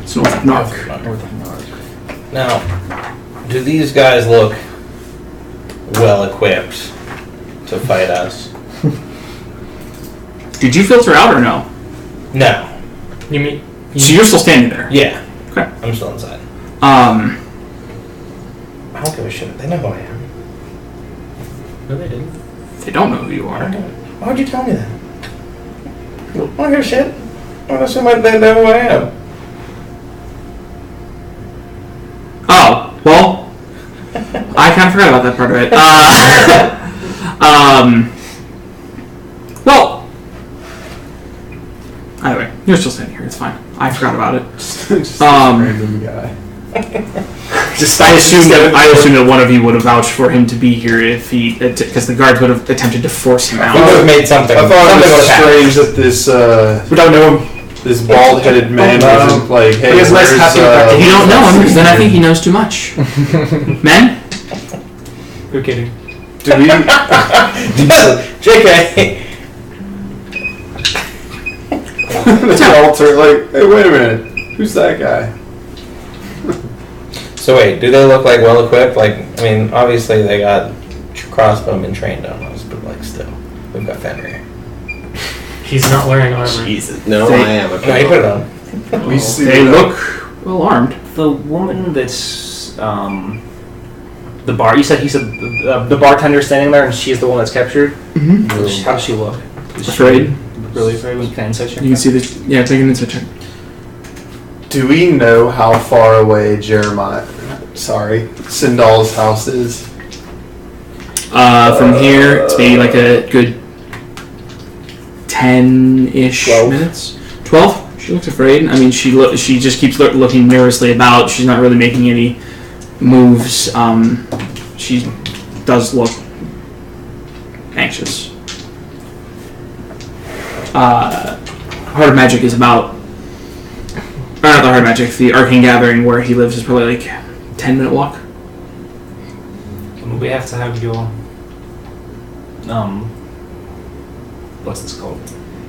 It's north of Nark. North of Nark. Now, do these guys look well equipped to fight us? Did you filter out or no? No. You mean? So you're still standing there? Yeah. Okay. I'm still inside. Um, I don't give a shit. They know who I am. No, they didn't. they don't know who you are. Why would you tell me that? I don't give a shit. I want to assume they know who I am. Oh, well, I kind of forgot about that part of it. Well, anyway, you're still standing here. It's fine. I forgot about it. Just Um, random guy. I assume that one of you would have vouched for him to be here if he, because the guards would have attempted to force him We would out. have made something. I thought something it would was have happened. strange that this We don't know him. this bald-headed man wasn't like, hey, He has nice where's, happy back. If you don't know him, then I think he knows too much. Men? You're kidding. do we? JK. Alter, like, hey, wait a minute, who's that guy? So wait, do they look like well equipped? Like, I mean, obviously they got crossbowmen trained on us, but like still, we've got Fenrir. He's not wearing armor. Jesus. No, They- I am. No, you put it on. We see They that. look well armed. The woman that's the bar. You said he said the bartender standing there, and she's the one that's captured. Mm-hmm. How does she look? Is she Afraid. Really afraid? When you can insight check. You can see this. Yeah, take an insight check. Do we know how far away Sindal's house is? From here, it's maybe like a good 10-ish 12. minutes. 12? She looks afraid. I mean, she just keeps looking nervously about. She's not really making any moves. She does look anxious. Heart of Magic is about... not the Heart of Magic, the Arcane Gathering where he lives is probably like 10-minute walk. We have to have your what's this called?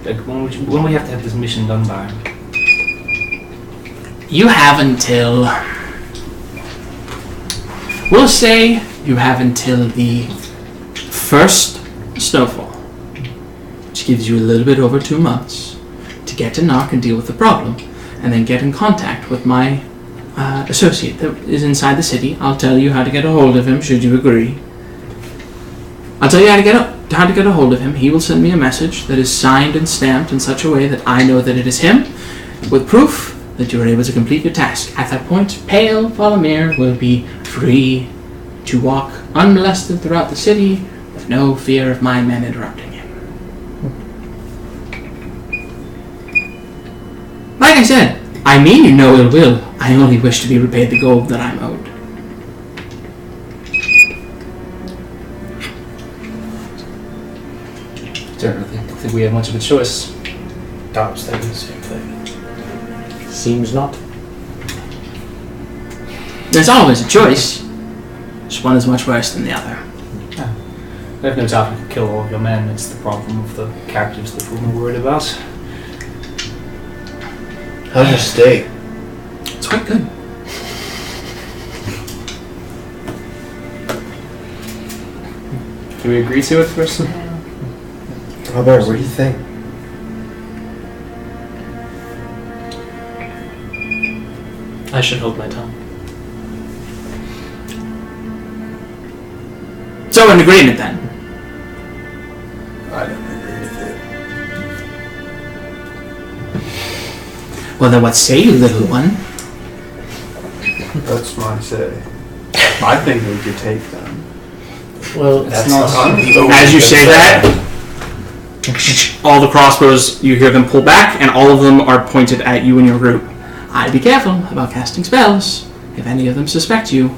Like when we have to have this mission done by? You have until... We'll say you have until the first snowfall, which gives you a little bit over 2 months to get to Nark and deal with the problem, and then get in contact with my associate that is inside the city. I'll tell you how to get a hold of him, should you agree. I'll tell you how to get a hold of him. He will send me a message that is signed and stamped in such a way that I know that it is him, with proof that you are able to complete your task. At that point, Pale Volomir will be free to walk unmolested throughout the city with no fear of my men interrupting him. Like I said, I mean you no ill will. I only wish to be repaid the gold that I'm owed. Don't think we have much of a choice. Top's thinking the same thing. Seems not. There's always a choice. Just one is much worse than the other. We have no doubt we could kill all of your men. It's the problem of the captives that we're worried about. How's your steak? It's quite good. Do we agree to it first? Robert, what do you think? I should hold my tongue. So, an agreement then. I don't agree with it. Well, then what say you, little one? That's what I say. I think we could take them. Well, That's not. As you say that, all the crossbows, you hear them pull back, and all of them are pointed at you and your group. I'd be careful about casting spells if any of them suspect you.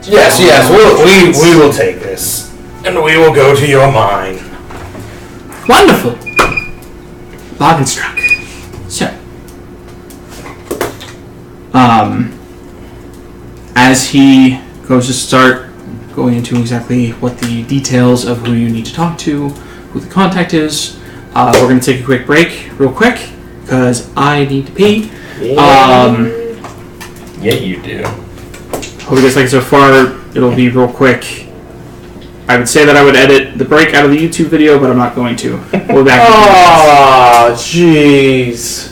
Yes, we will take this, and we will go to your mine. Wonderful. Bargain struck. So, as he goes to start going into exactly what the details of who you need to talk to, who the contact is, we're going to take a quick break, real quick, because I need to pee. Yeah, you do. Hope you guys like it so far. It'll be real quick. I would say that I would edit the break out of the YouTube video, but I'm not going to. We'll be back. Oh, jeez.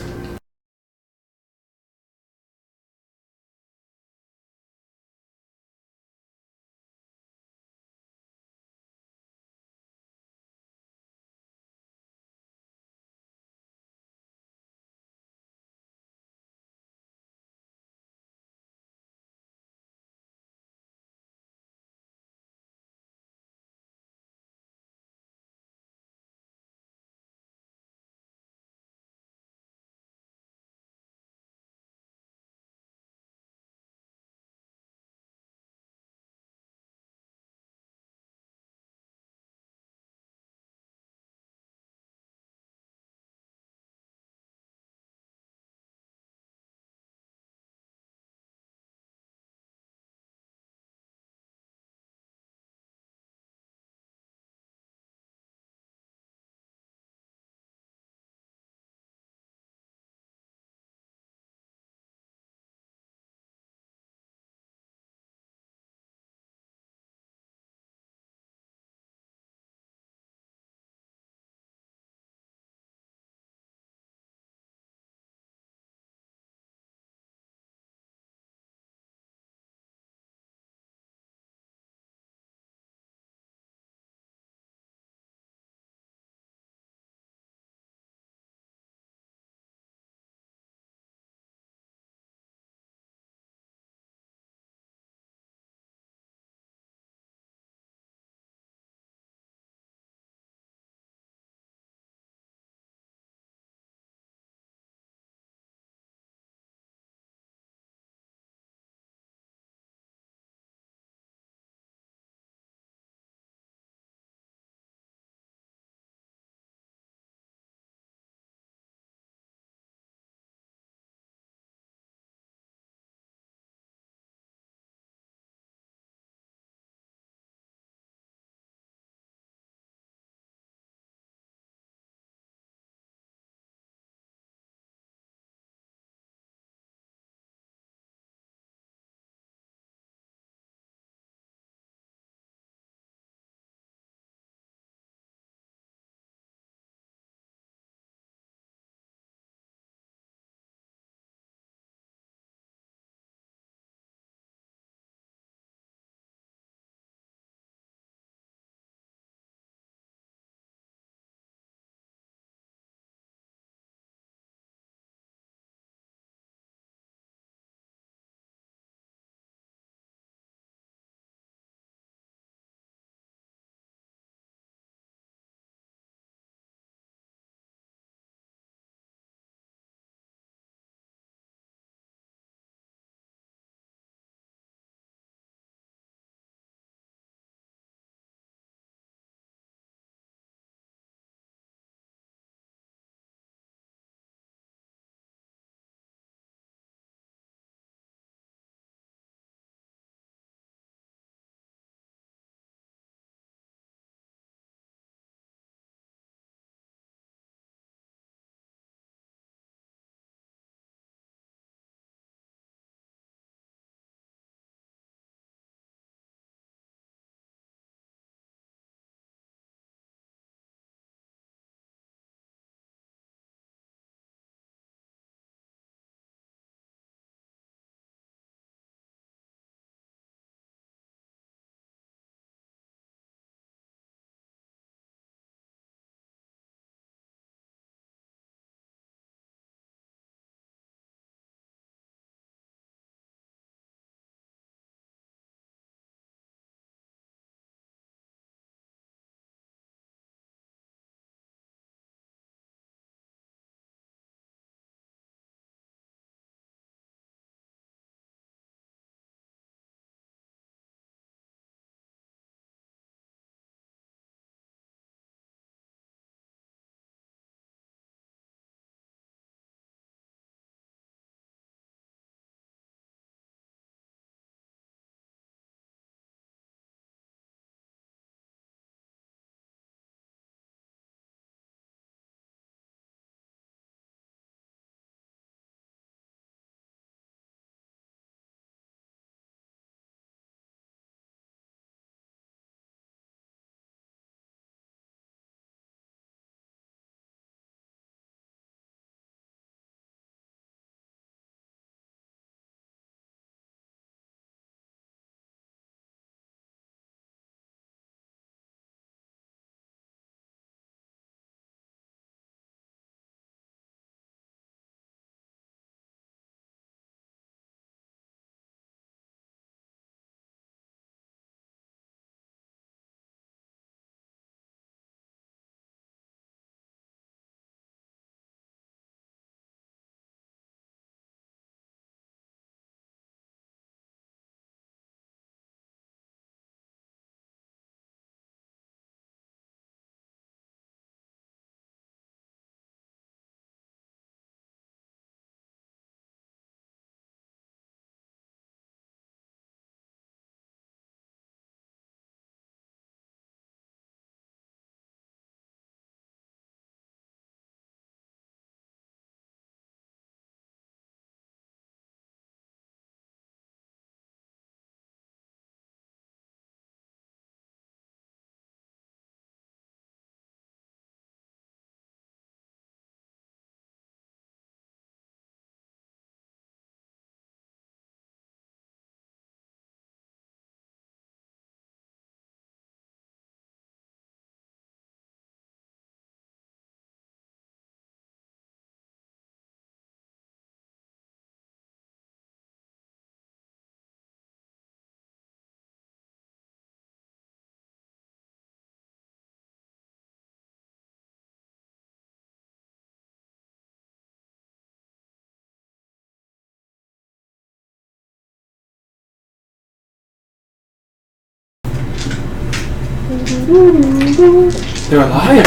They're alive.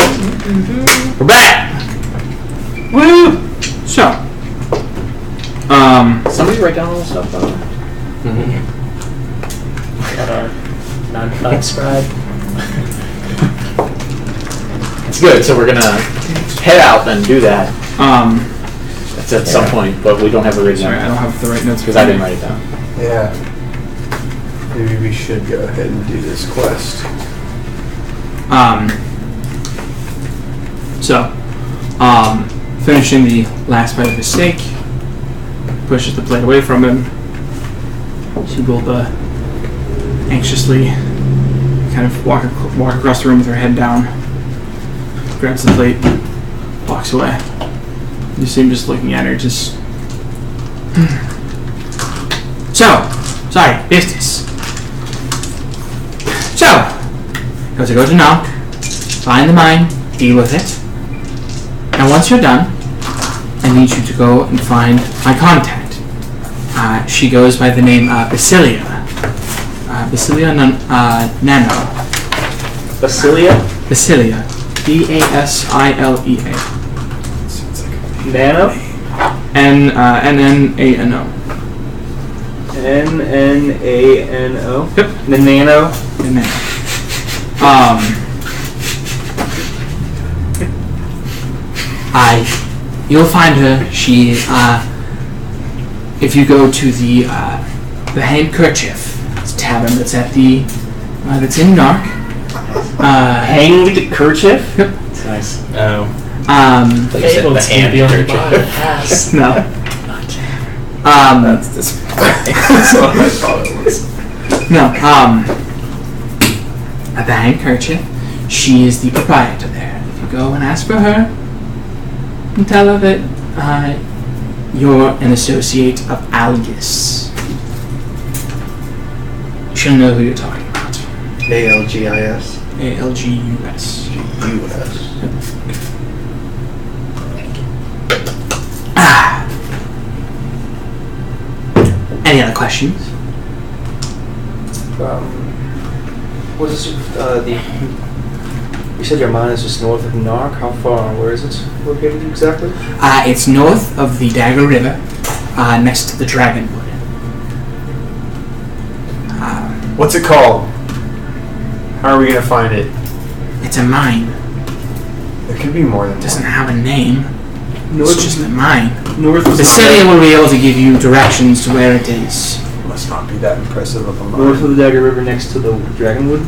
We're back. Woo! So, Somebody write down all this stuff, by the way. Got our 9-to-5 scribe. It's good. So we're gonna head out and do that. It's at some point, but we don't have it written sorry, I down don't have the right notes because I didn't write it down. Yeah. Maybe we should go ahead and do this quest. Finishing the last bite of his steak, pushes the plate away from him. She will anxiously kind of walk across the room with her head down, grabs the plate, walks away. You see him just looking at her, just. Sorry, business. So, go to knock, find the mine, deal with it. And once you're done, I need you to go and find my contact. She goes by the name Basilia. Basilia Nano. Basilia? Basilia. Basilea. Nano? N-N-A-N-O. N-N-A-N-O? Yep. The nano? You'll find her. She, if you go to the Handkerchief, it's a tavern that's at that's in Nark. Hanged kerchief? Yep. It's nice. Oh. Able to be on the podcast. No. That's disappointing. That's what I thought it was. No, at the Handkerchief, she is the proprietor there. If you go and ask for her, and tell her that you're an associate of Algis. She'll know who you're talking about. ALGIS. A-L-G-U-S. US. Any other questions? What is you said your mine is just north of Nark? How far? Where is it located exactly? It's north of the Dagger River, next to the Dragonwood. What's it called? How are we gonna find it? It's a mine. There could be more than It doesn't one. have a name. North It's just a mine. North of Basilia will be able to give you directions to where it is. Must not be that impressive of a mine. North of the Dagger River next to the Dragonwood?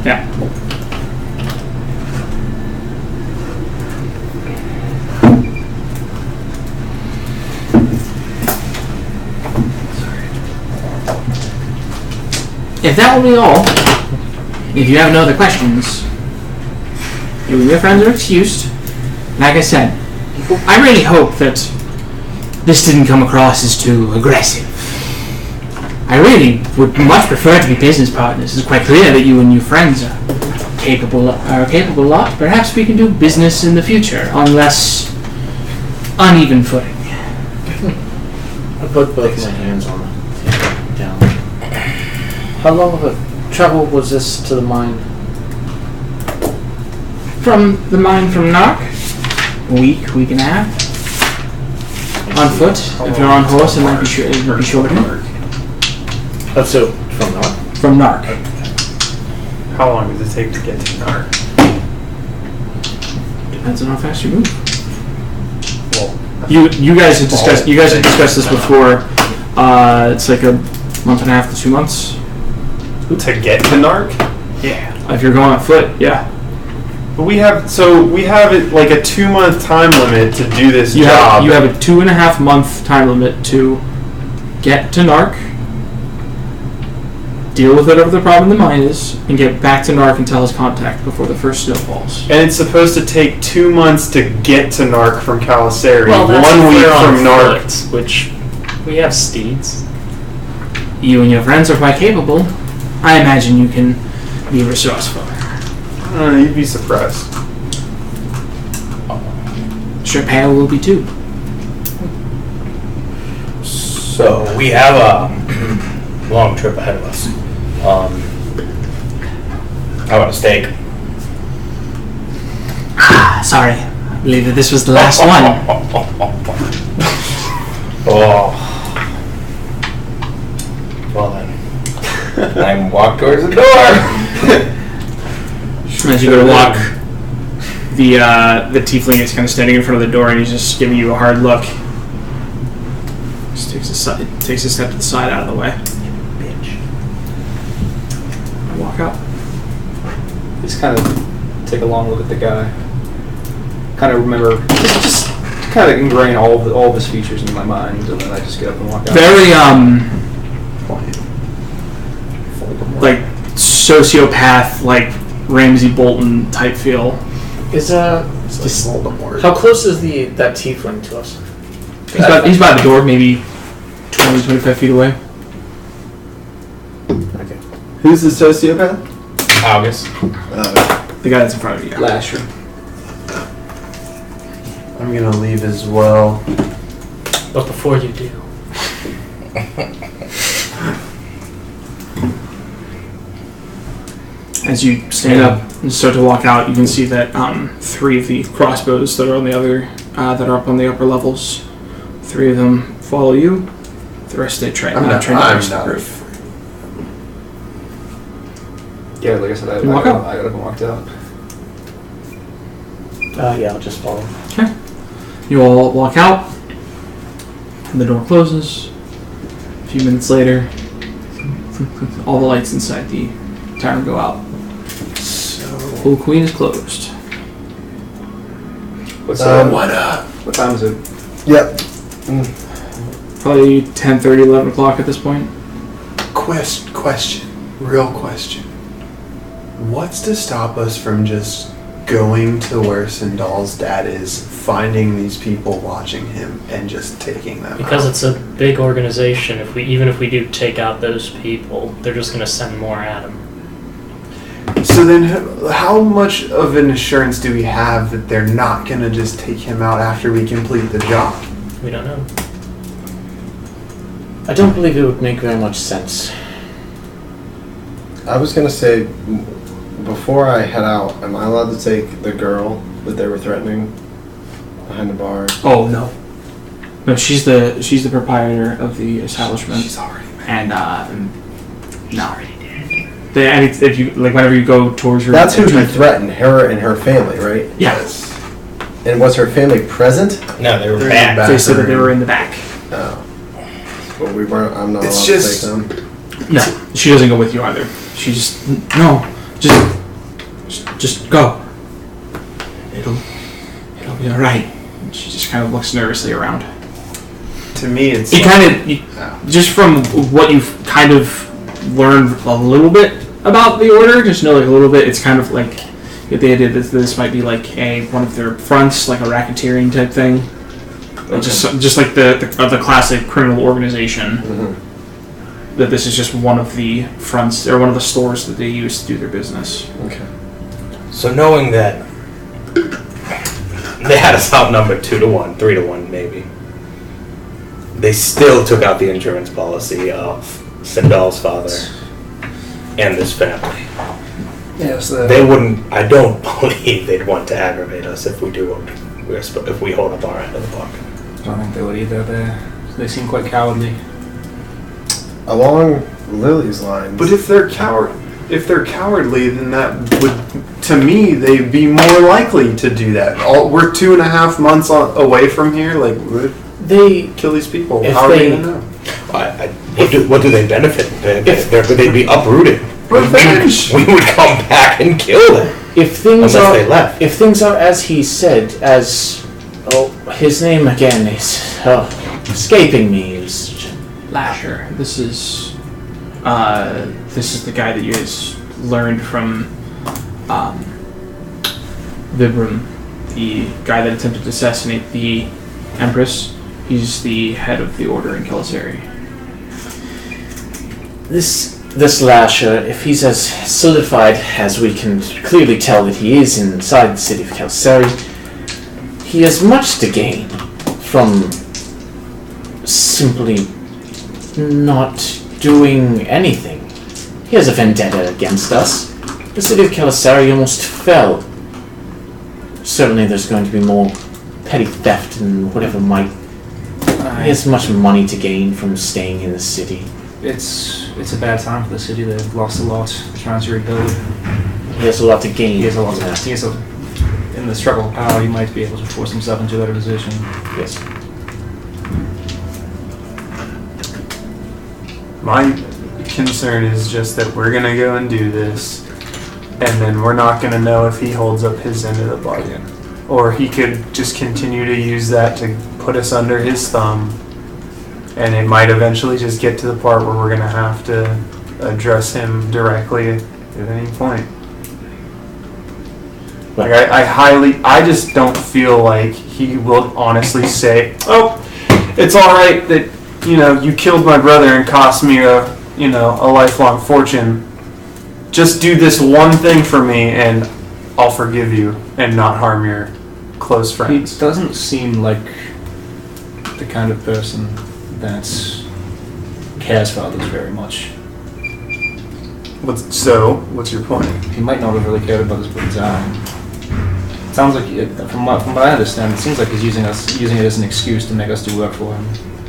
Yeah. If that will be all, if you have no other questions, you and your friends are excused. Like I said, I really hope that this didn't come across as too aggressive. I really would much prefer to be business partners. It's quite clear that you and your friends are capable lot. Perhaps we can do business in the future on less uneven footing. I put both my hands on the down. How long of a travel was this to the mine? From the mine from Nark, week and a half. On foot, if you're on horse, it might be shorter. Oh, so from Nark. From Nark. How long does it take to get to Nark? Depends on how fast you move. Well, You guys have discussed this before. It's like a month and a half to 2 months. to get to Nark? Yeah. If you're going on foot, yeah. But we have it like a 2-month time limit to do this You job. have a 2.5 month time limit to get to Nark, deal with whatever the problem in the mine is, and get back to Nark and tell his contact before the first snow falls. and it's supposed to take 2 months to get to Nark from Calisari. Well, that's 1 if week we're on from Nark. foot, which we have steeds. You and your friends are quite capable. I imagine you can be resourceful. You'd be surprised. Sure, Pale will be too. So we have a long trip ahead of us. I want a steak. Sorry, I believe that this was the last one. Oh. Well then, I walk towards the door. As you go to walk, the tiefling is kind of standing in front of the door and he's just giving you a hard look. Just takes a step to the side out of the way. Bitch. Walk out. Just kind of take a long look at the guy. Kind of remember, just kind of ingrain all of his features in my mind, and then I just get up and walk out. Very like sociopath, like Ramsay Bolton type feel. Is It's like Voldemort. how close is that tiefling to us? He's by the door, maybe 20, 25 feet away. Okay. Who's the sociopath? August. The guy that's in front of you. Lasher. I'm gonna leave as well. But before you do, As you stand up and start to walk out, you can see that 3 of the crossbows that are on the other, that are up on the upper levels, 3 of them follow you. The rest they train. I'm not. The rest of the group. Yeah, like I said, I You walk out. got up and walked out. Yeah, I'll just follow. You all walk out, and the door closes. A few minutes later, all the lights inside the tavern go out. Full Queen is closed. What's What up? what time is it? Yep. Probably 10:30, 11 o'clock at this point. Question. Real question. What's to stop us from just going to where Sindal's dad is, finding these people watching him, and just taking them because out? it's a big organization, even if we do take out those people, they're just going to send more at him. So then, how much of an assurance do we have that they're not going to just take him out after we complete the job? We don't know. I don't believe it would make very much sense. I was gonna say, before I head out, am I allowed to take the girl that they were threatening behind the bar? Oh no, no, she's the proprietor of the establishment. She's already And no. I mean, if you like, whenever you go towards her, That's who he threatened, her and her family, right? Yes. And was her family present? No, they were They're bad. back. They said that they were in the back. Oh. Well, we weren't. I'm not It's allowed just- to take them. No, she doesn't go with you either. She just just go. It'll be all right. And she just kind of looks nervously around. To me, it's You like- kind of, just from what you've kind of learned a little bit about the order, just know like a little bit. It's kind of like you get the idea that this might be like one of their fronts, like a racketeering type thing. Like just like the classic criminal organization. Mhm. That this is just one of the fronts or one of the stores that they use to do their business. Okay. So knowing that they had us outnumbered 2-1, 3-1 maybe, they still took out the insurance policy of Sindal's father and this family. Yes, They wouldn't. I don't believe they'd want to aggravate us if we do what if we hold up our end of the bargain. I don't think they would either. They seem quite cowardly. Along Lily's lines. But if they're cowardly, then that would, to me, they'd be more likely to do that. We're 2.5 months away from here. Like, They kill these people. If How are we they- gonna know? What do they benefit? They'd be uprooted. Revenge. We would come back and kill them if things unless are they left. if things are as he said, as his name again is escaping me. Is Lasher. This is the guy that you guys learned from Vibram, the guy that attempted to assassinate the Empress. He's the head of the order in Kelisari. This Lasher, if he's as solidified as we can clearly tell that he is inside the city of Kelisari, he has much to gain from simply not doing anything. He has a vendetta against us. The city of Calasari almost fell. Certainly there's going to be more petty theft and whatever might. He has much money to gain from staying in the city. It's a bad time for the city. They've lost a lot. They're trying to rebuild. He has a lot to gain. He has a lot. Yeah. He has a, in the struggle of power, he might be able to force himself into a better position. Yes. My concern is just that we're gonna go and do this, and then we're not gonna know if he holds up his end of the bargain. Or he could just continue to use that to put us under his thumb, and it might eventually just get to the part where we're gonna have to address him directly at any point. Like I just don't feel like he will honestly say, "Oh, it's all right that you killed my brother and cost me a lifelong fortune. Just do this one thing for me, and I'll forgive you and not harm your close friends." He doesn't seem like the kind of person that cares for others very much. What's your point? He might not have really cared about his brother's arm. It sounds like, from what I understand, it seems like he's using it as an excuse to make us do work for him.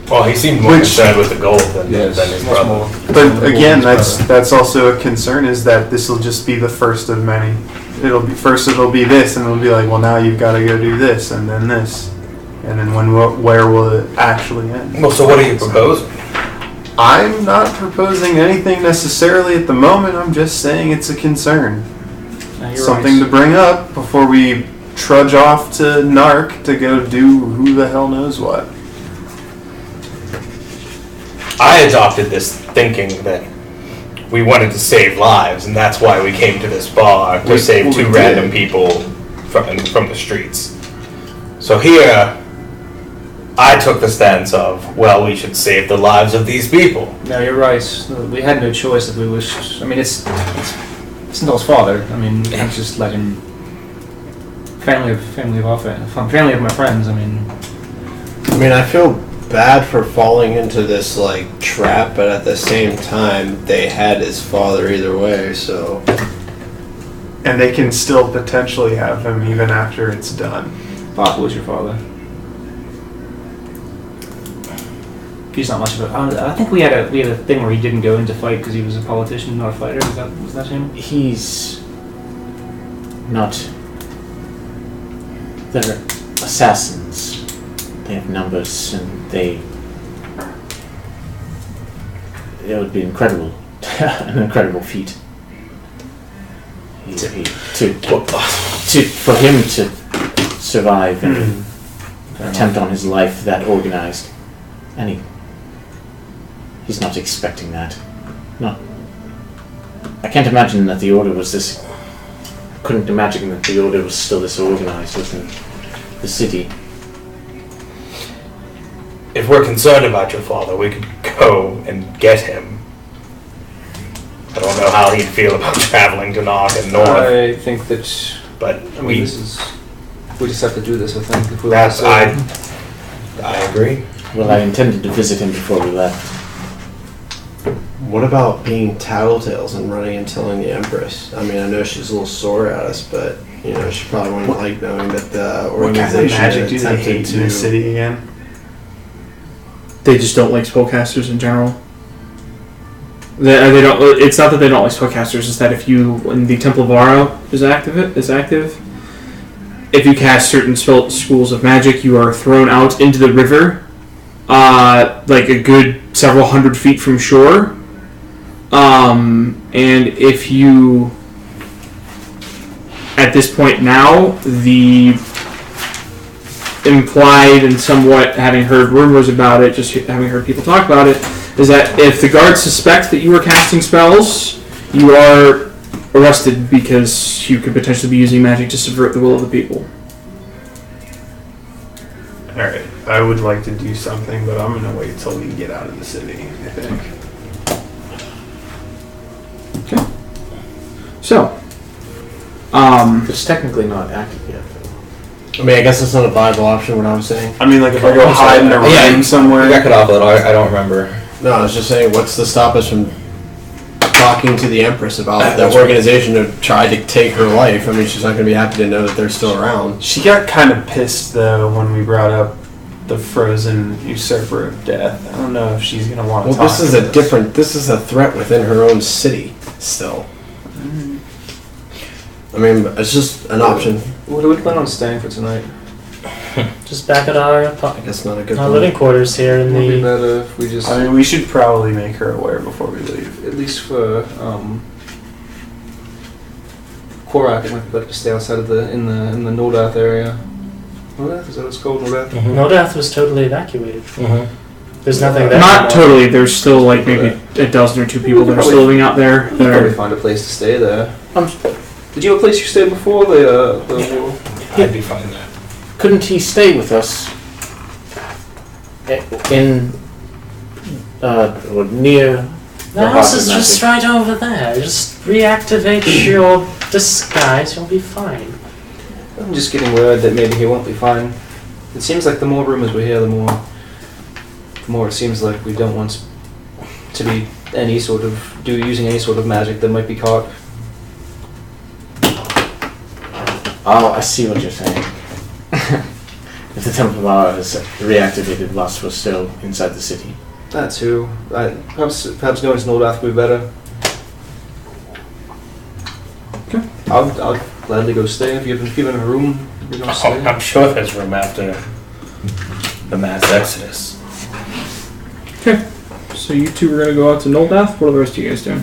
Well, he seemed more concerned with the gold than his brother. But again, that's also a concern, is that this will just be the first of many. It'll be this, and it'll be like, well, now you've got to go do this, and then this, and then where will it actually end? Well, so what are you proposing? I'm not proposing anything necessarily at the moment. I'm just saying it's a concern. Something to bring up before we trudge off to Narc to go do who the hell knows what. I adopted this thinking that we wanted to save lives, and that's why we came to this bar to save two random people from the streets. So here, I took the stance of, well, we should save the lives of these people. No, you're right. We had no choice if we wished. I mean, it's Noel's father. I mean, it's just like family of my friends. I mean, I feel bad for falling into this trap, but at the same time, they had his father either way. So, and they can still potentially have him even after it's done. Papa was your father. He's not much of a. I think we had a thing where he didn't go into fight because he was a politician, not a fighter. Was that him? He's not. They're assassins. They have numbers, and it would be incredible, an incredible feat. For him to survive and attempt on his life that organized, and he's not expecting that. No. I can't imagine that the order was this. Couldn't imagine that the order was still this organized within the city. If we're concerned about your father, we could go and get him. I don't know how he'd feel about traveling to Narc and North. I think that. But we just have to do this. I think. If we I agree. Well, I intended to visit him before we left. what about being tattletales and running and telling the Empress? I know she's a little sore at us, but she probably wouldn't like knowing that the organization what kind of magic do they hate in the city again? They just don't like spellcasters in general. They don't. It's not that they don't like spellcasters. It's that when the Temple of Varro is active, if you cast certain schools of magic, you are thrown out into the river, like a good several hundred feet from shore. And if you, at this point now, the implied and somewhat having heard rumors about it, just having heard people talk about it, is that if the guards suspect that you are casting spells, you are arrested because you could potentially be using magic to subvert the will of the people. Alright, I would like to do something, but I'm going to wait till we get out of the city, I think. Okay. So, it's technically not active yet. I guess that's not a viable option, what I'm saying. If I go hide in a room somewhere. You got cut off, I don't remember. No, I was just saying, what's to stop us from talking to the Empress about the organization to try to take her life. I mean, she's not going to be happy to know that they're still around. She got kind of pissed though when we brought up the frozen usurper of death. I don't know if she's going to want to Well, talk this is a different. This is a threat within her own city. Still, I mean, it's just an option. What do we plan on staying for tonight? Just back at our I guess not a good. our plan. living quarters here in Would be the. better if we just, I mean, we should probably make her aware before we leave. at least for Korak, it might be better to stay outside of in the Nordath area. Nordath, is that what it's called? Nordath? Nordath was totally evacuated. Mm-hmm. There's nothing there. Not totally. There's still like maybe a dozen or two people that are still living out there. You That could probably are, find a place to stay there. Did you have a place you stayed before the I'd be fine there. Couldn't he stay with us in near The house is just right over there. Just reactivate your disguise, you'll be fine. I'm just getting word that maybe he won't be fine. It seems like the more rumors we hear, the more it seems like we don't want to be using any sort of magic that might be caught. Oh, I see what you're saying. If the Temple of Power is reactivated whilst we're still inside the city. That too. Perhaps going to Nordath would be better. Okay. I'll gladly go stay. If you've been given a room, we go stay. I'm sure there's room after the mass exodus. okay. So you two are going to go out to Noldath. What are the rest of you guys doing?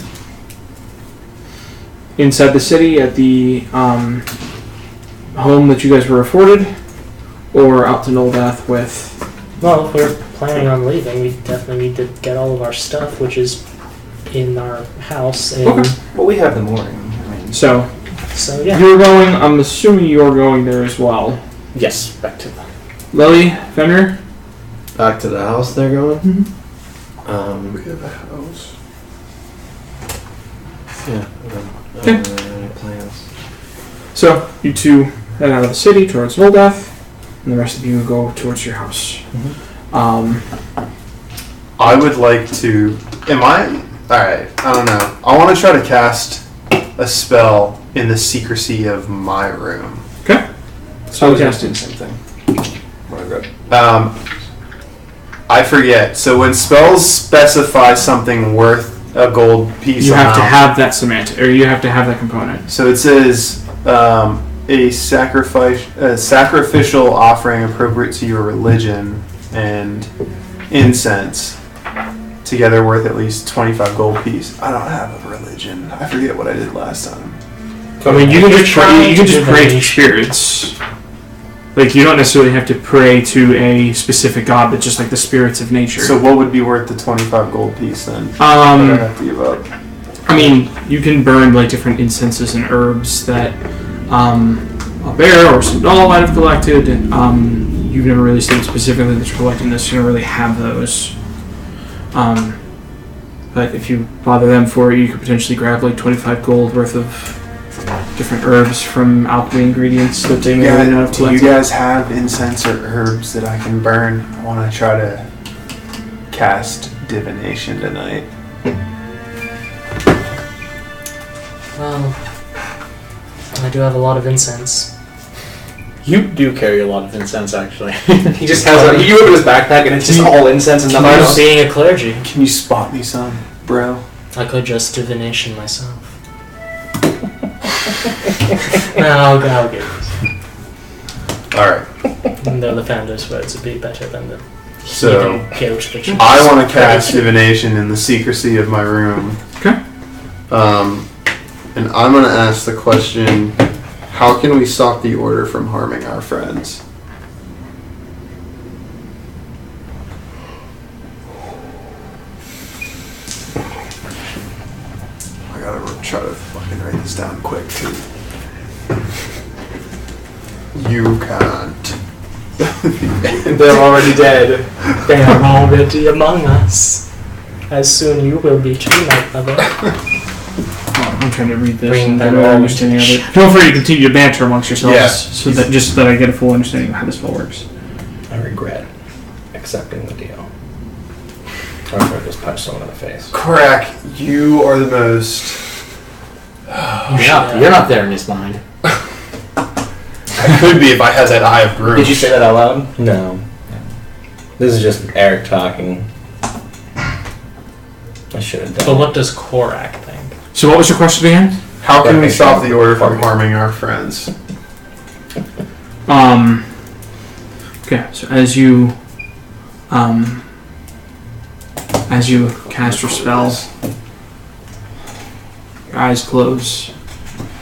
Inside the city at the home that you guys were afforded, or out to Noldath with? Well, if we're planning on leaving, we definitely need to get all of our stuff, which is in our house. And Okay. Well, we have the morning. I mean, So so yeah. you're going. I'm assuming you're going there as well. Yes, back to the Lily, Fenrir. Back to the house they're going. We have a house. Yeah. Okay. Plans. So you two head out of the city towards Noldath, and the rest of you go towards your house. I would like to. Alright, I don't know. I want to try to cast a spell in the secrecy of my room. Okay. so I was Fantastic. asking the same thing. What I read. I forget. So when spells specify something worth a gold piece, You have to amount- have that semantic, or you have to have that component. So it says a sacrificial offering appropriate to your religion and incense, together worth at least 25 gold piece. I don't have a religion. I forget what I did last time. I mean, you can just pray. You can just pray to Divination. spirits. Like you don't necessarily have to pray to a specific god, but just like the spirits of nature. So what would be worth the 25 gold piece then? What do I have to give up? I mean, you can burn like different incenses and herbs that a bear or some doll might have collected. You've never really stated specifically that you're collecting this. You don't really have those. But if you bother them for it, you could potentially grab like 25 gold worth of different herbs from alchemy ingredients that they may or may not have Do you collected. guys have incense or herbs that I can burn? I want to try to cast divination tonight. Well, I do have a lot of incense. You do carry a lot of incense, actually. He just has you open his backpack and it's just all incense and nothing I'm else. being a clergy. Can you spot me some, bro? I could just divination myself. I'll get this. Alright. Even though the founder's words would be better than the So, heathen guilt that you I want to cast divination in the secrecy of my room. Okay. And I'm going to ask the question, how can we stop the order from harming our friends? I gotta try to fucking write this down quick, too. You can't. They're already dead. They are already among us. As soon you will be too, my brother. I'm trying to read this Bring and get them an all understanding of it. Feel free to continue to banter amongst yourselves, Yeah. so that just that I get a full understanding of how this spell works. I regret accepting the deal. Or if I just punch someone in the face. Crack, you are the most. You're not there in his mind. I could be if I had that eye of Groom. Did you say that out loud? No. This is just Eric talking. I should have done. But what does Korak think? So what was your question again? How can we stop the order from harming our friends? Okay, so as you cast your spell, your eyes close.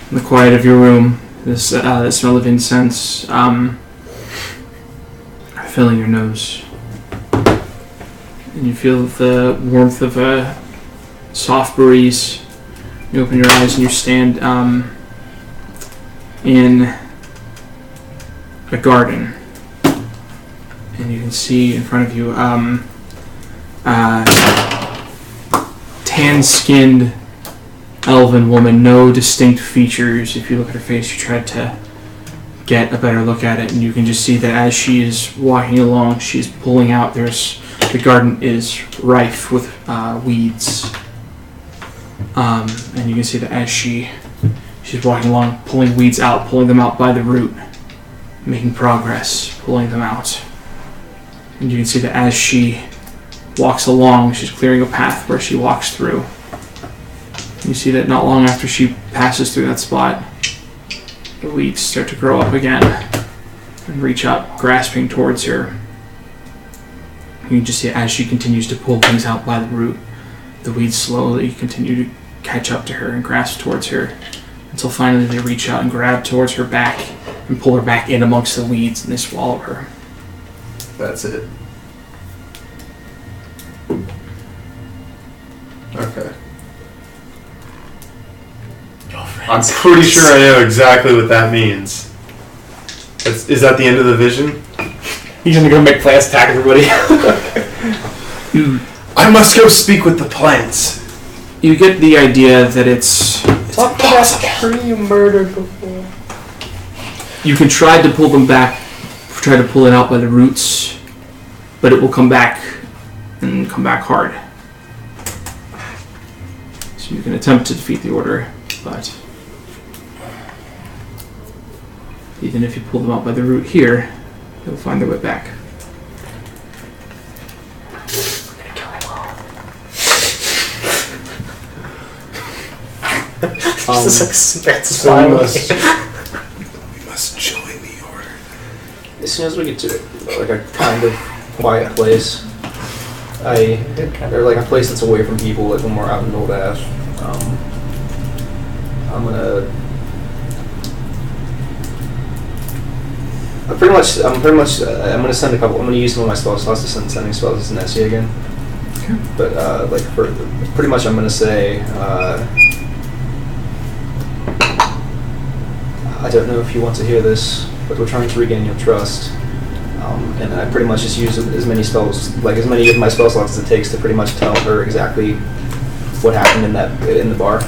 In the quiet of your room, the smell of incense filling your nose. And you feel the warmth of a soft breeze. You open your eyes and you stand in a garden. And you can see in front of you tan-skinned elven woman, no distinct features. If you look at her face, you try to get a better look at it, and you can just see that as she is walking along, she's pulling out. The garden is rife with weeds, and you can see that as she's walking along, pulling weeds out, pulling them out by the root, making progress, pulling them out. And you can see that as she walks along, she's clearing a path where she walks through. You see that not long after she passes through that spot, the weeds start to grow up again and reach up, grasping towards her. You can just see as she continues to pull things out by the root, the weeds slowly continue to catch up to her and grasp towards her until finally they reach out and grab towards her back and pull her back in amongst the weeds, and they swallow her. That's it. Okay. I'm pretty sure I know exactly what that means. Is that the end of the vision? He's gonna go make plants attack everybody. I must go speak with the plants. You get the idea that it's Talk to that tree you murdered before. you can try to pull them back, try to pull it out by the roots, but it will come back and come back hard. So you can attempt to defeat the order, but even if you pull them out by the root here, they'll find their way back. Just like spits So we must join the order. As soon as we get to like a kind of quiet place, or like a place that's away from people, like when we're out in Old Ash, I'm gonna send a couple. I'm gonna use some of my spell slots to send sending spells to Nessie again. Okay. But like for pretty much, I'm gonna say. I don't know if you want to hear this, but we're trying to regain your trust. And I pretty much just use as many spells, like as many of my spell slots as it takes to pretty much tell her exactly what happened in the bar.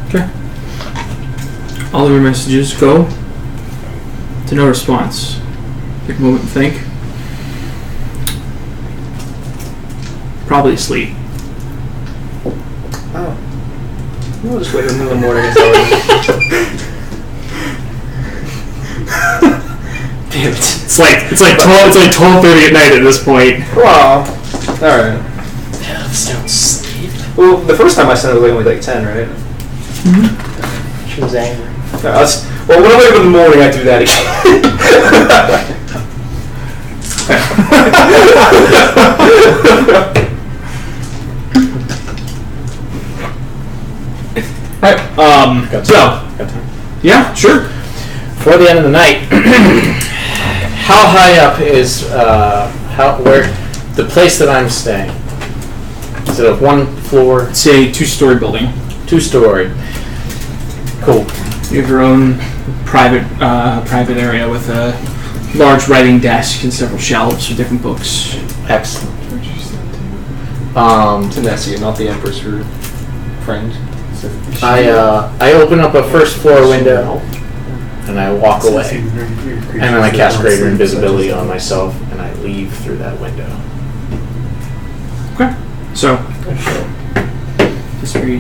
Okay. All of your messages go to no response. Take a moment and think. Probably asleep. Oh. We'll just wait until the morning and tell her. Damn it. It's like 12:30 at night at this point. Wow. Alright. Don't sleep. Well, the first time I sent it was only like 10, right? She was angry. Well, when I wake up in the morning, I do that again. Alright, so, yeah, sure. For the end of the night, how high up is where the place that I'm staying? Is it a one floor? It's a 2-story building. 2-story. Cool. You have your own private area with a large writing desk and several shelves with different books. Excellent. To Nessie, not the Empress, her friend. I open up a first floor window and I walk away. And then I cast greater invisibility on myself and I leave through that window. So,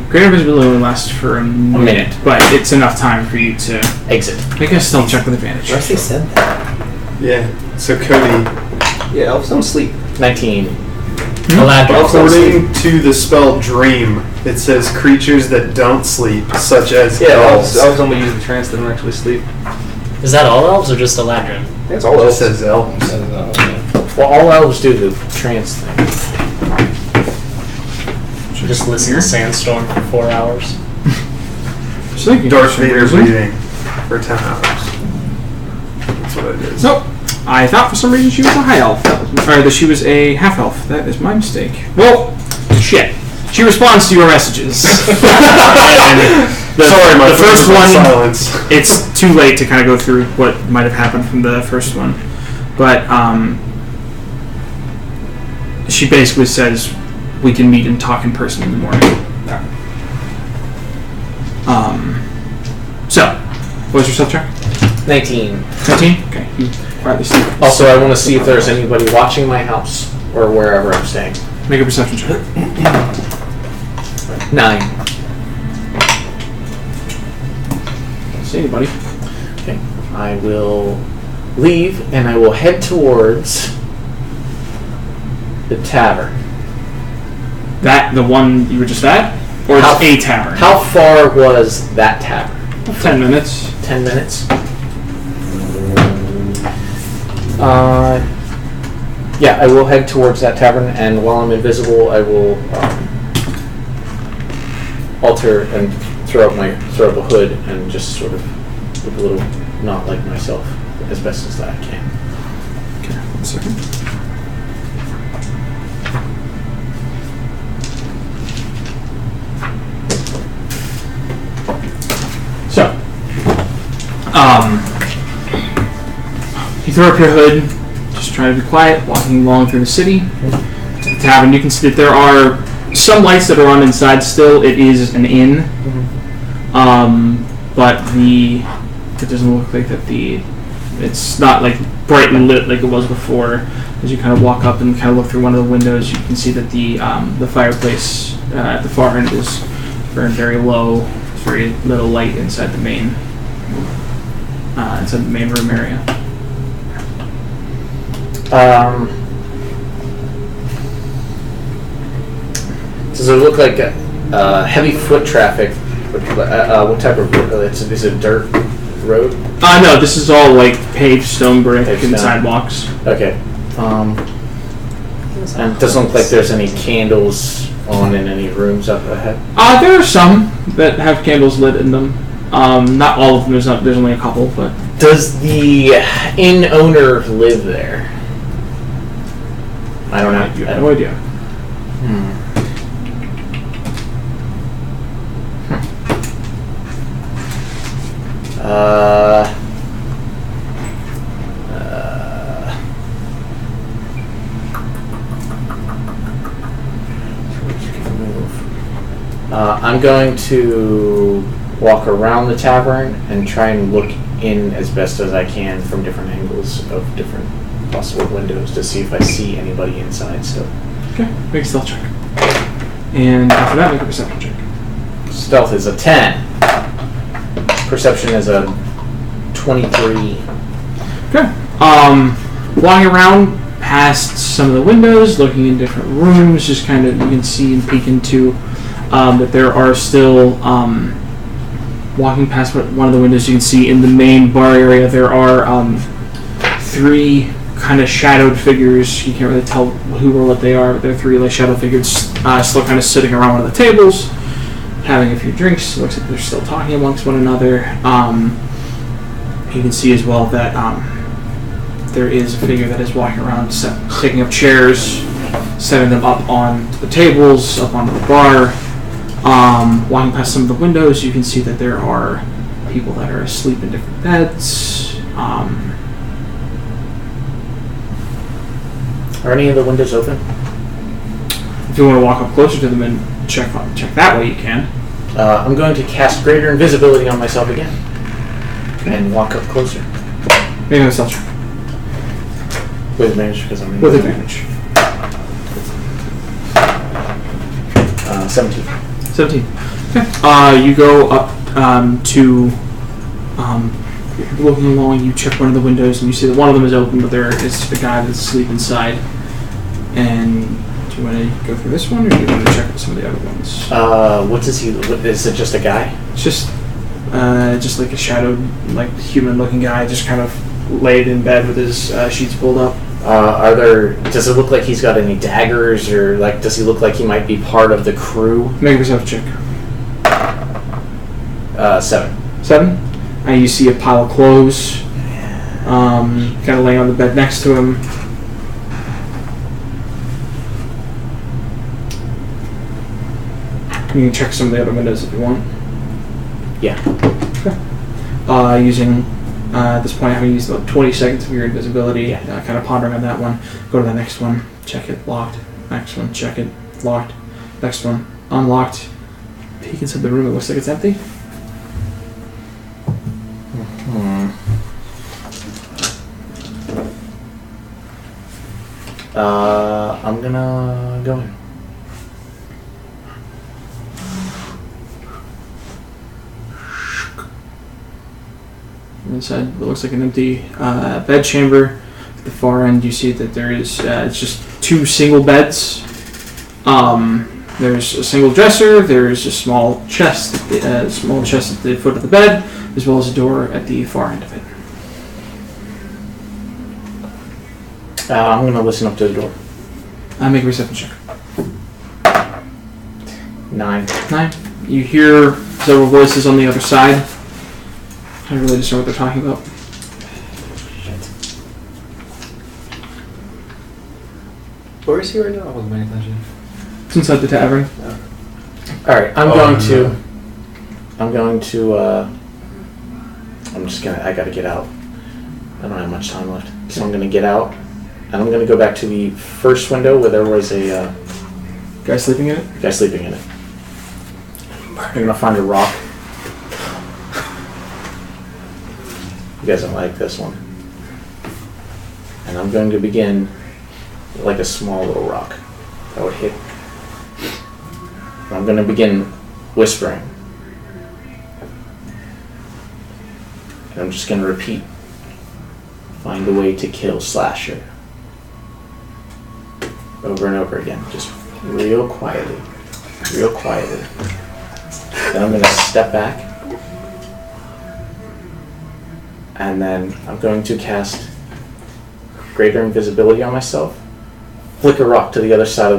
greater visibility only lasts for a minute, but it's enough time for you to Exit. make a stealth check with advantage. Rusty said that. Yeah. So Cody, Yeah, elves don't sleep. 19. according to the spell Dream, it says creatures that don't sleep, such as Yeah, elves. elves only use the trance, they don't actually sleep. Is that all elves or just Eladrin? It's all It elves. says elves. Well, all elves do the trance thing. Just listen to Sandstorm for 4 hours. So thank you. Darth Christian Vader's Grizzly. reading for 10 hours. That's what it is. Nope. I thought for some reason she was a high elf. Or that she was a half elf. That is my mistake. Well, shit. She responds to your messages. Sorry, my the first one, silence. it's too late to kind of go through what might have happened from the first one. But she basically says we can meet and talk in person in the morning. So, what was your stealth check? 19. 19? Okay, you quietly sleep. Also, I want to see if there's anybody watching my house or wherever I'm staying. Make a perception check. 9. Don't see anybody. Okay. I will leave and I will head towards the tavern. That, the one you were just at? Or How- just a tavern? How far was that tavern? 10 minutes. 10 minutes? Yeah, I will head towards that tavern, and while I'm invisible, I will alter and throw up a hood and just sort of look a little not like myself as best as I can. Okay, 1 second. So, you throw up your hood, just try to be quiet, walking along through the city. To the tavern, you can see that there are some lights that are on inside still. It is an inn. But it doesn't look like that it's not like brightly lit like it was before. As you kind of walk up and kind of look through one of the windows, you can see that the fireplace at the far end is burned very low. There's very little light inside the main room area. Does it look like heavy foot traffic? What type of road? Is it dirt road? No, this is all like paved stone brick Paved and stone. sidewalks. Okay. And it doesn't look like there's any candles on in any rooms up ahead. There are some that have candles lit in them. Not all of them. There's only a couple, but Does the inn owner live there? I don't know. you have no idea. I'm going to walk around the tavern and try and look in as best as I can from different angles of different possible windows to see if I see anybody inside still. Okay, make a stealth check. And after that, make a perception check. Stealth is a 10. Perception is a 23. Okay. Walking around past some of the windows, looking in different rooms, just kind of you can see and peek into that there are still walking past one of the windows. You can see in the main bar area there are 3 kind of shadowed figures. You can't really tell who or what they are, but they're 3 like shadow figures still kind of sitting around one of the tables, having a few drinks. It looks like they're still talking amongst one another. You can see as well that there is a figure that is walking around, taking up chairs, setting them up on the tables, up onto the bar. Walking past some of the windows, you can see that there are people that are asleep in different beds. Are any of the windows open? If you want to walk up closer to them and check that way, you can. I'm going to cast greater invisibility on myself again and walk up closer Make a stealth check. with advantage because I'm With advantage. 17. 17. Okay. You go up to you're looking along. You check one of the windows, and you see that one of them is open, but there is a guy that's asleep inside. And do you want to go through this one, or do you want to check some of the other ones? What does he? Is it just a guy? It's just like a shadowed, like human-looking guy, just kind of laid in bed with his sheets pulled up. Does it look like he's got any daggers, or like does he look like he might be part of the crew? Make yourself a check. 7. 7. And you see a pile of clothes, kind of laying on the bed next to him. You can check some of the other windows if you want. Yeah. Okay. Using at this point, having used about 20 seconds of your invisibility, kind of pondering on that one. Go to the next one. Check it. Locked. Next one. Check it. Locked. Next one. Unlocked. Peek inside the room. It looks like it's empty. I'm gonna go in. Inside, it looks like an empty bed chamber. At the far end, you see that there is it's just 2 single beds. There's a single dresser. There's a small chest at the foot of the bed, as well as a door at the far end of it. I'm gonna listen up to the door. Make a perception check. 9. 9. You hear several voices on the other side. I really just know what they're talking about. Where is he right now? I wasn't paying attention. It's inside the tavern. Alright, I'm I gotta get out. I don't have much time left. So I'm gonna get out, and I'm gonna go back to the first window where there was a Guy sleeping in it? guy sleeping in it. I'm gonna find a rock. You guys don't like this one. And I'm going to begin like a small little rock that would hit. I'm going to begin whispering. And I'm just going to repeat. Find a way to kill Slasher. Over and over again. Just real quietly. Real quietly. Then I'm going to step back. And then I'm going to cast Greater Invisibility on myself. Flick a rock to the other side of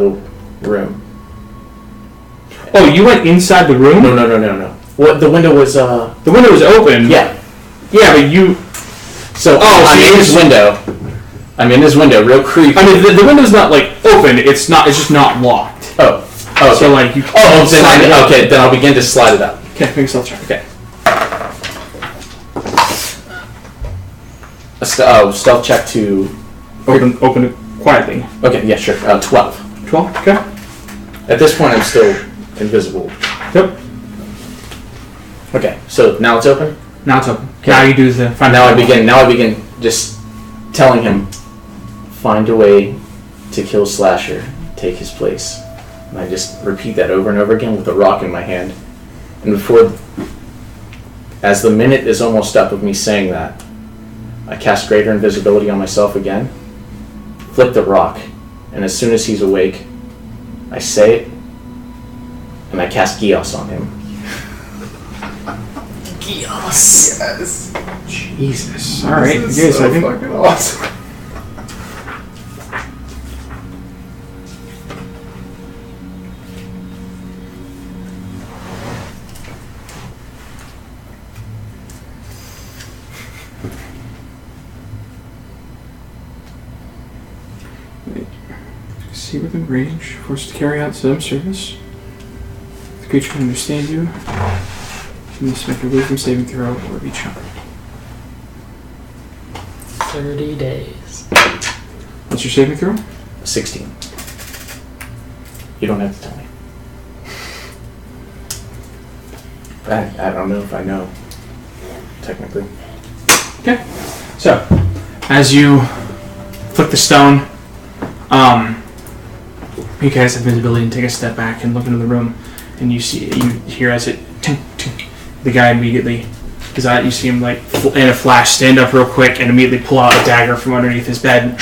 the room. Oh, you went inside the room? No. What the window was? The window was open. Yeah, but you. So I'm in his window. I'm in his window, real creepy. I mean, the window's not like open. It's not. It's just not locked. Oh. Okay. So like you. Then I'll begin to slide it up. Okay, make a stealth check. Okay. Stealth check to open it quietly. Okay, yeah, sure. 12. 12. Okay. At this point, I'm still invisible. Yep. Okay, so now it's open. Now it's open. Okay. Now you do the. Now I begin just telling him, find a way to kill Slasher, take his place. And I just repeat that over and over again with a rock in my hand. And as the minute is almost up of me saying that, I cast Greater Invisibility on myself again, flip the rock, and as soon as he's awake, I say it, and I cast Gios on him. Gios! Yes! Jesus. Alright, This is so fucking awesome. See within range, forced to carry out some service. The creature can understand you. You must make a wisdom saving throw or be charmed. 30 days. What's your saving throw? 16. You don't have to tell me. I don't know if I know, technically. Okay. So, as you flick the stone, You guys have visibility and take a step back and look into the room, and you hear as it tink, tink, the guy immediately is out. You see him like in a flash stand up real quick and immediately pull out a dagger from underneath his bed.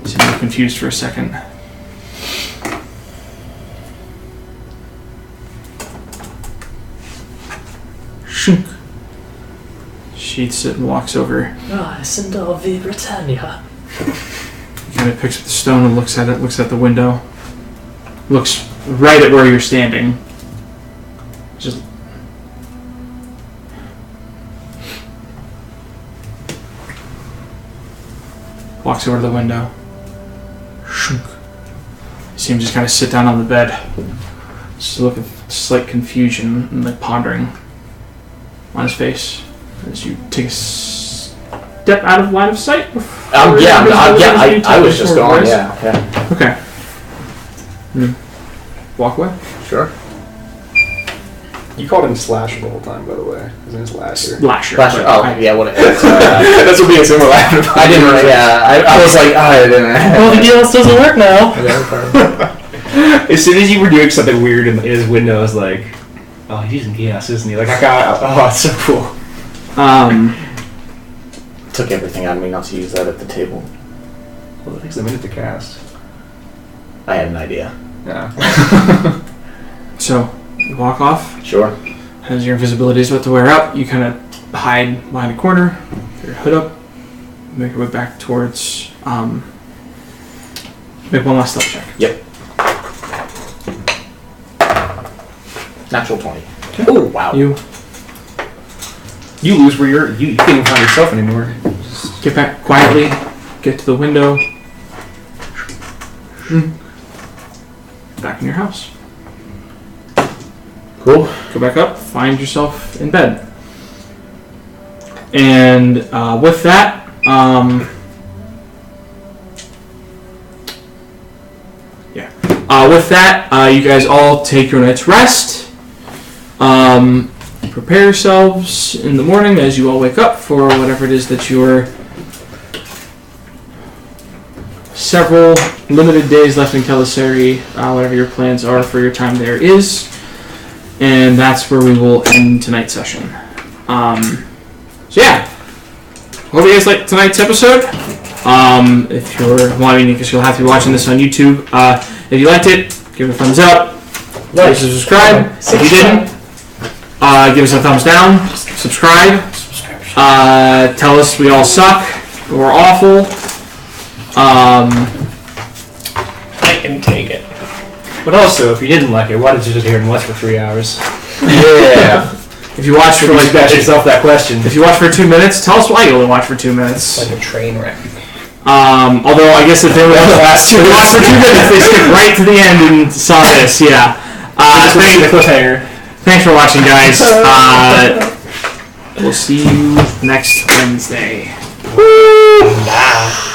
You seem confused for a second. Shunk. She eats it and walks over. Ah, Sindal v Britannia. He kind of picks up the stone and looks at it, looks at the window. Looks right at where you're standing. Just... walks over to the window. Shunk. You see him just kind of sit down on the bed. Just look at slight confusion and like pondering on his face as you take a step out of line of sight. I was just going. Yeah. Okay. Walk away. Sure. You called him Slasher the whole time, by the way. His name's Lasher. Lasher. Lasher. Oh, yeah. What? That's what me and Tim were laughing about. I didn't. I was like, I didn't. Well, the DLS doesn't work now. As soon as you were doing something weird in his window, I was like, oh, he's using gas, isn't he? Like, it's so cool. Took everything out of me not to use that at the table. Well, it takes a minute to cast. I had an idea. Yeah. So, you walk off. Sure. As your invisibility is about to wear out, you kind of hide behind a corner, your hood up, make your way back towards, make one last stealth check. Yep. Natural 20. Oh, wow. You lose where you can't even find yourself anymore. Just get back quietly, get to the window. Back in your house. Cool. Go back up, find yourself in bed. And with that, you guys all take your night's rest. Prepare yourselves in the morning as you all wake up for whatever it is that your several limited days left in Kelisari, whatever your plans are for your time there is. And that's where we will end tonight's session. So yeah, hope you guys liked tonight's episode. If you're wanting, because you'll have to be watching this on YouTube. If you liked it, give it a thumbs up. Like, subscribe. If you didn't, give us a thumbs down. Subscribe. Tell us we all suck. We're awful. I can take it. But also, if you didn't like it, why did you sit here and watch for 3 hours? Yeah. If you watch for like ask yourself that question. If you watch for 2 minutes, tell us why you only watch for 2 minutes. Like a train wreck. Although I guess if they watch for 2 minutes, they skip right to the end and saw this. Yeah. Thanks for watching, guys. We'll see you next Wednesday. Bye.